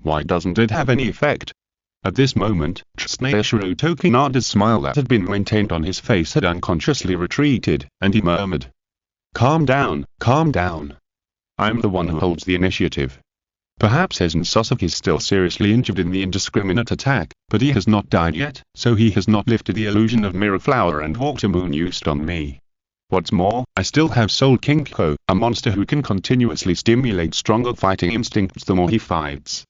Why doesn't it have any effect? At this moment, Seireitei's smile that had been maintained on his face had unconsciously retreated, and he murmured, calm down, calm down. I'm the one who holds the initiative. Perhaps Aizen Sasuke is still seriously injured in the indiscriminate attack, but he has not died yet, so he has not lifted the illusion of Mirror Flower and Water Moon used on me. What's more, I still have Soul King Ko, a monster who can continuously stimulate stronger fighting instincts the more he fights.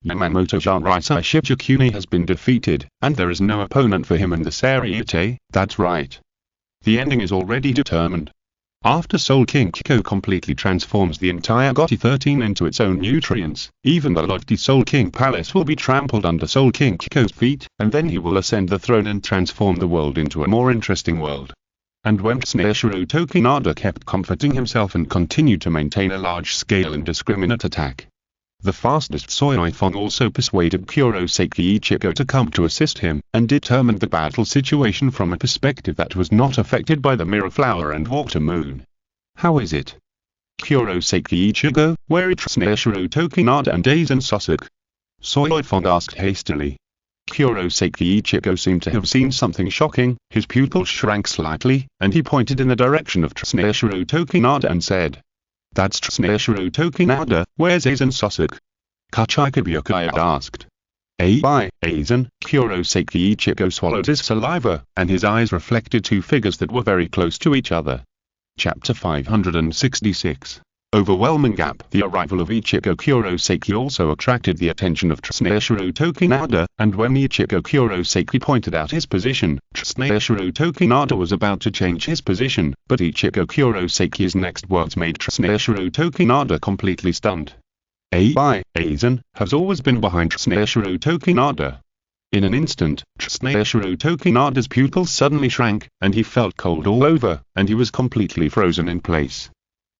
Yamamoto Jinrai Shibukuni has been defeated, and there is no opponent for him in the Seireitei. That's right. The ending is already determined. After Soul King Ko completely transforms the entire GOT 13 into its own nutrients, even the lofty Soul King Palace will be trampled under Soul King Ko's feet, and then he will ascend the throne and transform the world into a more interesting world. And when Seireitei kept comforting himself and continued to maintain a large-scale indiscriminate attack, the fastest Seireitei also persuaded Kurosaki Ichigo to come to assist him, and determined the battle situation from a perspective that was not affected by the Mirror Flower and Water Moon. How is it? Kurosaki Ichigo, where is Seireitei and Aizen Sasuke? Seireitei asked hastily. Kurosaki Ichigo seemed to have seen something shocking, his pupils shrank slightly, and he pointed in the direction of Seireitei and said, that's Seireitei, where's Aizen Sasuke? Kachikabukai asked. Aizen, Kurosaki Ichigo swallowed his saliva, and his eyes reflected two figures that were very close to each other. Chapter 566. Overwhelming gap. The arrival of Ichigo Kurosaki also attracted the attention of Seireitei, and when Ichigo Kurosaki pointed out his position, Seireitei was about to change his position, but Ichigo Kurosaki's next words made Seireitei completely stunned. Aizen has always been behind Seireitei. In an instant, Seireitei's pupils suddenly shrank, and he felt cold all over, and he was completely frozen in place.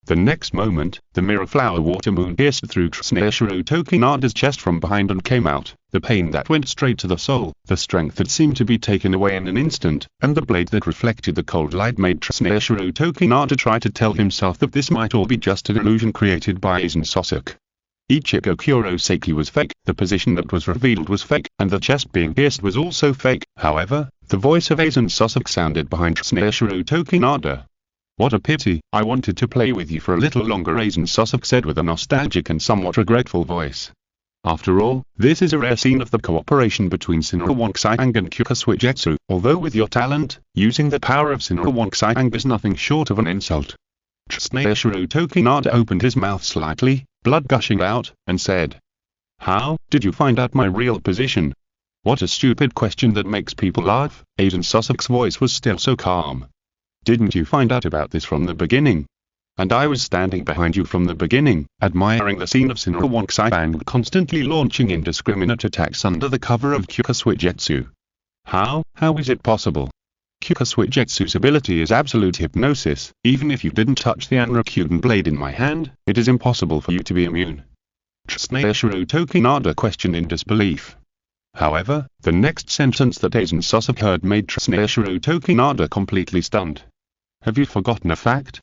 The next moment, the Mirror Flower Water Moon pierced through Seireitei's chest from behind and came out, the pain that went straight to the soul, the strength that seemed to be taken away in an instant, and the blade that reflected the cold light made Seireitei try to tell himself that this might all be just an illusion created by Aizen Sasuke. Ichigo Kurosaki was fake, the position that was revealed was fake, and the chest being pierced was also fake. However, the voice of Aizen Sasuke sounded behind Seireitei. What a pity, I wanted to play with you for a little longer, Aizen Sasuke said with a nostalgic and somewhat regretful voice. After all, this is a rare scene of the cooperation between Senbon Bancho and Kyokushuigetsu, although with your talent, using the power of Senbon Bancho is nothing short of an insult. Seireitei Nada opened his mouth slightly, blood gushing out, and said, "How did you find out my real position?" "What a stupid question that makes people laugh." Aizen Sosok's voice was still so calm. "Didn't you find out about this from the beginning?" "And I was standing behind you from the beginning, admiring the scene of Senju Cheng constantly launching indiscriminate attacks under the cover of Kyokusui-jetsu." How is it possible?" "Kyokusui-jetsu's ability is absolute hypnosis. Even if you didn't touch the Anrakyudan blade in my hand, it is impossible for you to be immune." Seireitei Nada questioned in disbelief. However, the next sentence that Aizen Sosok heard made Seireitei Nada completely stunned. "Have you forgotten a fact?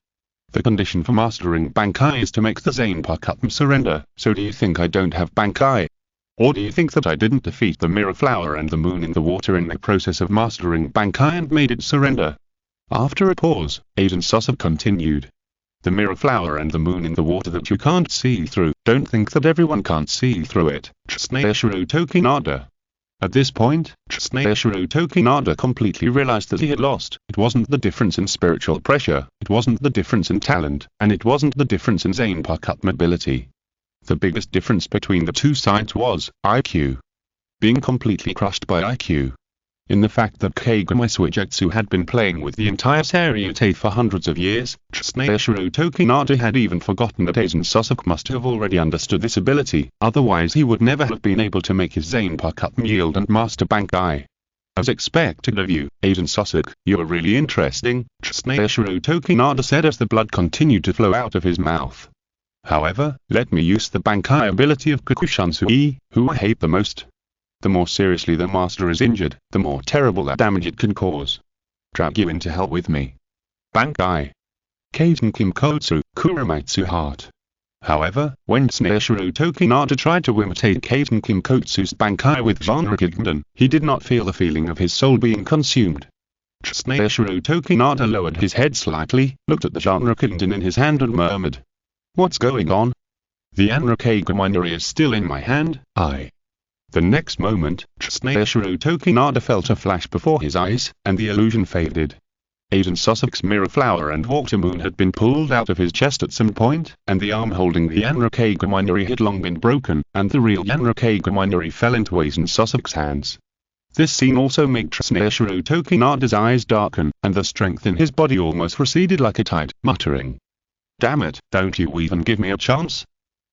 The condition for mastering Bankai is to make the zanpakutō surrender, so do you think I don't have Bankai? Or do you think that I didn't defeat the mirror flower and the moon in the water in the process of mastering Bankai and made it surrender?" After a pause, Aizen Sosok continued. "The mirror flower and the moon in the water that you can't see through, don't think that everyone can't see through it." Seireitei Nada. At this point, Seireitei Nada completely realized that he had lost. It wasn't the difference in spiritual pressure, it wasn't the difference in talent, and it wasn't the difference in zanpakutō ability. The biggest difference between the two sides was IQ. Being completely crushed by IQ. In the fact that Kyokusui-jetsu had been playing with the entire Seireitei for hundreds of years, Seireitei Nada had even forgotten that Aizen Sosok must have already understood this ability, otherwise he would never have been able to make his zanpakutō yield and master Bankai. "As expected of you, Aizen Sosok, you are really interesting," Seireitei Nada said as the blood continued to flow out of his mouth. "However, let me use the Bankai ability of Kyokusui, who I hate the most. The more seriously the master is injured, the more terrible that damage it can cause. Drag you into hell with me. Bankai. Kaiten Kimkotsu, Kuramitsu Heart." However, when Seireitei Nada tried to imitate Kaiten Kimkotsu's Bankai with zanpakutō, he did not feel the feeling of his soul being consumed. Seireitei Nada lowered his head slightly, looked at the zanpakutō in his hand and murmured, "What's going on? The Anrakyudan is still in my hand, The next moment, Seireitei Nada felt a flash before his eyes, and the illusion faded. Aizen Sosok's mirror flower and water moon had been pulled out of his chest at some point, and the arm holding the Anrakyudan had long been broken, and the real Anrakyudan fell into Aizen Sosok's hands. This scene also made Seireitei Nada's eyes darken, and the strength in his body almost receded like a tide, muttering, "Damn it, don't you even give me a chance?"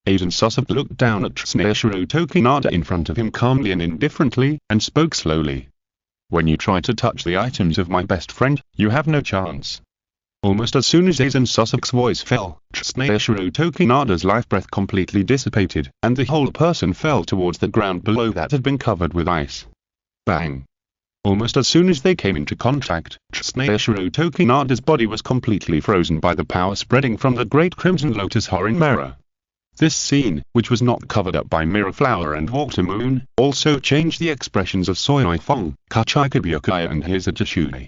Aizen Sosok looked down at Seireitei Nada in front of him calmly and indifferently, and spoke slowly. "When you try to touch the items of my best friend, you have no chance." Almost as soon as Aizen Sosok's voice fell, Seireitei Nada's life breath completely dissipated, and the whole person fell towards the ground below that had been covered with ice. Bang! Almost as soon as they came into contact, Seireitei Nada's body was completely frozen by the power spreading from the Great Crimson Lotus Horin mirror. This scene, which was not covered up by mirror flower and water moon, also changed the expressions of Soifeng, Kachikabyukai and Hisatashune.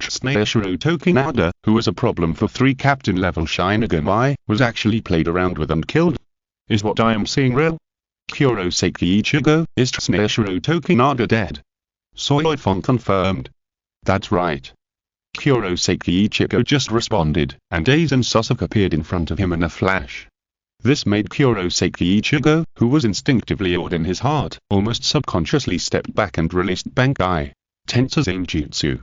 Seireitei Nada, who was a problem for 3 captain-level Shinigami, was actually played around with and killed. Is what I am seeing real? Kuroseki Ichigo, is Seireitei Nada dead? Soifeng confirmed. That's right. Kuroseki Ichigo just responded, and Aizen Sosok appeared in front of him in a flash. This made Kuroseki Ichigo, who was instinctively awed in his heart, almost subconsciously stepped back and released Bankai Tensei Zanjutsu.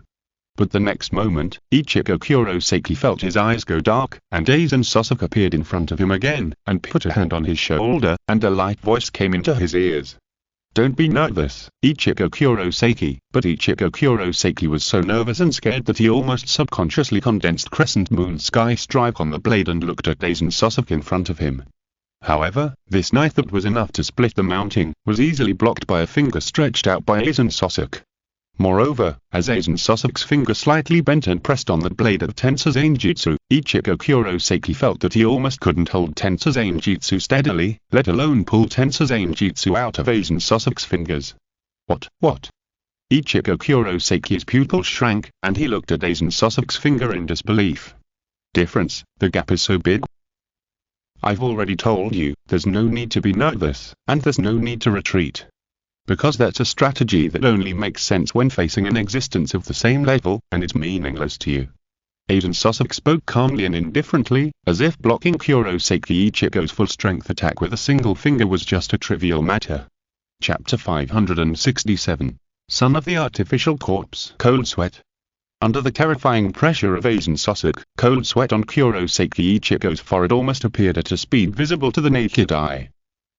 But the next moment, Ichigo Kuroseki felt his eyes go dark, and Aizen Sosok appeared in front of him again, and put a hand on his shoulder, and a light voice came into his ears. "Don't be nervous, Ichigo Kuroseki." But Ichigo Kuroseki was so nervous and scared that he almost subconsciously condensed crescent moon sky strike on the blade and looked at Aizen Sosok in front of him. However, this knife that was enough to split the mounting, was easily blocked by a finger stretched out by Aizen Sosok. Moreover, as Aizen Sosok's finger slightly bent and pressed on the blade of Tensei Zanjutsu, Ichigo Kuroseki felt that he almost couldn't hold Tensei Zanjutsu steadily, let alone pull Tensei Zanjutsu out of Aizen Sosok's fingers. What? Ichigo Kuroseki's pupils shrank, and he looked at Aizen Sosok's finger in disbelief. "Difference, the gap is so big." "I've already told you, there's no need to be nervous, and there's no need to retreat. Because that's a strategy that only makes sense when facing an existence of the same level, and it's meaningless to you. Aiden Sosok spoke calmly and indifferently, as if blocking Kuroseki Ichigo's full-strength attack with a single finger was just a trivial matter. Chapter 567. Son of the Artificial Corpse. Cold Sweat. Under the terrifying pressure of Aiden Sosok, cold sweat on Kuroseki Ichigo's forehead almost appeared at a speed visible to the naked eye.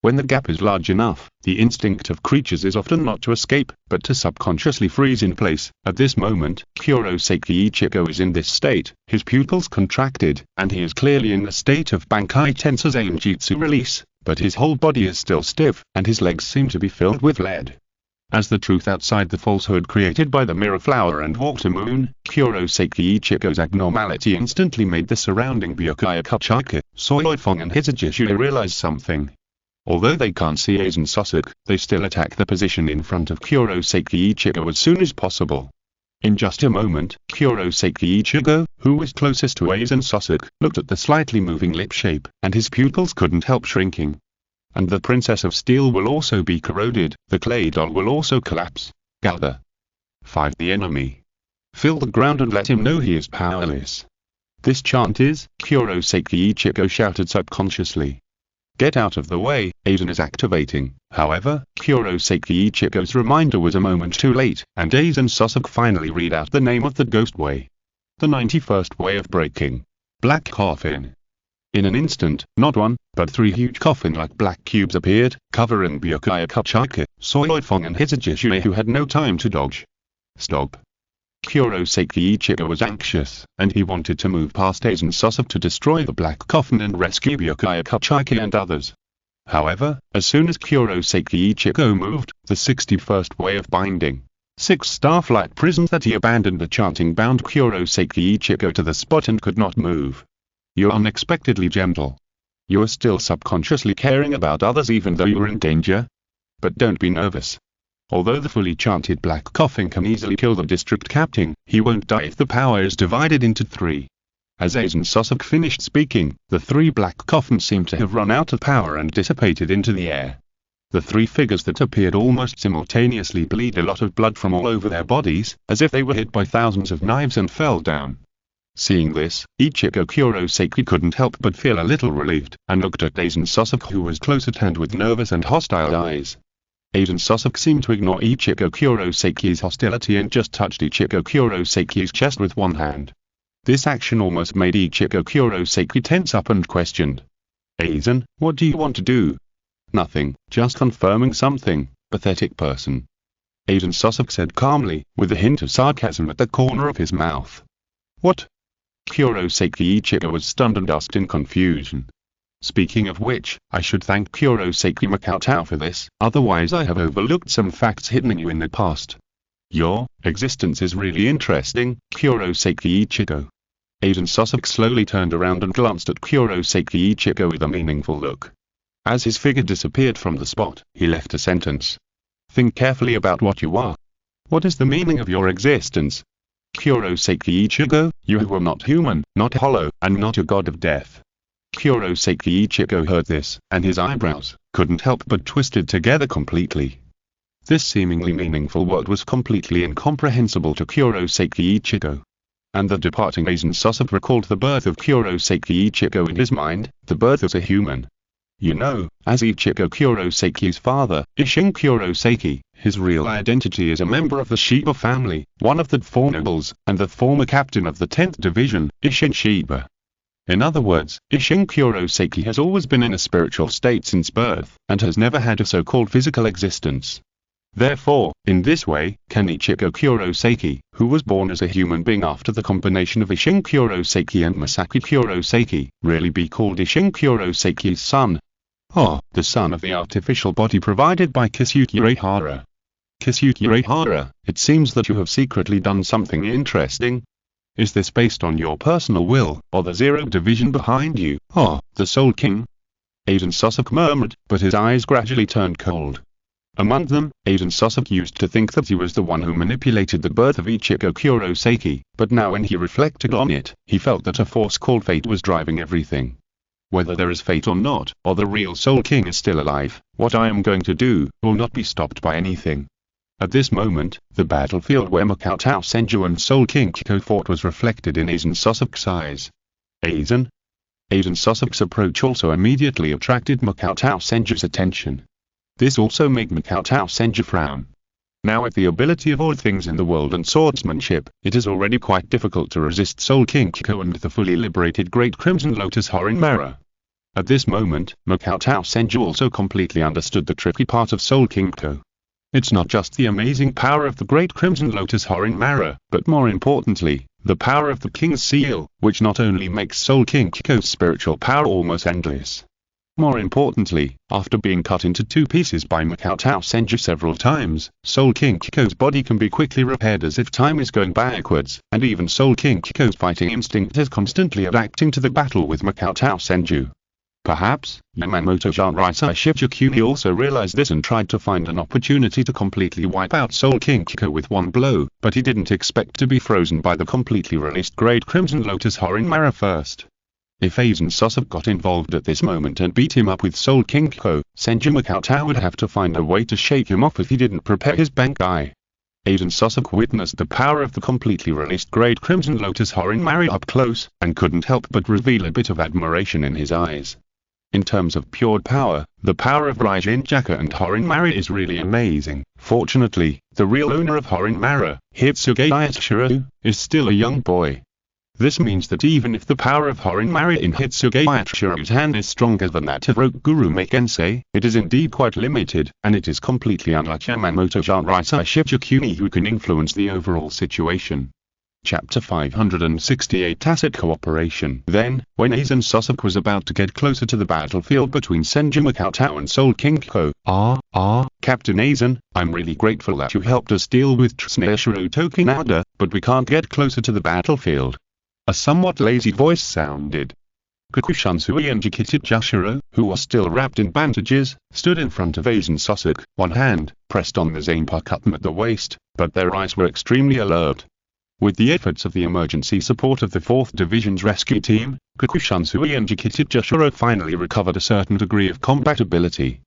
When the gap is large enough, the instinct of creatures is often not to escape, but to subconsciously freeze in place. At this moment, Kuroseki Ichigo is in this state, his pupils contracted, and he is clearly in a state of Bankai Tensor's Ainjitsu release, but his whole body is still stiff, and his legs seem to be filled with lead. As the truth outside the falsehood created by the mirror flower and water moon, Kuroseki Ichigo's abnormality instantly made the surrounding Byakuya-Kuchika, Soilfong and Hitsujishu realize something. Although they can't see Aiden Sosok, they still attack the position in front of Kuroseki Ichigo as soon as possible. In just a moment, Kuroseki Ichigo, who was closest to Aiden Sosok, looked at the slightly moving lip shape, and his pupils couldn't help shrinking. And the Princess of Steel will also be corroded, the clay doll will also collapse. Gather. 5. The enemy. Fill the ground and let him know he is powerless. This chant is, Kuroseki Ichigo shouted subconsciously. Get out of the way, Aiden is activating. However, Kuroseki Ichigo's reminder was a moment too late, and Aiden Sosok finally read out the name of the ghost way. The 91st way of breaking. Black Coffin. In an instant, not one, but 3 huge coffin-like black cubes appeared, covering Byakuya-Kuchika, Soilfong and Hitsujishu, who had no time to dodge. Stop. Kuroseki Ichigo was anxious, and he wanted to move past Aiden Sosok to destroy the black coffin and rescue Byakuya-Kuchika and others. However, as soon as Kuroseki Ichigo moved, the 61st way of binding 6 starflight prisons that he abandoned the chanting bound Kuroseki Ichigo to the spot and could not move. You're unexpectedly gentle. You are still subconsciously caring about others even though you're in danger. But don't be nervous. Although the fully chanted black coffin can easily kill the district captain, he won't die if the power is divided into 3. As Aiden Sosok finished speaking, the 3 black coffins seemed to have run out of power and dissipated into the air. The 3 figures that appeared almost simultaneously bleed a lot of blood from all over their bodies, as if they were hit by thousands of knives and fell down. Seeing this, Ichigo Kuroseki couldn't help but feel a little relieved, and looked at Aiden Sosok, who was close at hand with nervous and hostile eyes. Aiden Sosok seemed to ignore Ichigo Kuroseki's hostility and just touched Ichigo Kuroseki's chest with one hand. This action almost made Ichigo Kuroseki tense up and questioned. Aiden, what do you want to do? Nothing, just confirming something, pathetic person. Aiden Sosok said calmly, with a hint of sarcasm at the corner of his mouth. What? Kuroseki Ichigo was stunned and asked in confusion. Speaking of which, I should thank Kuroseki Makoto for this, otherwise I have overlooked some facts hidden in you in the past. Your existence is really interesting, Kuroseki Ichigo. Aiden Sosok slowly turned around and glanced at Kuroseki Ichigo with a meaningful look. As his figure disappeared from the spot, he left a sentence. Think carefully about what you are. What is the meaning of your existence? Kuroseki Ichigo, you were not human, not hollow, and not a god of death. Kuroseki Ichigo heard this, and his eyebrows couldn't help but twisted together completely. This seemingly meaningful word was completely incomprehensible to Kuroseki Ichigo. And the departing Aiden Sosok recalled the birth of Kuroseki Ichigo in his mind, the birth as a human. You know, as Ichigo Kuroseki's father, Isshin Kuroseki, his real identity is a member of the Shiba family, one of the 4 nobles, and the former captain of the 10th Division, Isshin Shiba. In other words, Isshin Kuroseki has always been in a spiritual state since birth, and has never had a so-called physical existence. Therefore, in this way, can Ichigo Kuroseki, who was born as a human being after the combination of Isshin Kuroseki and Masaki Kuroseki, really be called Isshin Kuroseki's son? Oh, the son of the artificial body provided by Kisuke Uehara. Kisuke Uehara, it seems that you have secretly done something interesting. Is this based on your personal will, or the 0 division behind you? Oh, the Soul King? Aiden Sosok murmured, but his eyes gradually turned cold. Among them, Aiden Sosok used to think that he was the one who manipulated the birth of Ichigo Kuroseki, but now when he reflected on it, he felt that a force called fate was driving everything. Whether there is fate or not, or the real Soul King is still alive, what I am going to do will not be stopped by anything. At this moment, the battlefield where Makoto Senju and Soul King Kiko fought was reflected in Aizen Sasuke's eyes. Aizen Sasuke's approach also immediately attracted Makoto Senju's attention. This also made Makoto Senju frown. Now with the ability of all things in the world and swordsmanship, it is already quite difficult to resist Soul King Kiko and the fully liberated Great Crimson Lotus Horinmara. At this moment, Makoto Senju also completely understood the tricky part of Soul King Kiko. It's not just the amazing power of the Great Crimson Lotus Horinmara, but more importantly, the power of the King's Seal, which not only makes Soul King Kiko's spiritual power almost endless. More importantly, after being cut into two pieces by Makoto Senju several times, Soul King Kiko's body can be quickly repaired as if time is going backwards, and even Soul King Kiko's fighting instinct is constantly adapting to the battle with Makoto Senju. Perhaps, Yamamoto Seireitei Shibukuni also realized this and tried to find an opportunity to completely wipe out Soul King Kiko with one blow, but he didn't expect to be frozen by the completely released Great Crimson Lotus Horinmara first. If Aizen Sasuke got involved at this moment and beat him up with Soul King Kiko, Senju Makoto would have to find a way to shake him off if he didn't prepare his Bankai. Aizen Sasuke witnessed the power of the completely released Great Crimson Lotus Horinmara up close, and couldn't help but reveal a bit of admiration in his eyes. In terms of pure power, the power of Raijin-Jaka and Horinmara is really amazing. Fortunately, the real owner of Horinmara, Hitsuge Yaoshiro, is still a young boy. This means that even if the power of Horinmara in Hitsuge Yashiro's hand is stronger than that of Rokuguru Meikensei, it is indeed quite limited, and it is completely unlike Yamamoto Seireitei Shibukuni who can influence the overall situation. Chapter 568 Tacit Cooperation. Then, when Aizen Sasuke was about to get closer to the battlefield between Senju Makoto and Soul King Kiko, Captain Aizen, I'm really grateful that you helped us deal with Tsuneshiro Tokinada, but we can't get closer to the battlefield. A somewhat lazy voice sounded. Kokushansui and Jikitijashiro, who was still wrapped in bandages, stood in front of Aizen Sasuke, one hand pressed on the zanpakutō at the waist, but their eyes were extremely alert. With the efforts of the emergency support of the 4th Division's rescue team, Kokushansui and Jikitijashiro finally recovered a certain degree of combat ability.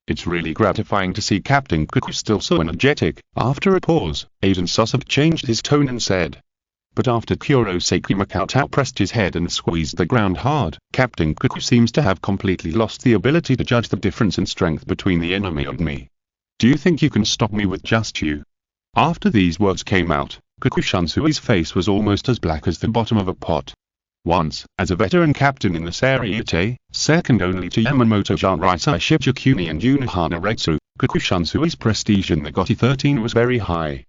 It's really gratifying to see Captain Koku still so energetic. After a pause, Aizen Sasuke changed his tone and said. But after Kurosaki Makoto pressed his head and squeezed the ground hard, Captain Koku seems to have completely lost the ability to judge the difference in strength between the enemy and me. Do you think you can stop me with just you? After these words came out, Kokushansui's face was almost as black as the bottom of a pot. Once, as a veteran captain in the Seireitei, second only to Yamamoto Seireitei Shibukuni and Unohana Retsu, Kokushansui's prestige in the GOTY 13 was very high.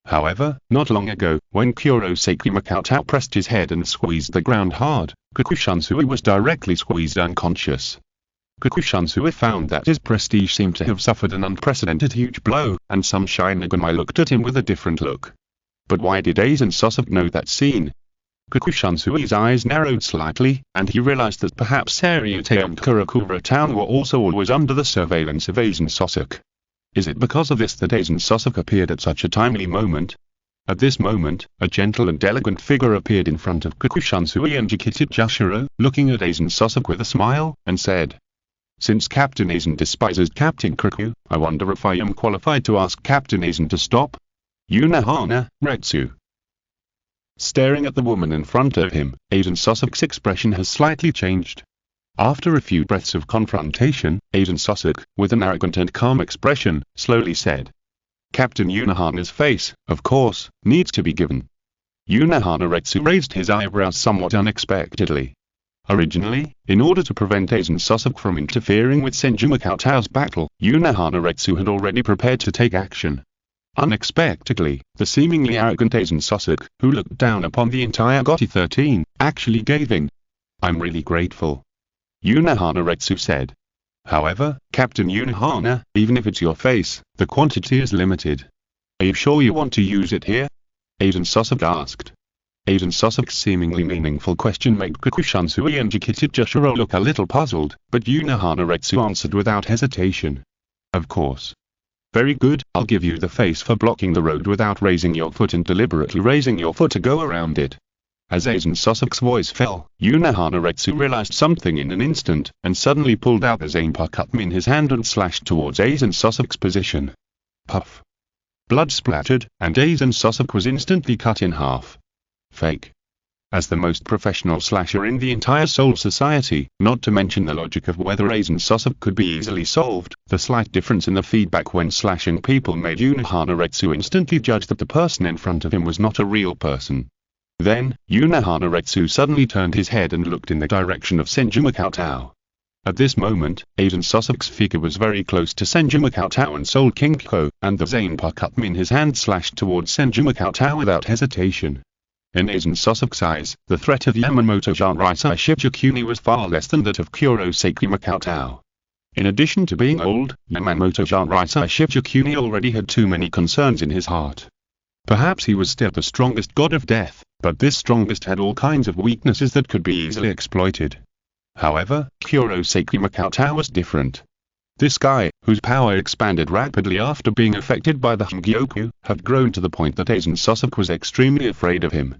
However, not long ago, when Kurosaki Makoto pressed his head and squeezed the ground hard, Kokushansui was directly squeezed unconscious. Kokushansui found that his prestige seemed to have suffered an unprecedented huge blow, and some Shinigami looked at him with a different look. But why did Aizen Sasuke know that scene? Kokushansui's eyes narrowed slightly, and he realized that perhaps Seireitei and Karakura Town were also always under the surveillance of Aizen Sasuke. Is it because of this that Aizen Sasuke appeared at such a timely moment? At this moment, a gentle and elegant figure appeared in front of Kokushansui and Jikitijashiro, looking at Aizen Sasuke with a smile, and said, "Since Captain Aizen despises Captain Koku, I wonder if I am qualified to ask Captain Aizen to stop?" Unohana Retsu. Staring at the woman in front of him, Aizen Sasuke's expression has slightly changed. After a few breaths of confrontation, Aizen Sasuke, with an arrogant and calm expression, slowly said, "Captain Unohana's face, of course, needs to be given." Unohana Retsu raised his eyebrows somewhat unexpectedly. Originally, in order to prevent Aizen Sasuke from interfering with Senju Makoto's battle, Unohana Retsu had already prepared to take action. Unexpectedly, the seemingly arrogant Aizen Sasuke, who looked down upon the entire GOTY 13, actually gave in. "I'm really grateful," Unohana Retsu said. "However, Captain Unohana, even if it's your face, the quantity is limited. Are you sure you want to use it here?" Aizen Sasuke asked. Aizen Sasuke's seemingly meaningful question made Kokushansui and Jikitijashiro look a little puzzled, but Unohana Retsu answered without hesitation. "Of course." "Very good, I'll give you the face for blocking the road without raising your foot and deliberately raising your foot to go around it." As Aizen Sasuke's voice fell, Unohana Retsu realized something in an instant, and suddenly pulled out the zanpakutō in his hand and slashed towards Aizen Sasuke's position. Puff. blood splattered, and Aizen Sasuke was instantly cut in half. Fake. As the most professional slasher in the entire Soul Society, not to mention the logic of whether Aizen Sasuke could be easily solved, the slight difference in the feedback when slashing people made Unohana instantly judge that the person in front of him was not a real person. Then, Unohana suddenly turned his head and looked in the direction of Senju Cheng. At this moment, Aizen Sasuke's figure was very close to Senju Cheng and Soul King-ko, and the zanpakutō in his hand slashed towards Senju Cheng without hesitation. In Aizen Sasuke's eyes, the threat of Yamamoto Seireitei Shibukuni was far less than that of Kurosaki Makoto. In addition to being old, Yamamoto Seireitei Shibukuni already had too many concerns in his heart. Perhaps he was still the strongest god of death, but this strongest had all kinds of weaknesses that could be easily exploited. However, Kurosaki Makoto was different. This guy, whose power expanded rapidly after being affected by the Hangyoku, had grown to the point that Aizen Sasuke was extremely afraid of him.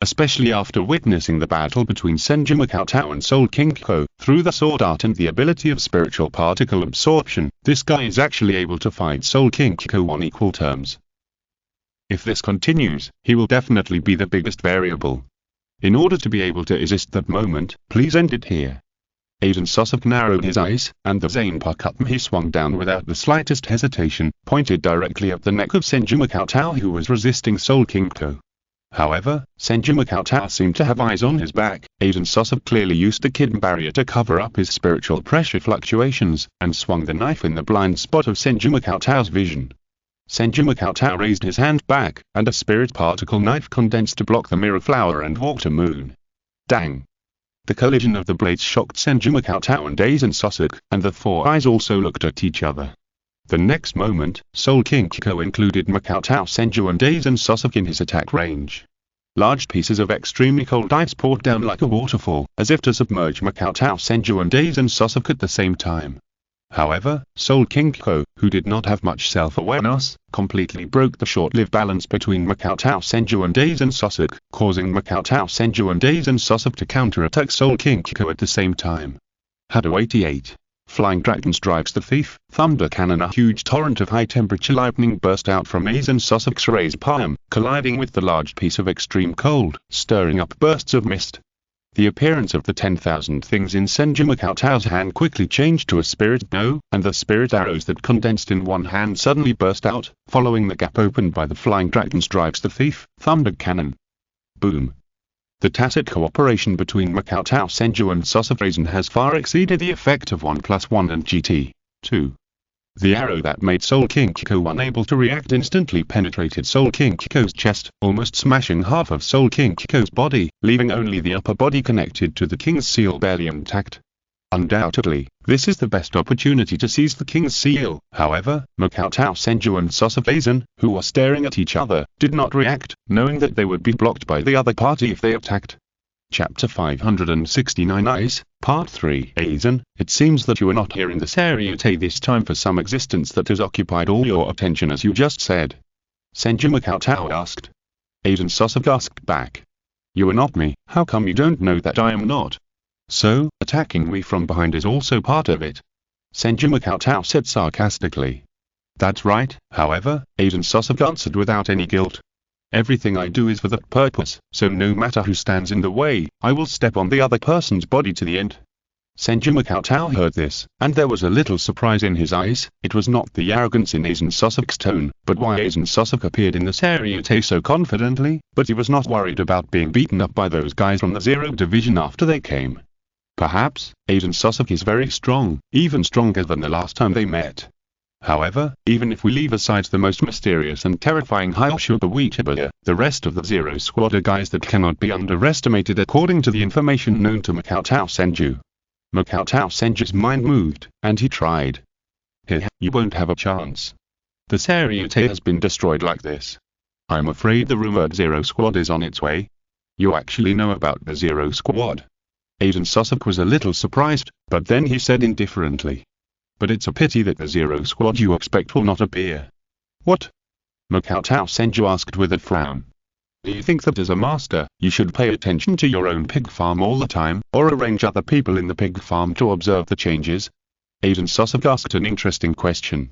Especially after witnessing the battle between Senju Cheng and Soul King-ko, through the sword art and the ability of spiritual particle absorption, this guy is actually able to fight Soul King-ko on equal terms. If this continues, he will definitely be the biggest variable. In order to be able to resist that moment, please end it here. Aizen Sasuke narrowed his eyes, and the zanpakutō he swung down without the slightest hesitation, pointed directly at the neck of Senju Cheng who was resisting Soul King-ko. However, Senju Cheng seemed to have eyes on his back. Aizen Sasuke clearly used the kid barrier to cover up his spiritual pressure fluctuations, and swung the knife in the blind spot of Senju Cheng's vision. Senju Cheng raised his hand back, and a spirit particle knife condensed to block the mirror flower and water moon. Dang! The collision of the blades shocked Senju Cheng and Aizen Sasuke, and the four eyes also looked at each other. The next moment, Soul King-ko included Makoto Senju and Aizen Sasuke in his attack range. Large pieces of extremely cold ice poured down like a waterfall, as if to submerge Makoto Senju and Aizen Sasuke at the same time. However, Soul King-ko, who did not have much self-awareness, completely broke the short-lived balance between Makoto Senju and Aizen Sasuke, causing Makoto Senju and Aizen Sasuke to counter-attack Soul King-ko at the same time. Hado 88. Flying Dragon Strikes the Thief, Thunder Cannon. A huge torrent of high-temperature lightning burst out from Aizen Sasuke's raised palm, colliding with the large piece of extreme cold, stirring up bursts of mist. The appearance of the 10,000 things in Senju Cheng's hand quickly changed to a spirit bow, and the spirit arrows that condensed in one hand suddenly burst out, following the gap opened by the Flying Dragon Strikes the Thief, Thunder Cannon. Boom. The tacit cooperation between Makoto Senju and Sasuke has far exceeded the effect of 1+1 and GT2. The arrow that made Soul King-ko unable to react instantly penetrated Soul King-ko's chest, almost smashing half of Soul King-ko's body, leaving only the upper body connected to the King's Seal barely intact. Undoubtedly, this is the best opportunity to seize the King's Seal. However, Makoto Senju and Sasuke, who were staring at each other, did not react, knowing that they would be blocked by the other party if they attacked. Chapter 569 Eyes, Part 3. Aizen, it seems that you are not here in the Seireitei this time for some existence that has occupied all your attention as you just said. Senju Makoto asked. Aizen Sasuke asked back. You are not me, how come you don't know that I am not? So, attacking me from behind is also part of it. Senju Makoto said sarcastically. That's right, however, Aizen Sasuke answered without any guilt. Everything I do is for that purpose, so no matter who stands in the way, I will step on the other person's body to the end. Senju Makoto heard this, and there was a little surprise in his eyes. It was not the arrogance in Aizen Sasuke's tone, but why Aizen Sasuke appeared in the Seireitei so confidently, but he was not worried about being beaten up by those guys from the 0th Division after they came. Perhaps, Aizen Sasuke is very strong, even stronger than the last time they met. However, even if we leave aside the most mysterious and terrifying Hyoshuba Weetabaya, the rest of the Zero Squad are guys that cannot be underestimated according to the information known to Makoto Senju. Makoto Senju's mind moved, and he tried. You won't have a chance. The Seireitei has been destroyed like this. I'm afraid the rumored Zero Squad is on its way. You actually know about the Zero Squad? Aizen Sasuke was a little surprised, but then he said indifferently. But it's a pity that the Zero Squad you expect will not appear. What? Makoto Senju asked with a frown. Do you think that as a master, you should pay attention to your own pig farm all the time, or arrange other people in the pig farm to observe the changes? Aizen Sasuke asked an interesting question.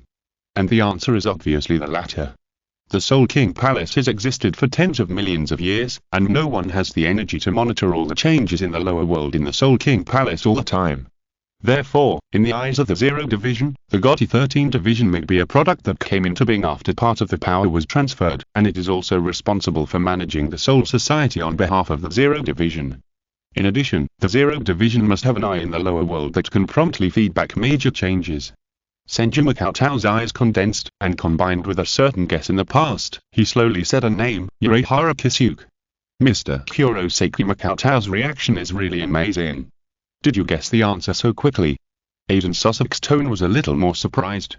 And the answer is obviously the latter. The Soul King Palace has existed for tens of millions of years, and no one has the energy to monitor all the changes in the lower world in the Soul King Palace all the time. Therefore, in the eyes of the Zero Division, the Godly 13 Division may be a product that came into being after part of the power was transferred, and it is also responsible for managing the Soul Society on behalf of the Zero Division. In addition, the Zero Division must have an eye in the lower world that can promptly feed back major changes. Senju Makoto's eyes condensed, and combined with a certain guess in the past, he slowly said a name, Uehara Kisuke. Mr. Kurosaki Makoto's reaction is really amazing. Did you guess the answer so quickly? Aiden Sasuke's tone was a little more surprised.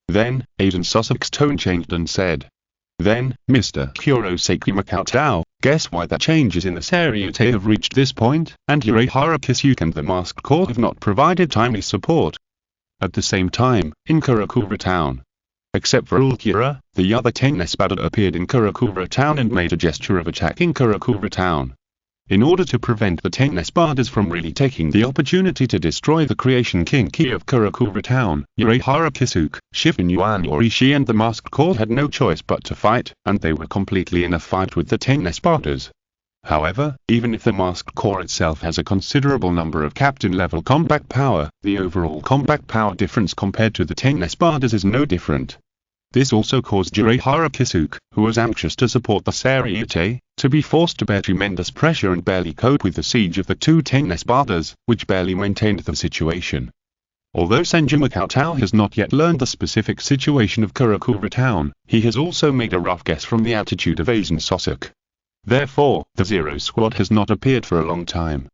Then, Aiden Sasuke's tone changed and said, "Then, Mr. Kurosaki Makoto, guess why the changes in the Seireitei have reached this point, and Uehara Kisuke and the Masked Court have not provided timely support." At the same time, in Karakura town. Except for Ulkira, the other 10 Espada appeared in Karakura town and made a gesture of attacking Karakura town. In order to prevent the 10 Espadas from really taking the opportunity to destroy the Creation King Key of Karakura town, Uehara Kisuke, Shifen Yuan Yorishi and the Masked Court had no choice but to fight, and they were completely in a fight with the 10 Espadas. However, even if the Masked Corps itself has a considerable number of captain-level combat power, the overall combat power difference compared to the 10 Espadas is no different. This also caused Uehara Kisuke, who was anxious to support the Seireitei, to be forced to bear tremendous pressure and barely cope with the siege of the two 10 Espadas, which barely maintained the situation. Although Senju Makoto has not yet learned the specific situation of Karakura town, he has also made a rough guess from the attitude of Aizen Sasuke. Therefore, the Zero Squad has not appeared for a long time.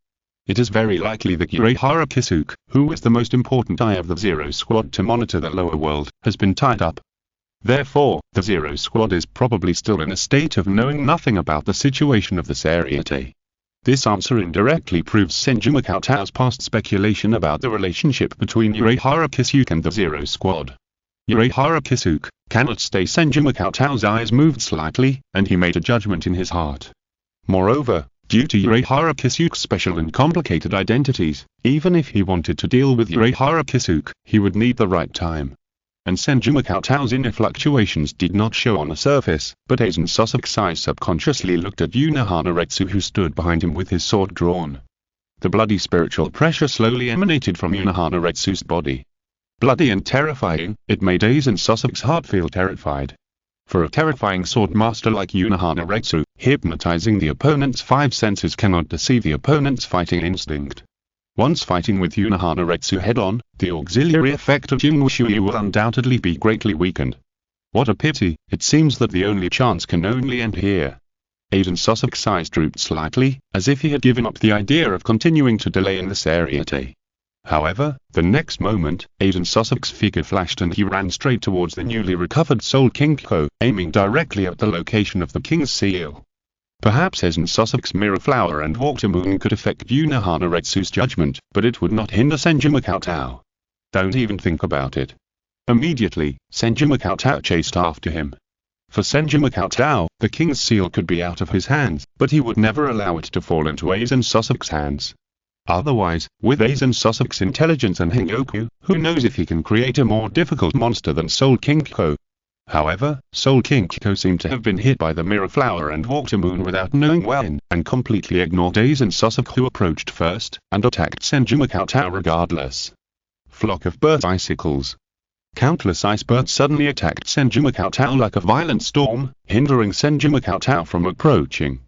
It is very likely that Uehara Kisuke, who is the most important eye of the Zero Squad to monitor the lower world, has been tied up. Therefore, the Zero Squad is probably still in a state of knowing nothing about the situation of the Seireitei. This answer indirectly proves Senju Makoto's past speculation about the relationship between Uehara Kisuke and the Zero Squad. Uehara Kisuke cannot stay. Senju Makoto's eyes moved slightly, and he made a judgment in his heart. Moreover, due to Uehara Kisuke's special and complicated identities, even if he wanted to deal with Uehara Kisuke, he would need the right time. And Senju Makoto's inner fluctuations did not show on the surface, but Aizen Sasuke's eyes subconsciously looked at Unohana who stood behind him with his sword drawn. The bloody spiritual pressure slowly emanated from Unohana body. Bloody and terrifying, it made Aizen Sasuke's heart feel terrified. For a terrifying sword master like Unohana, hypnotizing the opponent's 5 senses cannot deceive the opponent's fighting instinct. Once fighting with Unohana head-on, the auxiliary effect of Jinwushui will undoubtedly be greatly weakened. What a pity, it seems that the only chance can only end here. Aiden Sasuke's eyes drooped slightly, as if he had given up the idea of continuing to delay in the Seireitei. However, the next moment, Aiden Sasuke's figure flashed and he ran straight towards the newly recovered Soul King Ko, aiming directly at the location of the King's Seal. Perhaps Aizen Sasuke's Mirror Flower and Water Moon could affect Unohana judgment, but it would not hinder Senju Makoto. Don't even think about it. Immediately, Senju Makoto chased after him. For Senju Makoto, the King's Seal could be out of his hands, but he would never allow it to fall into Aizen Sasuke's hands. Otherwise, with Aizen Sasuke's intelligence and Hengoku, who knows if he can create a more difficult monster than Soul King Ko. However, Soul King Ko seemed to have been hit by the Mirror Flower and Water Moon without knowing when, and completely ignored Aizen Sasuke, who approached first, and attacked Senju Makoto regardless. Flock of birds icicles. Countless ice birds suddenly attacked Senju Makoto like a violent storm, hindering Senju Makoto from approaching.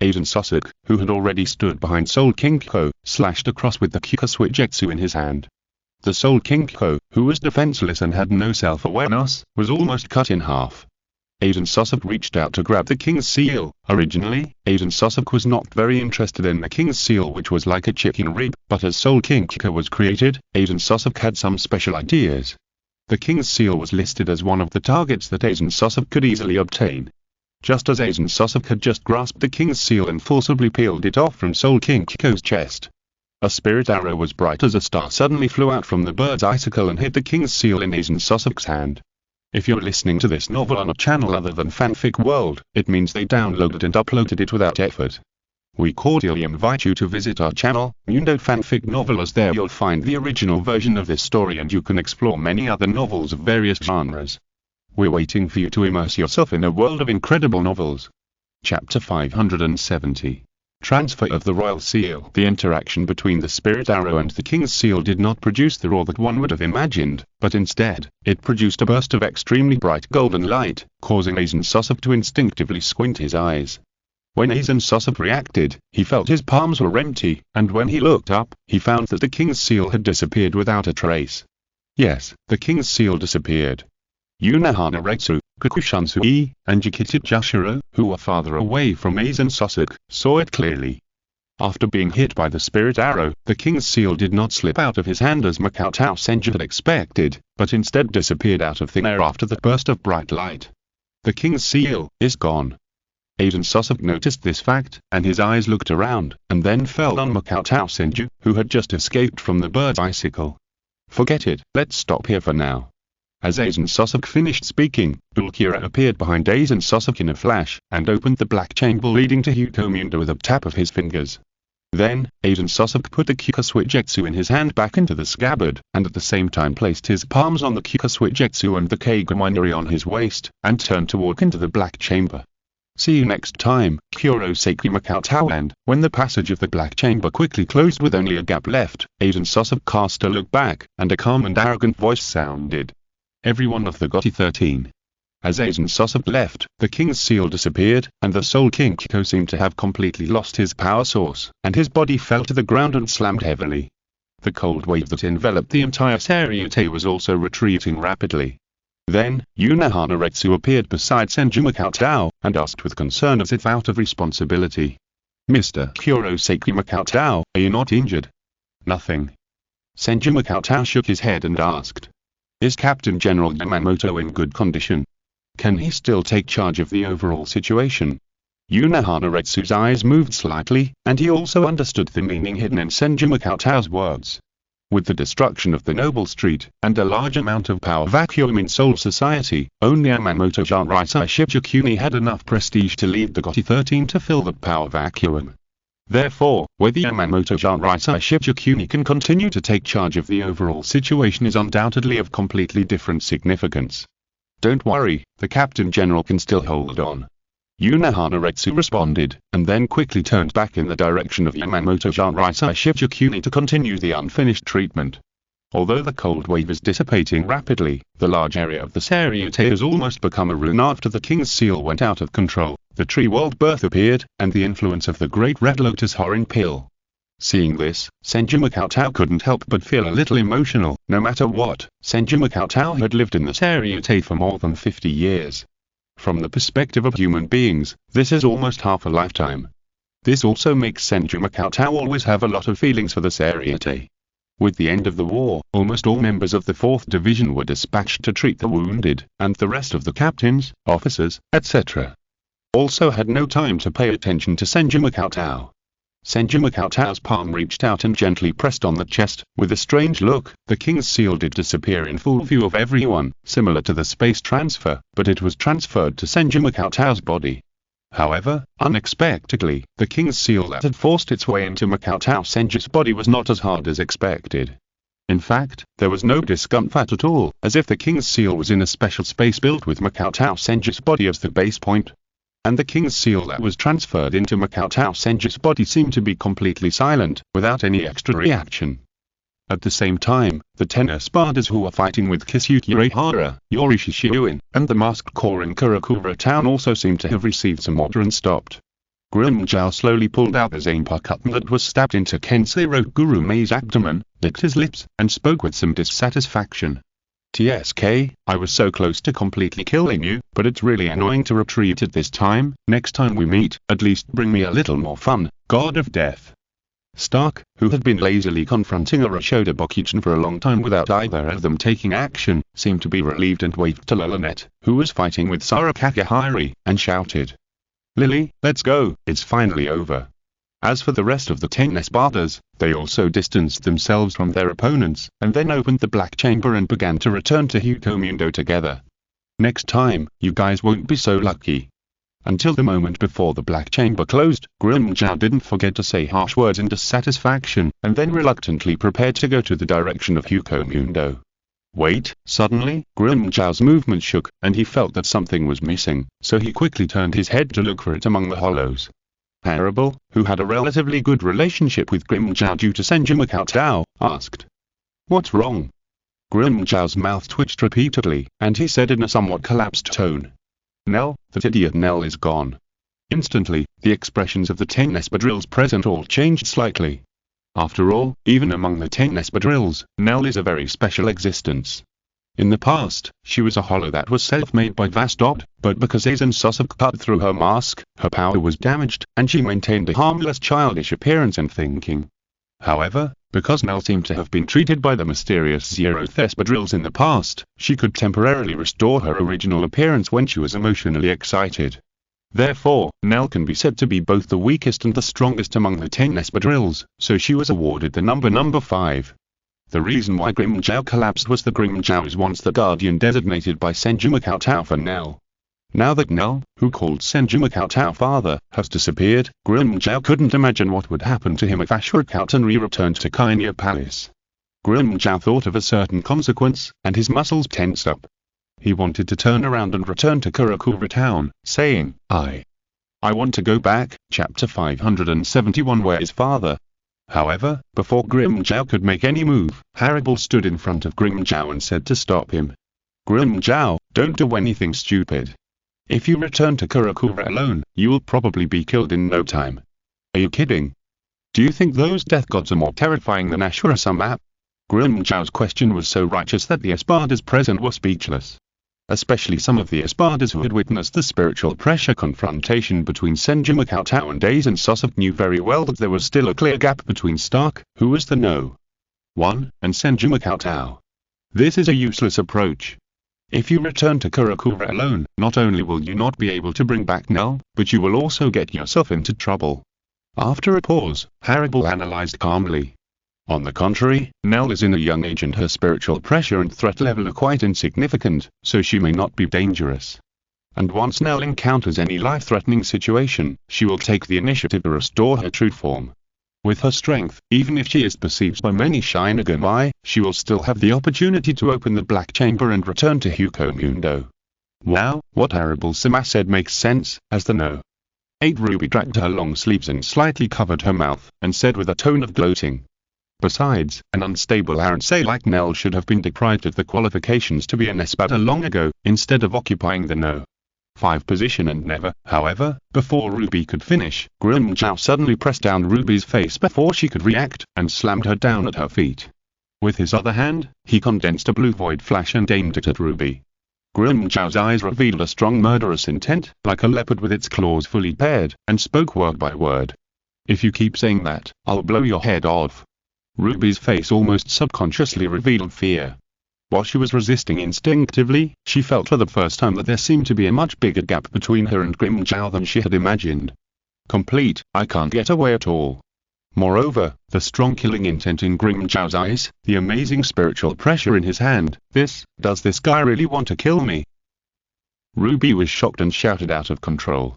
Aiden Sasuke, who had already stood behind Soul King Ko, slashed across with the Kyuka in his hand. The Soul King Ko, who was defenseless and had no self-awareness, was almost cut in half. Aiden Sasuke reached out to grab the King's Seal. Originally, Aiden Sasuke was not very interested in the King's Seal, which was like a chicken rib, but as Soul King Ko was created, Aiden Sasuke had some special ideas. The King's Seal was listed as one of the targets that Aiden Sasuke could easily obtain. Just as Aiden Sasuke had just grasped the King's Seal and forcibly peeled it off from Soul King Ko's chest, a spirit arrow as bright as a star suddenly flew out from the bird's icicle and hit the King's Seal in Aizen Sasuke's hand. If you're listening to this novel on a channel other than Fanfic World, it means they downloaded and uploaded it without effort. We cordially invite you to visit our channel, Mundo Fanfic Novel, as there you'll find the original version of this story and you can explore many other novels of various genres. we're waiting for you to immerse yourself in a world of incredible novels. Chapter 570. Transfer of the Royal Seal. The interaction between the Spirit Arrow and the King's Seal did not produce the roar that one would have imagined, but instead, it produced a burst of extremely bright golden light, causing Aizen Sosok to instinctively squint his eyes. When Aizen Sosok reacted, he felt his palms were empty, and when he looked up, he found that the King's Seal had disappeared without a trace. Yes, the King's Seal disappeared. Unohana Retsu, Kakushansui, and Jikita Jashiro, who were farther away from Aizen Sosok, saw it clearly. After being hit by the Spirit Arrow, the King's Seal did not slip out of his hand as Makoto Senju had expected, but instead disappeared out of thin air after the burst of bright light. The King's Seal is gone. Aizen Sosok noticed this fact, and his eyes looked around, and then fell on Makoto Senju, who had just escaped from the bird's icicle. Forget it, let's stop here for now. As Aizen Sosok finished speaking, Ulquiorra appeared behind Aizen Sosok in a flash, and opened the black chamber leading to Hukomundo with a tap of his fingers. Then, Aizen Sosok put the Kyuka in his hand back into the scabbard, and at the same time placed his palms on the Kyuka and the Kage on his waist, and turned to walk into the black chamber. See you next time, Kurosaki Makoto. And, when the passage of the black chamber quickly closed with only a gap left, Aizen Sosok cast a look back, and a calm and arrogant voice sounded. Everyone of the GOTY 13. As Aizen Sosok left, the King's Seal disappeared, and the Soul King Kiko seemed to have completely lost his power source, and his body fell to the ground and slammed heavily. The cold wave that enveloped the entire Seireitei was also retreating rapidly. Then, Unohana Retsu appeared beside Senju Makoto, and asked with concern as if out of responsibility. Mr. Kurosaki Makoto, are you not injured? Nothing. Senju Makoto shook his head and asked. Is Captain General Yamamoto in good condition? Can he still take charge of the overall situation? Unohana Retsu's eyes moved slightly, and he also understood the meaning hidden in Senju Makoto's words. With the destruction of the Noble Street, and a large amount of power vacuum in Soul Society, only Yamamoto Seireitei Shichikuni had enough prestige to lead the GOTY 13 to fill that power vacuum. Therefore, whether Yamamoto Seireitei Shichikuni can continue to take charge of the overall situation is undoubtedly of completely different significance. Don't worry, the Captain General can still hold on. Unohana Retsu responded, and then quickly turned back in the direction of Yamamoto Seireitei Shichikuni to continue the unfinished treatment. Although the cold wave is dissipating rapidly, the large area of the Seireitei has almost become a ruin after the King's Seal went out of control. The tree world birth appeared, and the influence of the Great Red Lotus Horn Pill. Seeing this, Senju Makoto couldn't help but feel a little emotional. No matter what, Senju Makoto had lived in the Seireitei for more than 50 years. From the perspective of human beings, this is almost half a lifetime. This also makes Senju Makoto always have a lot of feelings for the Seireitei. With the end of the war, almost all members of the 4th Division were dispatched to treat the wounded, and the rest of the captains, officers, etc. also had no time to pay attention to Senju Makoto. Senju Makoto's palm reached out and gently pressed on the chest. With a strange look, the King's Seal did disappear in full view of everyone, similar to the space transfer, but it was transferred to Senju Makoto's body. However, unexpectedly, the King's Seal that had forced its way into Makoto Senju's body was not as hard as expected. In fact, there was no discomfort at all, as if the King's Seal was in a special space built with Makoto Senju's body as the base point. And the King's Seal that was transferred into Makoto Senju's body seemed to be completely silent, without any extra reaction. At the same time, the 10 Espadas who were fighting with Kisuke Uehara, Yorishi Shiuin, and the Masked Corps in Kurakura town also seemed to have received some order and stopped. Grimjow slowly pulled out the zanpakutō that was stabbed into Kensei Rokurume's abdomen, licked his lips, and spoke with some dissatisfaction. TSK, I was so close to completely killing you, but it's really annoying to retreat at this time. Next time we meet, at least bring me a little more fun, God of Death. Stark, who had been lazily confronting Arashoda Bokuchan for a long time without either of them taking action, seemed to be relieved and waved to Lolanet, who was fighting with Sara Kakihari, and shouted. Lily, let's go, it's finally over. As for the rest of the 10 Espadas, they also distanced themselves from their opponents, and then opened the black chamber and began to return to Hukomundo together. Next time, you guys won't be so lucky. Until the moment before the black chamber closed, Grimjow didn't forget to say harsh words in dissatisfaction, and then reluctantly prepared to go to the direction of Hukomundo. Wait, suddenly, Grim Zhao's movement shook, and he felt that something was missing, so he quickly turned his head to look for it among the hollows. Arable, who had a relatively good relationship with Grim Zhao due to Senju Cheng, asked, "What's wrong?" Grim Zhao's mouth twitched repeatedly, and he said in a somewhat collapsed tone, "Nell, that idiot Nell is gone." Instantly, the expressions of the 10 espadrilles present all changed slightly. After all, even among the 10 espadrilles, Nell is a very special existence. In the past, she was a hollow that was self-made by Vastod, but because Aizen Sosok cut through her mask, her power was damaged, and she maintained a harmless childish appearance and thinking. However, because Nell seemed to have been treated by the mysterious Zeroth espadrilles in the past, she could temporarily restore her original appearance when she was emotionally excited. Therefore, Nell can be said to be both the weakest and the strongest among the 10 espadrilles, so she was awarded the number 5. The reason why Grim Zhao collapsed was that Grim Zhao is once the guardian designated by Senju Cheng for Nell. Now that Nell, who called Senju Cheng father, has disappeared, Grim Zhao couldn't imagine what would happen to him if Ashura Kautani returned to Kainya Palace. Grim Zhao thought of a certain consequence, and his muscles tensed up. He wanted to turn around and return to Karakura town, saying, I want to go back." Chapter 571 Where is Father? However, before Grim Zhao could make any move, Haribal stood in front of Grim Zhao and said to stop him. "Grim Zhao, don't do anything stupid. If you return to Karakura alone, you will probably be killed in no time. Are you kidding? Do you think those death gods are more terrifying than Ashura-sama?" Grim Zhao's question was so righteous that the espadas present were speechless. Especially some of the espadas who had witnessed the spiritual pressure confrontation between Senju Cheng and Aizen Sosok knew very well that there was still a clear gap between Stark, who was the No. 1, and Senju Cheng. This is a useless approach. If you return to Karakura alone, not only will you not be able to bring back Nell, but you will also get yourself into trouble. After a pause, Haribal analyzed calmly. On the contrary, Nell is in a young age and her spiritual pressure and threat level are quite insignificant, so she may not be dangerous. And once Nell encounters any life-threatening situation, she will take the initiative to restore her true form. With her strength, even if she is perceived by many Shinigami, she will still have the opportunity to open the Black Chamber and return to Hukomundo. Wow, what Haribal-sama said makes sense, as the No. 8 Ruby dragged her long sleeves and slightly covered her mouth, and said with a tone of gloating. Besides, an unstable Arensei like Nell should have been deprived of the qualifications to be an espada long ago, instead of occupying the No. 5 position and never. However, before Ruby could finish, Grim Zhao suddenly pressed down Ruby's face before she could react, and slammed her down at her feet. With his other hand, he condensed a blue void flash and aimed it at Ruby. Grim Zhao's eyes revealed a strong murderous intent, like a leopard with its claws fully paired, and spoke word by word. "If you keep saying that, I'll blow your head off." Ruby's face almost subconsciously revealed fear. While she was resisting instinctively, she felt for the first time that there seemed to be a much bigger gap between her and Grim Zhao than she had imagined. Complete, I can't get away at all. Moreover, the strong killing intent in Grim Zhao's eyes, the amazing spiritual pressure in his hand, does this guy really want to kill me? Ruby was shocked and shouted out of control.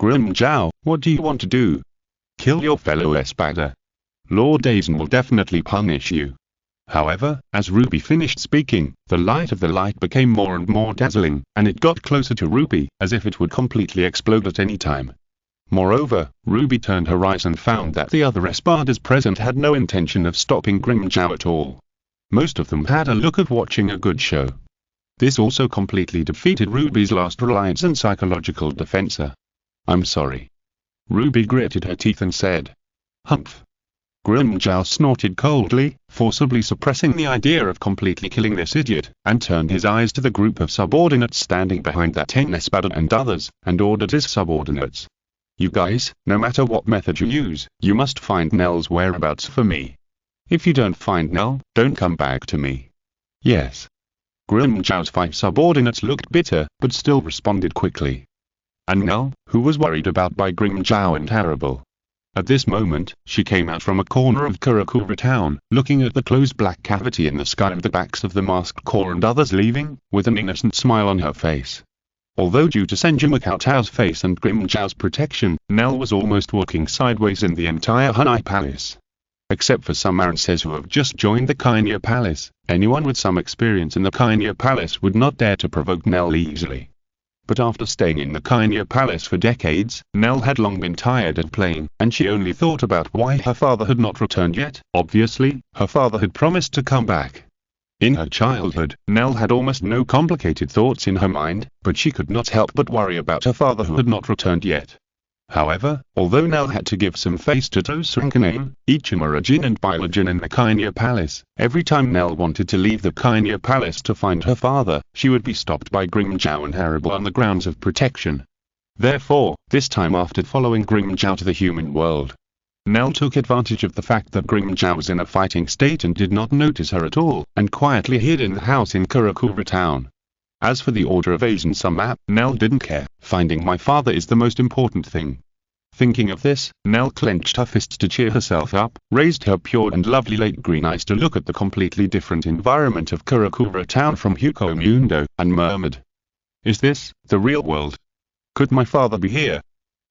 Grim Zhao, what do you want to do? Kill your fellow espada. Lord Aizen will definitely punish you. However, as Ruby finished speaking, the light of the light became more and more dazzling, and it got closer to Ruby, as if it would completely explode at any time. Moreover, Ruby turned her eyes and found that the other espadas present had no intention of stopping Grim Zhao at all. Most of them had a look of watching a good show. This also completely defeated Ruby's last reliance and psychological defensor. "I'm sorry." Ruby gritted her teeth and said. "Humph." Grim Zhao snorted coldly, forcibly suppressing the idea of completely killing this idiot, and turned his eyes to the group of subordinates standing behind that 10 espada and others, and ordered his subordinates. "You guys, no matter what method you use, you must find Nell's whereabouts for me. If you don't find Nell, don't come back to me." "Yes." Grim Zhao's 5 subordinates looked bitter, but still responded quickly. And Nell, who was worried about by Grim Zhao and Haribal. At this moment, she came out from a corner of Karakura town, looking at the closed black cavity in the sky of the backs of the masked corps and others leaving, with an innocent smile on her face. Although due to Senju Cheng's face and Grim Zhao's protection, Nell was almost walking sideways in the entire Hanai Palace. except for some arances who have just joined the Kinya Palace. Anyone with some experience in the Kinya Palace would not dare to provoke Nell easily. But after staying in the Kinya Palace for decades, Nell had long been tired of playing, and she only thought about why her father had not returned yet. Obviously, her father had promised to come back. In her childhood, Nell had almost no complicated thoughts in her mind, but she could not help but worry about her father who had not returned yet. However, although Nell had to give some face to Tosunkane, Ichimarajin and Bilajin in the Kinya Palace, every time Nell wanted to leave the Kinya Palace to find her father, she would be stopped by Grimjow and Haribo on the grounds of protection. Therefore, this time after following Grimjow to the human world, Nell took advantage of the fact that Grimjow was in a fighting state and did not notice her at all, and quietly hid in the house in Karakura town. As for the order of Asian sum map, Nell didn't care. Finding my father is the most important thing. Thinking of this, Nell clenched her fists to cheer herself up, raised her pure and lovely late green eyes to look at the completely different environment of Karakura town from Huko Mundo, and murmured, "Is this the real world? Could my father be here?"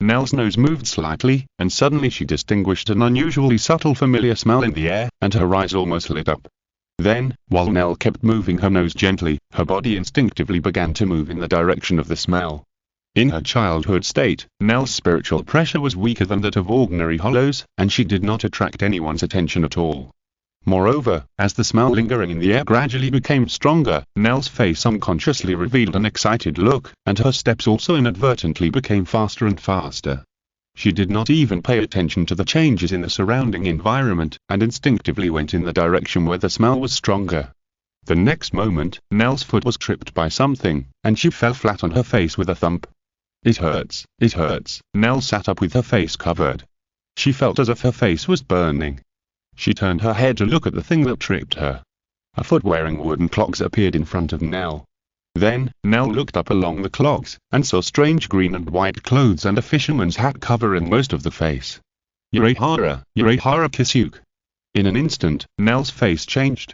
Nell's nose moved slightly, and suddenly she distinguished an unusually subtle familiar smell in the air, and her eyes almost lit up. Then, while Nell kept moving her nose gently, her body instinctively began to move in the direction of the smell. In her childhood state, Nell's spiritual pressure was weaker than that of ordinary hollows, and she did not attract anyone's attention at all. Moreover, as the smell lingering in the air gradually became stronger, Nell's face unconsciously revealed an excited look, and her steps also inadvertently became faster and faster. She did not even pay attention to the changes in the surrounding environment, and instinctively went in the direction where the smell was stronger. The next moment, Nell's foot was tripped by something, and she fell flat on her face with a thump. "It hurts, it hurts." Nell sat up with her face covered. She felt as if her face was burning. She turned her head to look at the thing that tripped her. A foot wearing wooden clogs appeared in front of Nell. Then, Nell looked up along the clogs, and saw strange green and white clothes and a fisherman's hat covering most of the face. Yurehara Kisuke. In an instant, Nell's face changed.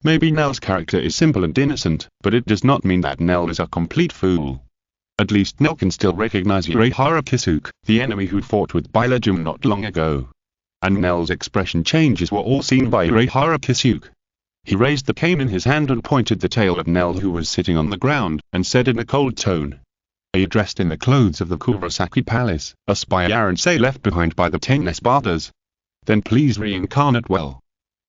Maybe Nell's character is simple and innocent, but it does not mean that Nell is a complete fool. At least Nell can still recognize Yurehara Kisuke, the enemy who fought with Bilajum not long ago. And Nell's expression changes were all seen by Yurehara Kisuke. He raised the cane in his hand and pointed the tail at Nell who was sitting on the ground, and said in a cold tone, "Are you dressed in the clothes of the Kurosaki Palace, a spy Arensei left behind by the 10 Espartas? Then please reincarnate well."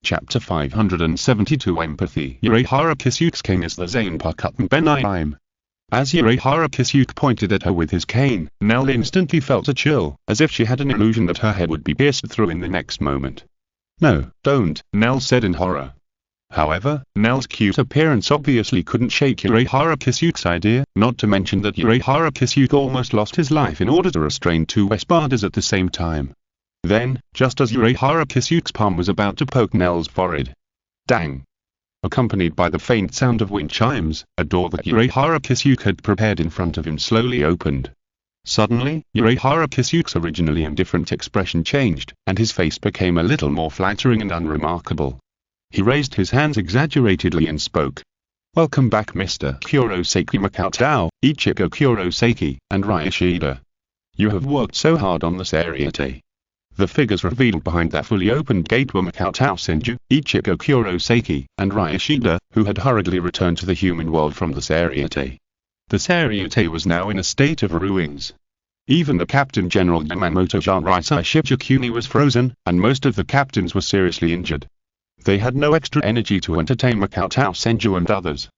Chapter 572 Empathy. Yurehara Kisuke's cane is the zanpakutō benime. As Yurehara Kisuke pointed at her with his cane, Nell instantly felt a chill, as if she had an illusion that her head would be pierced through in the next moment. "No, don't," Nell said in horror. However, Nell's cute appearance obviously couldn't shake Yurehara Kisuke's idea, not to mention that Yurehara Kisuke almost lost his life in order to restrain 2 Espartas at the same time. Then, just as Yurehara Kisuke's palm was about to poke Nell's forehead, dang! Accompanied by the faint sound of wind chimes, a door that Yurehara Kisuke had prepared in front of him slowly opened. Suddenly, Yurehara Kisuke's originally indifferent expression changed, and his face became a little more flattering and unremarkable. He raised his hands exaggeratedly and spoke. "Welcome back Mr. Kurosaki Makoto, Ichigo Kurosaki, and Ryashida. You have worked so hard on the Seireitei." The figures revealed behind that fully opened gate were Makoto Senju, Ichigo Kurosaki, and Ryashida, who had hurriedly returned to the human world from the Seireitei. The Seireitei was now in a state of ruins. Even the Captain General Yamamoto Jinrai Shibukuni was frozen, and most of the captains were seriously injured. They had no extra energy to entertain Makoto Senju and others.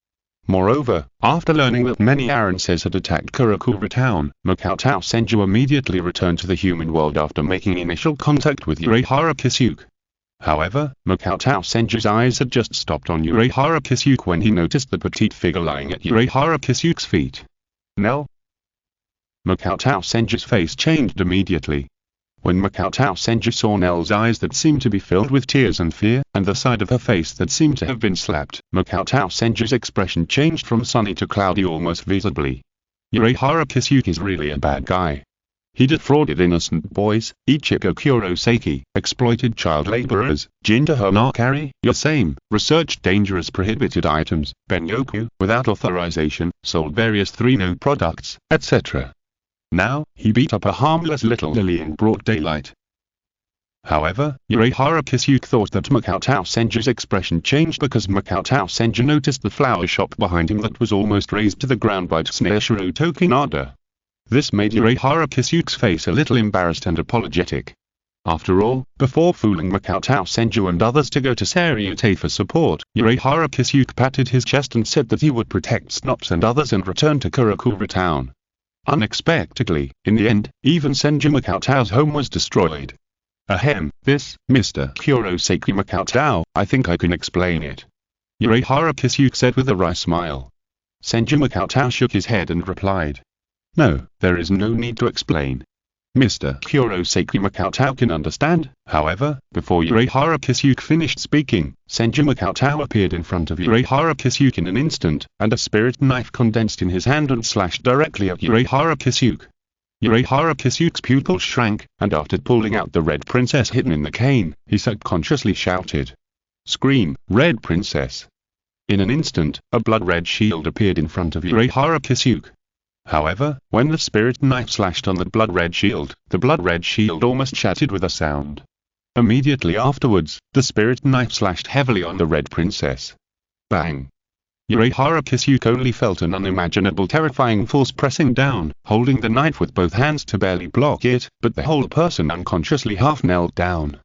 Moreover, after learning that many Aranses had attacked Karakura town, Makoto Senju immediately returned to the human world after making initial contact with Yurehara Kisuke. However, Makoto Senju's eyes had just stopped on Yurehara Kisuke when he noticed the petite figure lying at Yurehara Kisuke's feet. "Nell?" Makoto Senju's face changed immediately. When Makoto Senju saw Nell's eyes that seemed to be filled with tears and fear, and the side of her face that seemed to have been slapped, Makoto Senju's expression changed from sunny to cloudy almost visibly. Yurehara Kisuke is really a bad guy. He defrauded innocent boys, Ichigo Kurosaki, exploited child laborers, Jinta Honakari, Yosame, researched dangerous prohibited items, Benyoku, without authorization, sold various 3-no products, etc. Now, he beat up a harmless little lily in broad daylight. However, Urahara Kisuke thought that Makoto Senju's expression changed because Makoto Senju noticed the flower shop behind him that was almost razed to the ground by Tsuneshiro Tokinada. This made Urahara Kisuke's face a little embarrassed and apologetic. After all, before fooling Makoto Senju and others to go to Seireitei for support, Urahara Kisuke patted his chest and said that he would protect Synopsis and others and return to Kurakura town. Unexpectedly, in the end, even Senju Makoto's home was destroyed. Ahem, this, Mr. Kurosaki Makoto, I think I can explain it. Urahara Kisuke said with a wry smile. Senju Makoto shook his head and replied. No, there is no need to explain. Mr. Kurosaki Makoto can understand. However, before Urahara Kisuke finished speaking, Senju Makoto appeared in front of Urahara Kisuke in an instant, and a spirit knife condensed in his hand and slashed directly at Urahara Kisuke. Urahara Kisuke's pupils shrank, and after pulling out the red princess hidden in the cane, he subconsciously shouted. Scream, Red Princess! In an instant, a blood-red shield appeared in front of Urahara Kisuke. However, when the spirit knife slashed on the blood-red shield, the blood-red shield almost shattered with a sound. Immediately afterwards, the spirit knife slashed heavily on the red princess. Bang! Urahara Kisuke only felt an unimaginable terrifying force pressing down, holding the knife with both hands to barely block it, but the whole person unconsciously half knelt down.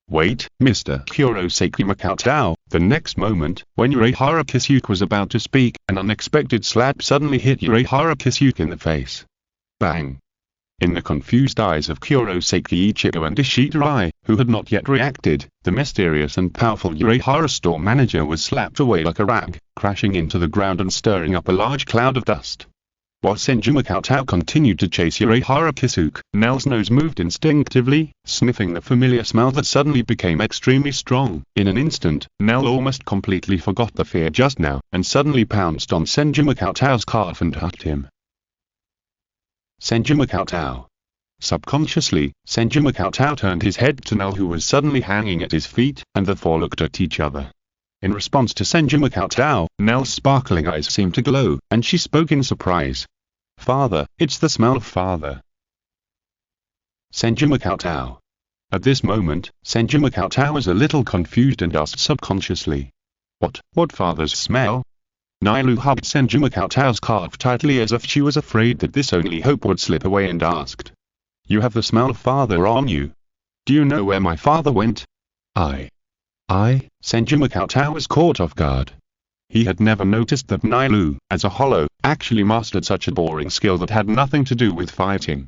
Wait, Mr. Kurosaki Makoto. The next moment, when Urahara Kisuke was about to speak, an unexpected slap suddenly hit Urahara Kisuke in the face. Bang! In the confused eyes of Kurosaki Ichigo and Ishirai, who had not yet reacted, the mysterious and powerful Urahara store manager was slapped away like a rag, crashing into the ground and stirring up a large cloud of dust. While Senju Makoto continued to chase Urahara Kisuke, Nell's nose moved instinctively, sniffing the familiar smell that suddenly became extremely strong. In an instant, Nell almost completely forgot the fear just now, and suddenly pounced on Senju Makoto's calf and hugged him. Senju Makoto. Subconsciously, Senju Makoto turned his head to Nell, who was suddenly hanging at his feet, and the four looked at each other. In response to Senju Makoto, Nell's sparkling eyes seemed to glow, and she spoke in surprise. Father, it's the smell of father. Senju Makoto. At this moment, Senju Makoto was a little confused and asked subconsciously. What father's smell? Nailu hugged Senju Makoto's calf tightly as if she was afraid that this only hope would slip away and asked. You have the smell of father on you. Do you know where my father went? Senju Makoto was caught off guard. He had never noticed that Nailu, as a hollow, actually mastered such a boring skill that had nothing to do with fighting.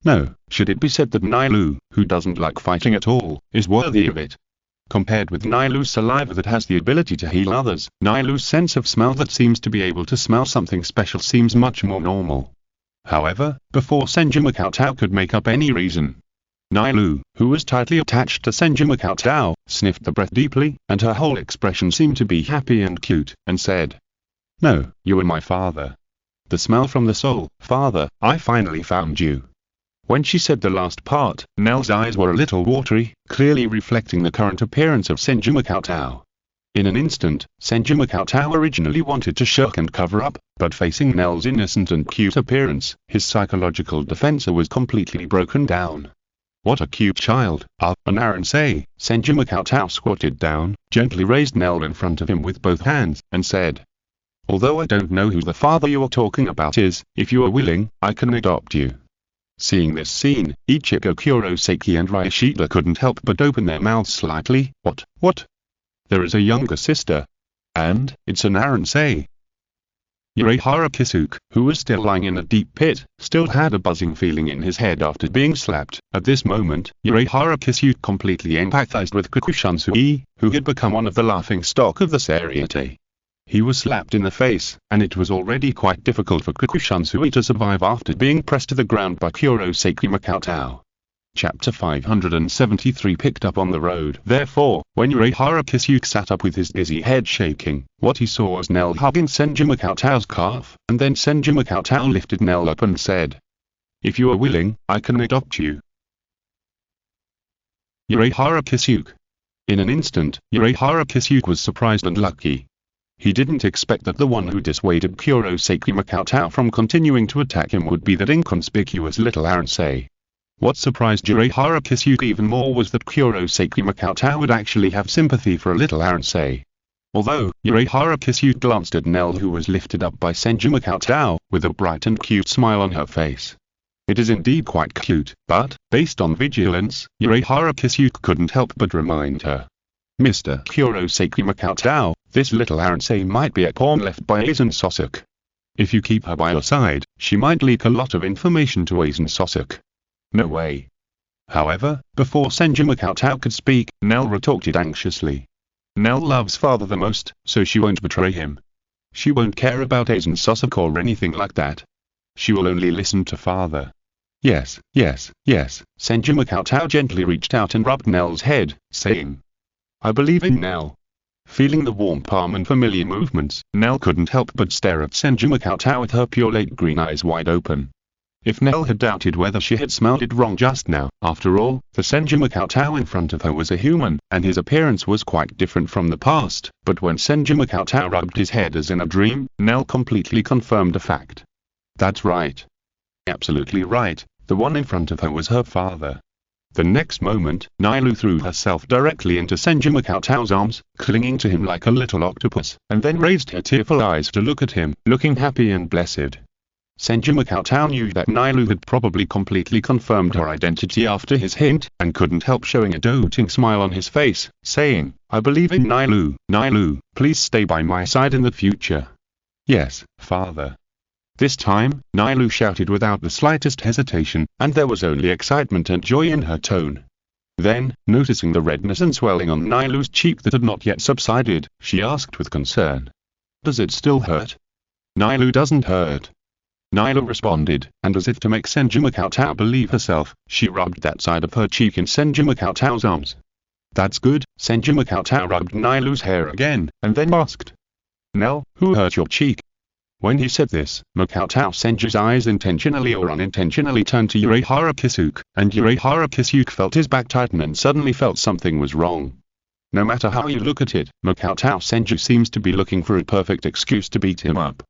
No, should it be said that Nailu, who doesn't like fighting at all, is worthy of it. Compared with Nailu's saliva that has the ability to heal others, Nailu's sense of smell that seems to be able to smell something special seems much more normal. However, before Senju Makoto could make up any reason, Nailu, who was tightly attached to Senju Makoto, sniffed the breath deeply, and her whole expression seemed to be happy and cute, and said, No, you are my father. The smell from the soul, father, I finally found you. When she said the last part, Nell's eyes were a little watery, clearly reflecting the current appearance of Senju Makoto. In an instant, Senju Makoto originally wanted to shirk and cover up, but facing Nell's innocent and cute appearance, his psychological defense was completely broken down. What a cute child, Seireitei. Senju Makoto squatted down, gently raised Nell in front of him with both hands, and said, Although I don't know who the father you are talking about is, if you are willing, I can adopt you. Seeing this scene, Ichigo Kurosaki and Raishida couldn't help but open their mouths slightly. What? There is a younger sister. And, it's an Seireitei. Urahara Kisuke, who was still lying in a deep pit, still had a buzzing feeling in his head after being slapped. At this moment, Urahara Kisuke completely empathized with Kukushansui, who had become one of the laughingstock of the Seireitei. He was slapped in the face, and it was already quite difficult for Kukushansui to survive after being pressed to the ground by Kurosaki Makoto. Chapter 573 picked up on the road. Therefore, when Urahara Kisuke sat up with his dizzy head shaking, what he saw was Nell hugging Senju Makoto's calf, and then Senju Makoto lifted Nell up and said, If you are willing, I can adopt you. Urahara Kisuke. In an instant, Urahara Kisuke was surprised and lucky. He didn't expect that the one who dissuaded Kurosaki Makoto from continuing to attack him would be that inconspicuous little Seireitei. What surprised Urahara Kisuke even more was that Kurosaki Makoto would actually have sympathy for a little Aransei. Although, Urahara Kisuke glanced at Nell, who was lifted up by Senju Makoto, with a bright and cute smile on her face. It is indeed quite cute, but, based on vigilance, Urahara Kisuke couldn't help but remind her. Mr. Kurosaki Makoto, this little Aransei might be a pawn left by Aizen Sosuk. If you keep her by your side, she might leak a lot of information to Aizen Sosuk. No way. However, before Senju Makoto could speak, Nell retorted anxiously. Nell loves father the most, so she won't betray him. She won't care about Aizen Sosuk or anything like that. She will only listen to father. Yes, yes, yes, Senju Makoto gently reached out and rubbed Nell's head, saying, I believe in Nell. Feeling the warm palm and familiar movements, Nell couldn't help but stare at Senju Makoto with her pure lake green eyes wide open. If Nell had doubted whether she had smelled it wrong just now, after all, the Senju Makoto in front of her was a human, and his appearance was quite different from the past, but when Senju Makoto rubbed his head as in a dream, Nell completely confirmed the fact. That's right. Absolutely right, the one in front of her was her father. The next moment, Nailu threw herself directly into Senju Makoto's arms, clinging to him like a little octopus, and then raised her tearful eyes to look at him, looking happy and blessed. Senju Makoto knew that Nailu had probably completely confirmed her identity after his hint, and couldn't help showing a doting smile on his face, saying, I believe in Nailu. Nailu, please stay by my side in the future. Yes, father. This time, Nailu shouted without the slightest hesitation, and there was only excitement and joy in her tone. Then, noticing the redness and swelling on Nailu's cheek that had not yet subsided, she asked with concern. Does it still hurt? Nailu doesn't hurt. Nailu responded, and as if to make Senju Makoto believe herself, she rubbed that side of her cheek in Senju Makoto's arms. That's good, Senju Makoto rubbed Nailu's hair again, and then asked. Nell, who hurt your cheek? When he said this, Makoto Senju's eyes intentionally or unintentionally turned to Urahara Kisuke, and Urahara Kisuke felt his back tighten and suddenly felt something was wrong. No matter how you look at it, Makoto Senju seems to be looking for a perfect excuse to beat him up.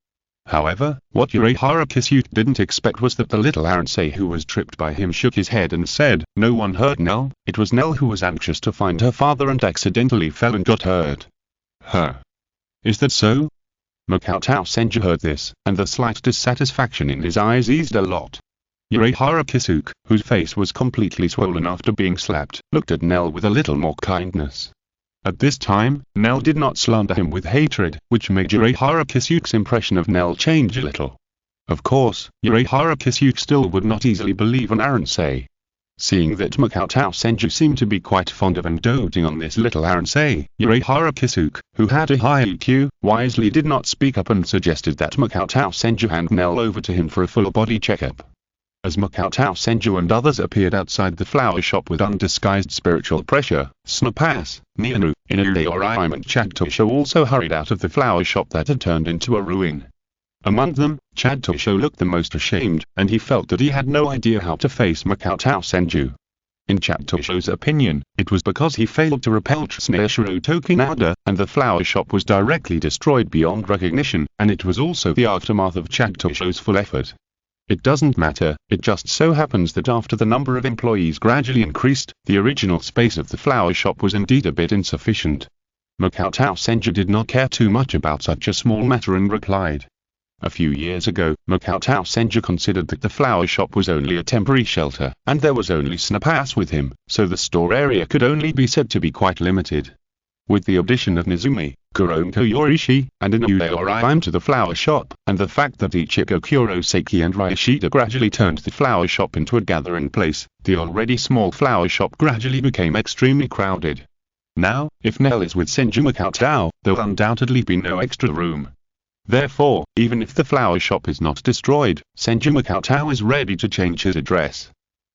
However, what Urahara Kisuke didn't expect was that the little Aransei who was tripped by him shook his head and said, no one hurt Nell, it was Nell who was anxious to find her father and accidentally fell and got hurt. Huh. Is that so? Makoto Senju heard this, and the slight dissatisfaction in his eyes eased a lot. Urahara Kisuke, whose face was completely swollen after being slapped, looked at Nell with a little more kindness. At this time, Nell did not slander him with hatred, which made Urahara Kisuke's impression of Nell change a little. Of course, Urahara Kisuke still would not easily believe an Aransei. Seeing that Makoto Senju seemed to be quite fond of and doting on this little Aransei, Urahara Kisuke, who had a high EQ, wisely did not speak up and suggested that Makoto Senju hand Nell over to him for a full body checkup. As Makoto Senju and others appeared outside the flower shop with undisguised spiritual pressure, Synopsis, Nianu, Inauri and Chagtosho also hurried out of the flower shop that had turned into a ruin. Among them, Chagtosho looked the most ashamed, and he felt that he had no idea how to face Makoto Senju. In Chagtosho's opinion, it was because he failed to repel Tsuneshiro Tokinada, and the flower shop was directly destroyed beyond recognition, and it was also the aftermath of Chagtosho's full effort. It doesn't matter, it just so happens that after the number of employees gradually increased, the original space of the flower shop was indeed a bit insufficient. Makoto Senju did not care too much about such a small matter and replied. A few years ago, Makoto Senju considered that the flower shop was only a temporary shelter, and there was only Synopsis with him, so the store area could only be said to be quite limited. With the addition of Nizumi, Kuronko Yorishi, and Inauri to the flower shop, and the fact that Ichigo Kurosaki and Ryoshida gradually turned the flower shop into a gathering place, the already small flower shop gradually became extremely crowded. Now, if Nell is with Senju Makoto, there will undoubtedly be no extra room. Therefore, even if the flower shop is not destroyed, Senju Makoto is ready to change his address.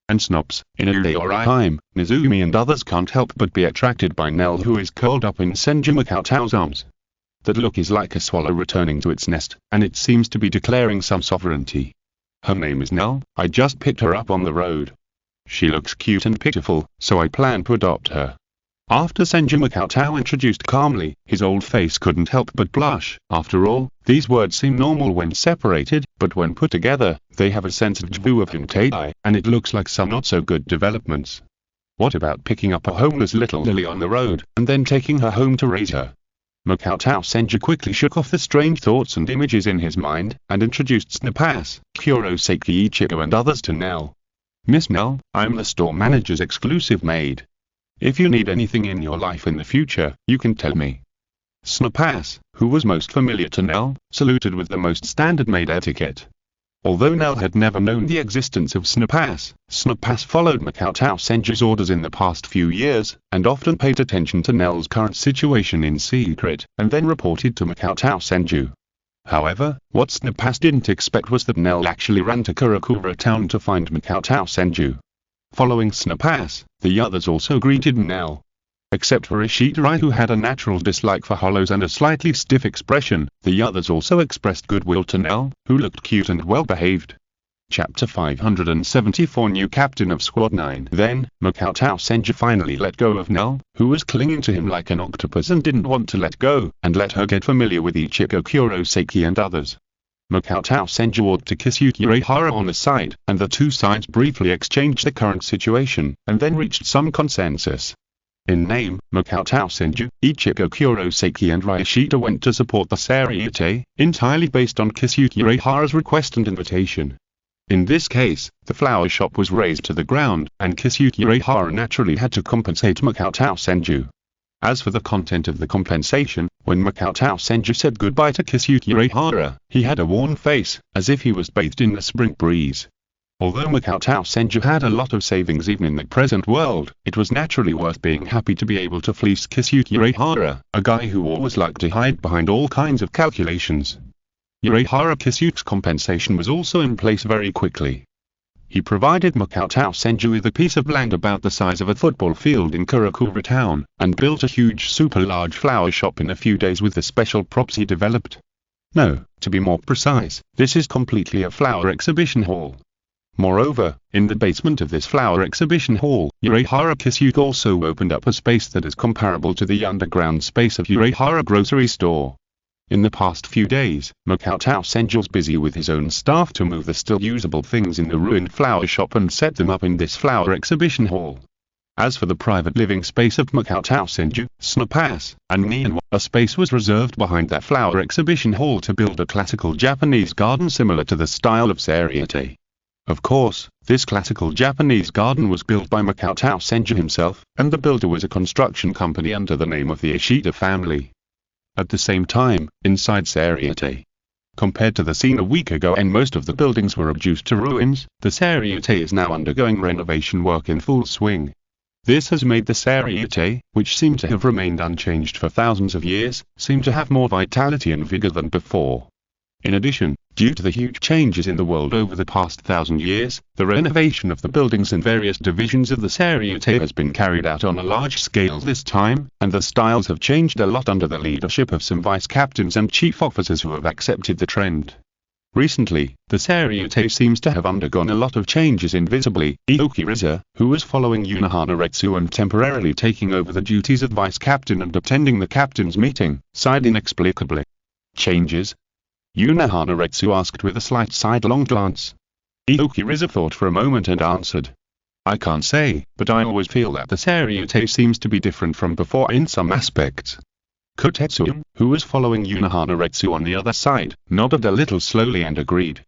And Synopsis, Inauri, Nizumi and others can't help but be attracted by Nell, who is curled up in Senju Makoto's arms. That look is like a swallow returning to its nest, and it seems to be declaring some sovereignty. Her name is Nell, I just picked her up on the road. She looks cute and pitiful, so I plan to adopt her. After Senju Makoto introduced calmly, his old face couldn't help but blush. After all, these words seem normal when separated, but when put together, they have a sensitive view of hentai, and it looks like some not so good developments. What about picking up a homeless little lily on the road, and then taking her home to raise her? Makoto Senju quickly shook off the strange thoughts and images in his mind, and introduced Synopsis, Kurosaki Ichigo and others to Nell. Miss Nell, I'm the store manager's exclusive maid. If you need anything in your life in the future, you can tell me. Synopsis, who was most familiar to Nell, saluted with the most standard maid etiquette. Although Nell had never known the existence of Synopsis, Synopsis followed Makoto Senju's orders in the past few years, and often paid attention to Nell's current situation in secret, and then reported to Makoto Senju. However, what Synopsis didn't expect was that Nell actually ran to Karakura town to find Makoto Senju. Following Synopsis, the others also greeted Nell. Except for Seireitei, who had a natural dislike for hollows and a slightly stiff expression, the others also expressed goodwill to Nell, who looked cute and well-behaved. Chapter 574 New Captain of Squad 9. Then, Makoto Senju finally let go of Nell, who was clinging to him like an octopus and didn't want to let go, and let her get familiar with Ichigo Kurosaki and others. Makoto Senju ordered to kiss Uehara on the side, and the two sides briefly exchanged the current situation, and then reached some consensus. In name, Makoto Senju, Ichigo Kurosaki and Ryoshita went to support the Seireitei, entirely based on Uehara's request and invitation. In this case, the flower shop was razed to the ground, and Uehara naturally had to compensate Makoto Senju. As for the content of the compensation, when Makoto Senju said goodbye to Uehara, he had a worn face, as if he was bathed in the spring breeze. Although Makoto Senju had a lot of savings even in the present world, it was naturally worth being happy to be able to fleece Uehara, a guy who always liked to hide behind all kinds of calculations. Uehara Kisuke's compensation was also in place very quickly. He provided Makoto Senju with a piece of land about the size of a football field in Karakura town, and built a huge super large flower shop in a few days with the special props he developed. No, to be more precise, this is completely a flower exhibition hall. Moreover, in the basement of this flower exhibition hall, Uehara Kisuke also opened up a space that is comparable to the underground space of Uehara grocery store. In the past few days, Makoto Senju was busy with his own staff to move the still usable things in the ruined flower shop and set them up in this flower exhibition hall. As for the private living space of Makoto Senju, Synopsis, and Nian, a space was reserved behind that flower exhibition hall to build a classical Japanese garden similar to the style of Seireitei. Of course, this classical Japanese garden was built by Makoto Senju himself, and the builder was a construction company under the name of the Ishida family. At the same time, inside Seireitei, compared to the scene a week ago and most of the buildings were reduced to ruins, the Seireitei is now undergoing renovation work in full swing. This has made the Seireitei, which seemed to have remained unchanged for thousands of years, seem to have more vitality and vigor than before. In addition, due to the huge changes in the world over the past 1,000 years, the renovation of the buildings in various divisions of the Seireitei has been carried out on a large scale this time, and the styles have changed a lot under the leadership of some vice captains and chief officers who have accepted the trend. Recently, the Seireitei seems to have undergone a lot of changes invisibly. Aokiriza, who was following Unohana Retsu and temporarily taking over the duties of vice captain and attending the captain's meeting, sighed inexplicably. Changes? Unohana Retsu asked with a slight sidelong glance. Aokiriza thought for a moment and answered. I can't say, but I always feel that the Seireitei seems to be different from before in some aspects. Kotetsu, who was following Unohana Retsu on the other side, nodded a little slowly and agreed.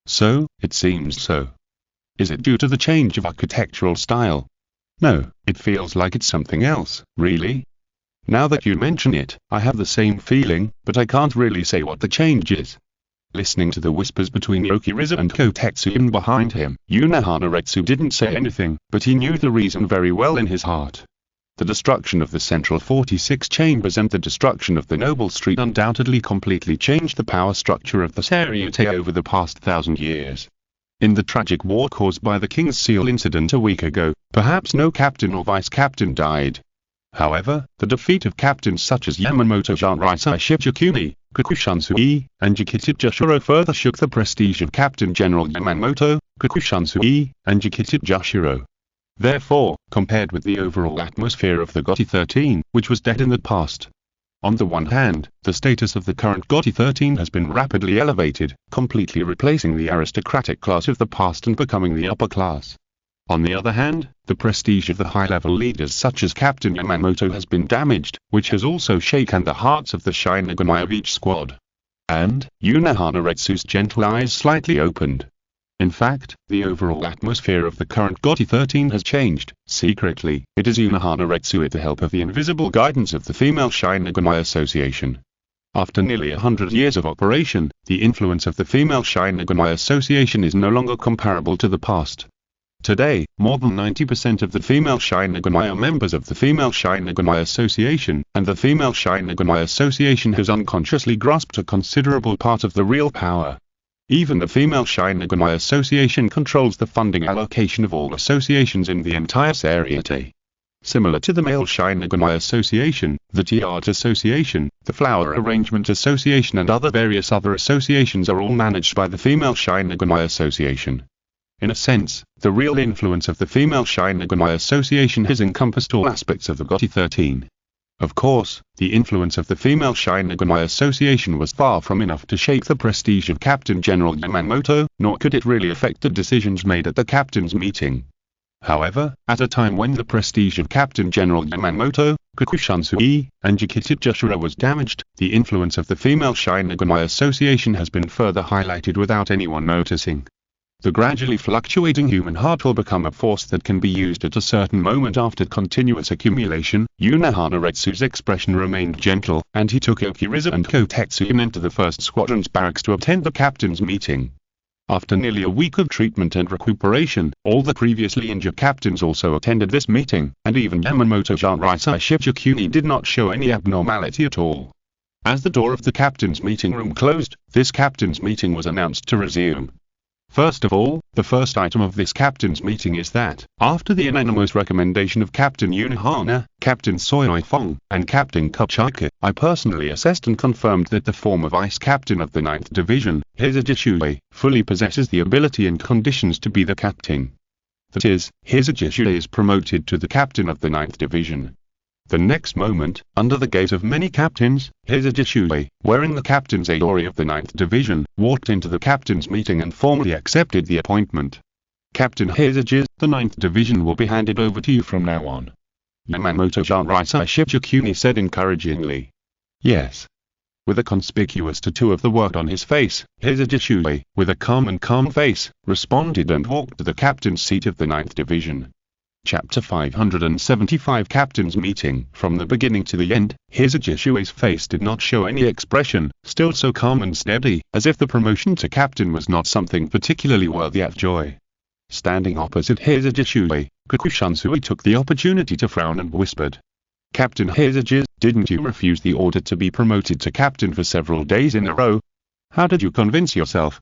So, it seems so. Is it due to the change of architectural style? No, it feels like it's something else, really. Now that you mention it, I have the same feeling, but I can't really say what the change is. Listening to the whispers between Aokiriza and Kotetsu behind him, Unohana Retsu didn't say anything, but he knew the reason very well in his heart. The destruction of the central 46 chambers and the destruction of the Noble Street undoubtedly completely changed the power structure of the Seireitei over the past 1,000 years. In the tragic war caused by the King's Seal incident a week ago, perhaps no captain or vice captain died. However, the defeat of captains such as Yamamoto Shinigami Shibukuni, Kakushansui, and Jikita Jushiro further shook the prestige of Captain General Yamamoto, Kakushansui, and Jikita Jushiro. Therefore, compared with the overall atmosphere of the GOTY 13, which was dead in the past, On the one hand, the status of the current GOTY 13 has been rapidly elevated, completely replacing the aristocratic class of the past and becoming the upper class. On the other hand, the prestige of the high-level leaders such as Captain Yamamoto has been damaged, which has also shaken the hearts of the Shinigami of each squad. And, Unohanaretsu's gentle eyes slightly opened. In fact, the overall atmosphere of the current GOTY 13 has changed. Secretly, it is Unohanaretsu with the help of the invisible guidance of the Female Shinigami Association. After nearly 100 years of operation, the influence of the Female Shinigami Association is no longer comparable to the past. Today, more than 90% of the female Shinigami are members of the Female Shinigami Association, and the Female Shinigami Association has unconsciously grasped a considerable part of the real power. Even the Female Shinigami Association controls the funding allocation of all associations in the entire Seireitei. Similar to the Male Shinigami Association, the Tea Art Association, the Flower Arrangement Association and various other associations are all managed by the Female Shinigami Association. In a sense, the real influence of the Female Shinigami Association has encompassed all aspects of the GOTY 13. Of course, the influence of the Female Shinigami Association was far from enough to shake the prestige of Captain General Yamamoto, nor could it really affect the decisions made at the captain's meeting. However, at a time when the prestige of Captain General Yamamoto, Kokushansui, and Jikita Joshua was damaged, the influence of the Female Shinigami Association has been further highlighted without anyone noticing. The gradually fluctuating human heart will become a force that can be used at a certain moment after continuous accumulation. Unohanaretsu's expression remained gentle, and he took Okiriza and Kotetsuya into the 1st Squadron's barracks to attend the captain's meeting. After nearly a week of treatment and recuperation, all the previously injured captains also attended this meeting, and even Yamamoto Seireitei Shichikuni did not show any abnormality at all. As the door of the captain's meeting room closed, this captain's meeting was announced to resume. First of all, the first item of this captain's meeting is that, after the unanimous recommendation of Captain Unohana, Captain Seireitei, and Captain Kachika, I personally assessed and confirmed that the former vice captain of the 9th Division, Hisaji, fully possesses the ability and conditions to be the captain. That is, Hisaji is promoted to the captain of the 9th Division. The next moment, under the gaze of many captains, Hisaji, wearing the captain's Aori of the 9th Division, walked into the captain's meeting and formally accepted the appointment. Captain Hisaji, the 9th Division will be handed over to you from now on. Yamamoto Seireitei Shichikuni said encouragingly. Yes. With a conspicuous tattoo of the word on his face, Hisaji, with a calm face, responded and walked to the captain's seat of the 9th Division. Chapter 575 Captain's Meeting. From the beginning to the end, Hisaji's face did not show any expression, still so calm and steady, as if the promotion to captain was not something particularly worthy of joy. Standing opposite Hisaji, Kokushansui took the opportunity to frown and whispered. Captain Hisaji, didn't you refuse the order to be promoted to captain for several days in a row? How did you convince yourself?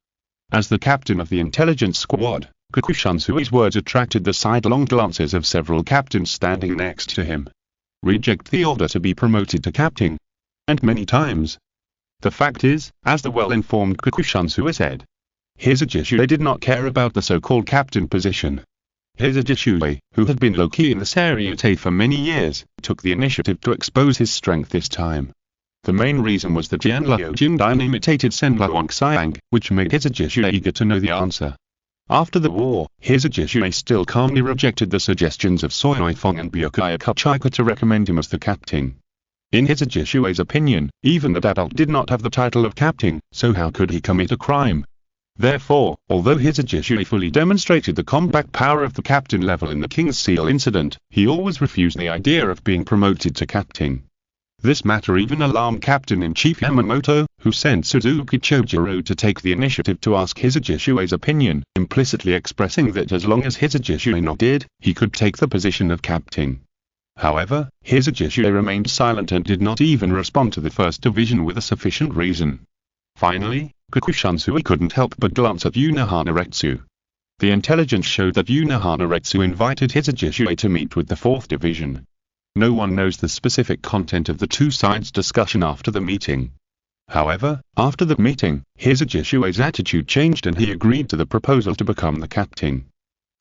As the captain of the intelligence squad, Kokushansui's words attracted the sidelong glances of several captains standing next to him. Reject the order to be promoted to captain. And many times. The fact is, as the well-informed Kokushansui said, Hisaji did not care about the so-called captain position. Hisaji, who had been low-key in the Seireitei for many years, took the initiative to expose his strength this time. The main reason was that Jianluo Jindai imitated Senbon Bancho, which made Hisaji eager to know the answer. After the war, Hisaji still calmly rejected the suggestions of Seireitei and Byakuya Kachika to recommend him as the captain. In Hisaji's opinion, even that adult did not have the title of captain, so how could he commit a crime? Therefore, although Hisaji fully demonstrated the combat power of the captain level in the King's Seal incident, he always refused the idea of being promoted to captain. This matter even alarmed Captain-in-Chief Yamamoto, who sent Suzuki Chojiro to take the initiative to ask Hisaji's opinion, implicitly expressing that as long as Hisaji nodded, he could take the position of captain. However, Hisaji remained silent and did not even respond to the 1st Division with a sufficient reason. Finally, Kokushansui couldn't help but glance at Unohanaretsu. The intelligence showed that Unohanaretsu invited Hisaji to meet with the 4th Division. No one knows the specific content of the two sides' discussion after the meeting. However, after the meeting, Hisaji's attitude changed and he agreed to the proposal to become the captain.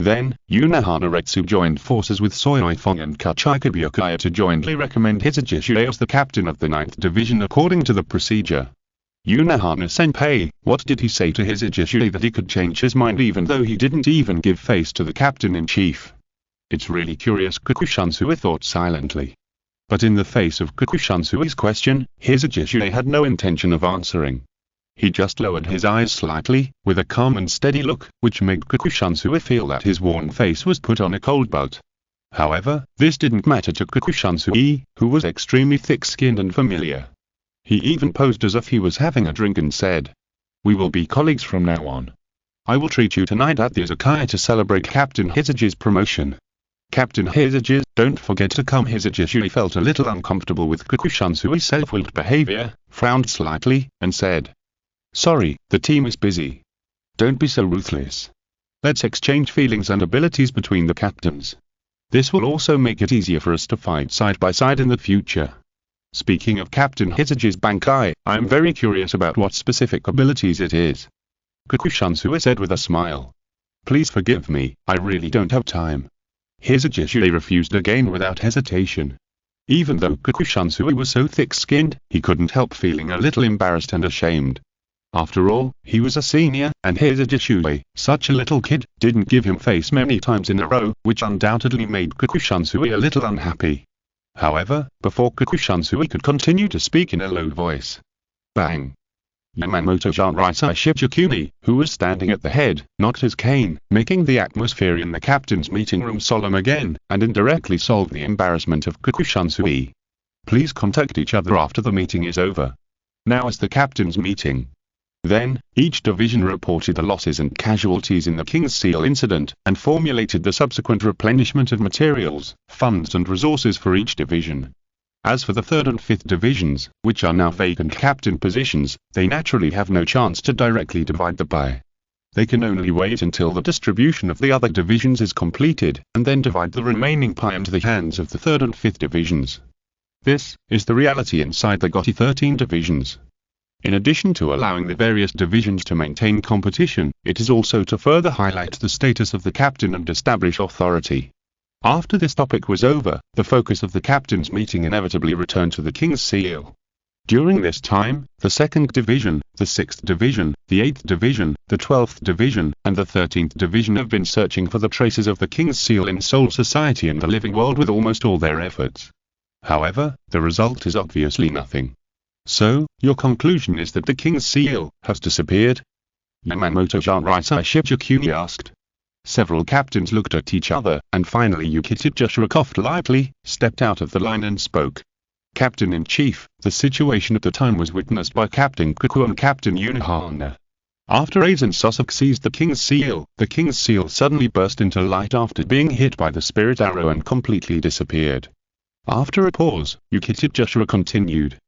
Then, Unohana Retsu joined forces with Seireitei and Kachikabyukaya to jointly recommend Hisajishue as the captain of the 9th Division according to the procedure. Unohana Senpai, what did he say to Hisajishue that he could change his mind even though he didn't even give face to the captain-in-chief? It's really curious, Kokushansui thought silently. But in the face of Kokushansui's question, Hisajishue had no intention of answering. He just lowered his eyes slightly, with a calm and steady look, which made Kokushansui feel that his worn face was put on a cold butt. However, this didn't matter to Kokushansui, who was extremely thick-skinned and familiar. He even posed as if he was having a drink and said, "We will be colleagues from now on. I will treat you tonight at the izakaya to celebrate Captain Hisage's promotion. Captain Hisage, don't forget to come." Hisajishue felt a little uncomfortable with Kokushansui's self-willed behavior, frowned slightly, and said, "Sorry, the team is busy. Don't be so ruthless. Let's exchange feelings and abilities between the captains. This will also make it easier for us to fight side by side in the future." Speaking of Captain Hisage's Bankai, I am very curious about what specific abilities it is. Kokushansui said with a smile. "Please forgive me, I really don't have time." Hisajishue refused again without hesitation. Even though Kokushansui was so thick-skinned, he couldn't help feeling a little embarrassed and ashamed. After all, he was a senior, and Hisajishue, such a little kid, didn't give him face many times in a row, which undoubtedly made Kokushansui a little unhappy. However, before Kokushansui could continue to speak in a low voice, bang! Yamamoto Seireitei Shibukuni, who was standing at the head, knocked his cane, making the atmosphere in the captain's meeting room solemn again, and indirectly solved the embarrassment of Kokushansui. "Please contact each other after the meeting is over. Now is the captain's meeting." Then, each division reported the losses and casualties in the King's Seal incident, and formulated the subsequent replenishment of materials, funds and resources for each division. As for the 3rd and 5th divisions, which are now vacant captain positions, they naturally have no chance to directly divide the pie. They can only wait until the distribution of the other divisions is completed, and then divide the remaining pie into the hands of the 3rd and 5th divisions. This is the reality inside the GOTY 13 divisions. In addition to allowing the various divisions to maintain competition, it is also to further highlight the status of the captain and establish authority. After this topic was over, the focus of the captain's meeting inevitably returned to the King's Seal. During this time, the 2nd Division, the 6th Division, the 8th Division, the 12th Division, and the 13th Division have been searching for the traces of the King's Seal in Soul Society and the living world with almost all their efforts. However, the result is obviously nothing. "So, your conclusion is that the King's Seal has disappeared?" Yamamoto Seireitei Shibukuni asked. Several captains looked at each other, and finally Yukita Joshua coughed lightly, stepped out of the line and spoke. "Captain-in-Chief, the situation at the time was witnessed by Captain Kuku and Captain Unohana. After Aizen Sosok seized the King's Seal suddenly burst into light after being hit by the spirit arrow and completely disappeared." After a pause, Yukita Joshua continued.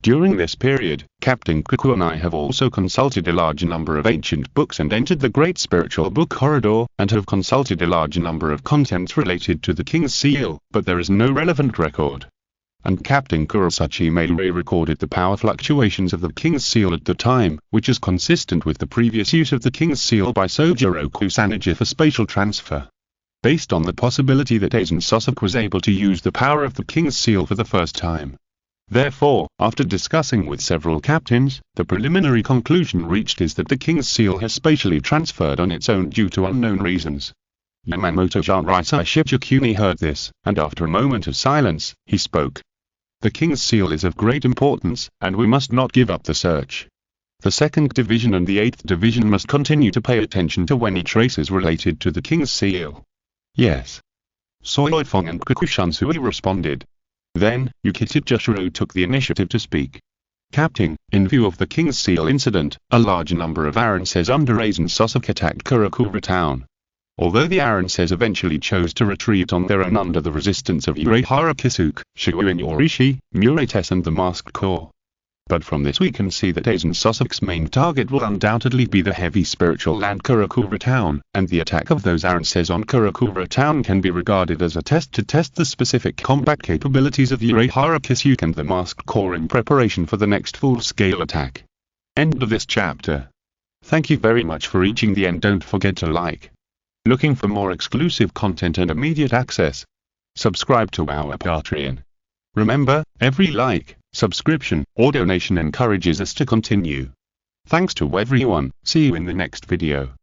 "During this period, Captain Kuku and I have also consulted a large number of ancient books and entered the Great Spiritual Book Corridor, and have consulted a large number of contents related to the King's Seal, but there is no relevant record. And Captain Kurosachi Meirei recorded the power fluctuations of the King's Seal at the time, which is consistent with the previous use of the King's Seal by Sojiro Kusanagi for spatial transfer. Based on the possibility that Aizen Sosok was able to use the power of the King's Seal for the first time. Therefore, after discussing with several captains, the preliminary conclusion reached is that the King's Seal has spatially transferred on its own due to unknown reasons." Yamamoto Seireitei Shibukuni heard this, and after a moment of silence, he spoke. "The King's Seal is of great importance, and we must not give up the search. The 2nd Division and the 8th Division must continue to pay attention to any traces related to the King's Seal." "Yes." Seireitei and Kokushansui responded. Then, Yukita Joshua took the initiative to speak. "Captain, in view of the King's Seal incident, a large number of Aranses under Aizen Sosok attacked Karakura town. Although the Aranses eventually chose to retreat on their own under the resistance of Urehara Kisuke, Shuin Yorishi, Murates and the Masked Corps. But from this we can see that Aizen Sosok's main target will undoubtedly be the heavy spiritual land Karakura town, and the attack of those Aranses on Karakura town can be regarded as a test to test the specific combat capabilities of Urehara Kisuke and the Masked Corps in preparation for the next full-scale attack." End of this chapter. Thank you very much for reaching the end. Don't forget to like, Looking for more exclusive content and immediate access? Subscribe to our Patreon. Remember, every like, subscription, or donation encourages us to continue. Thanks to everyone. See you in the next video.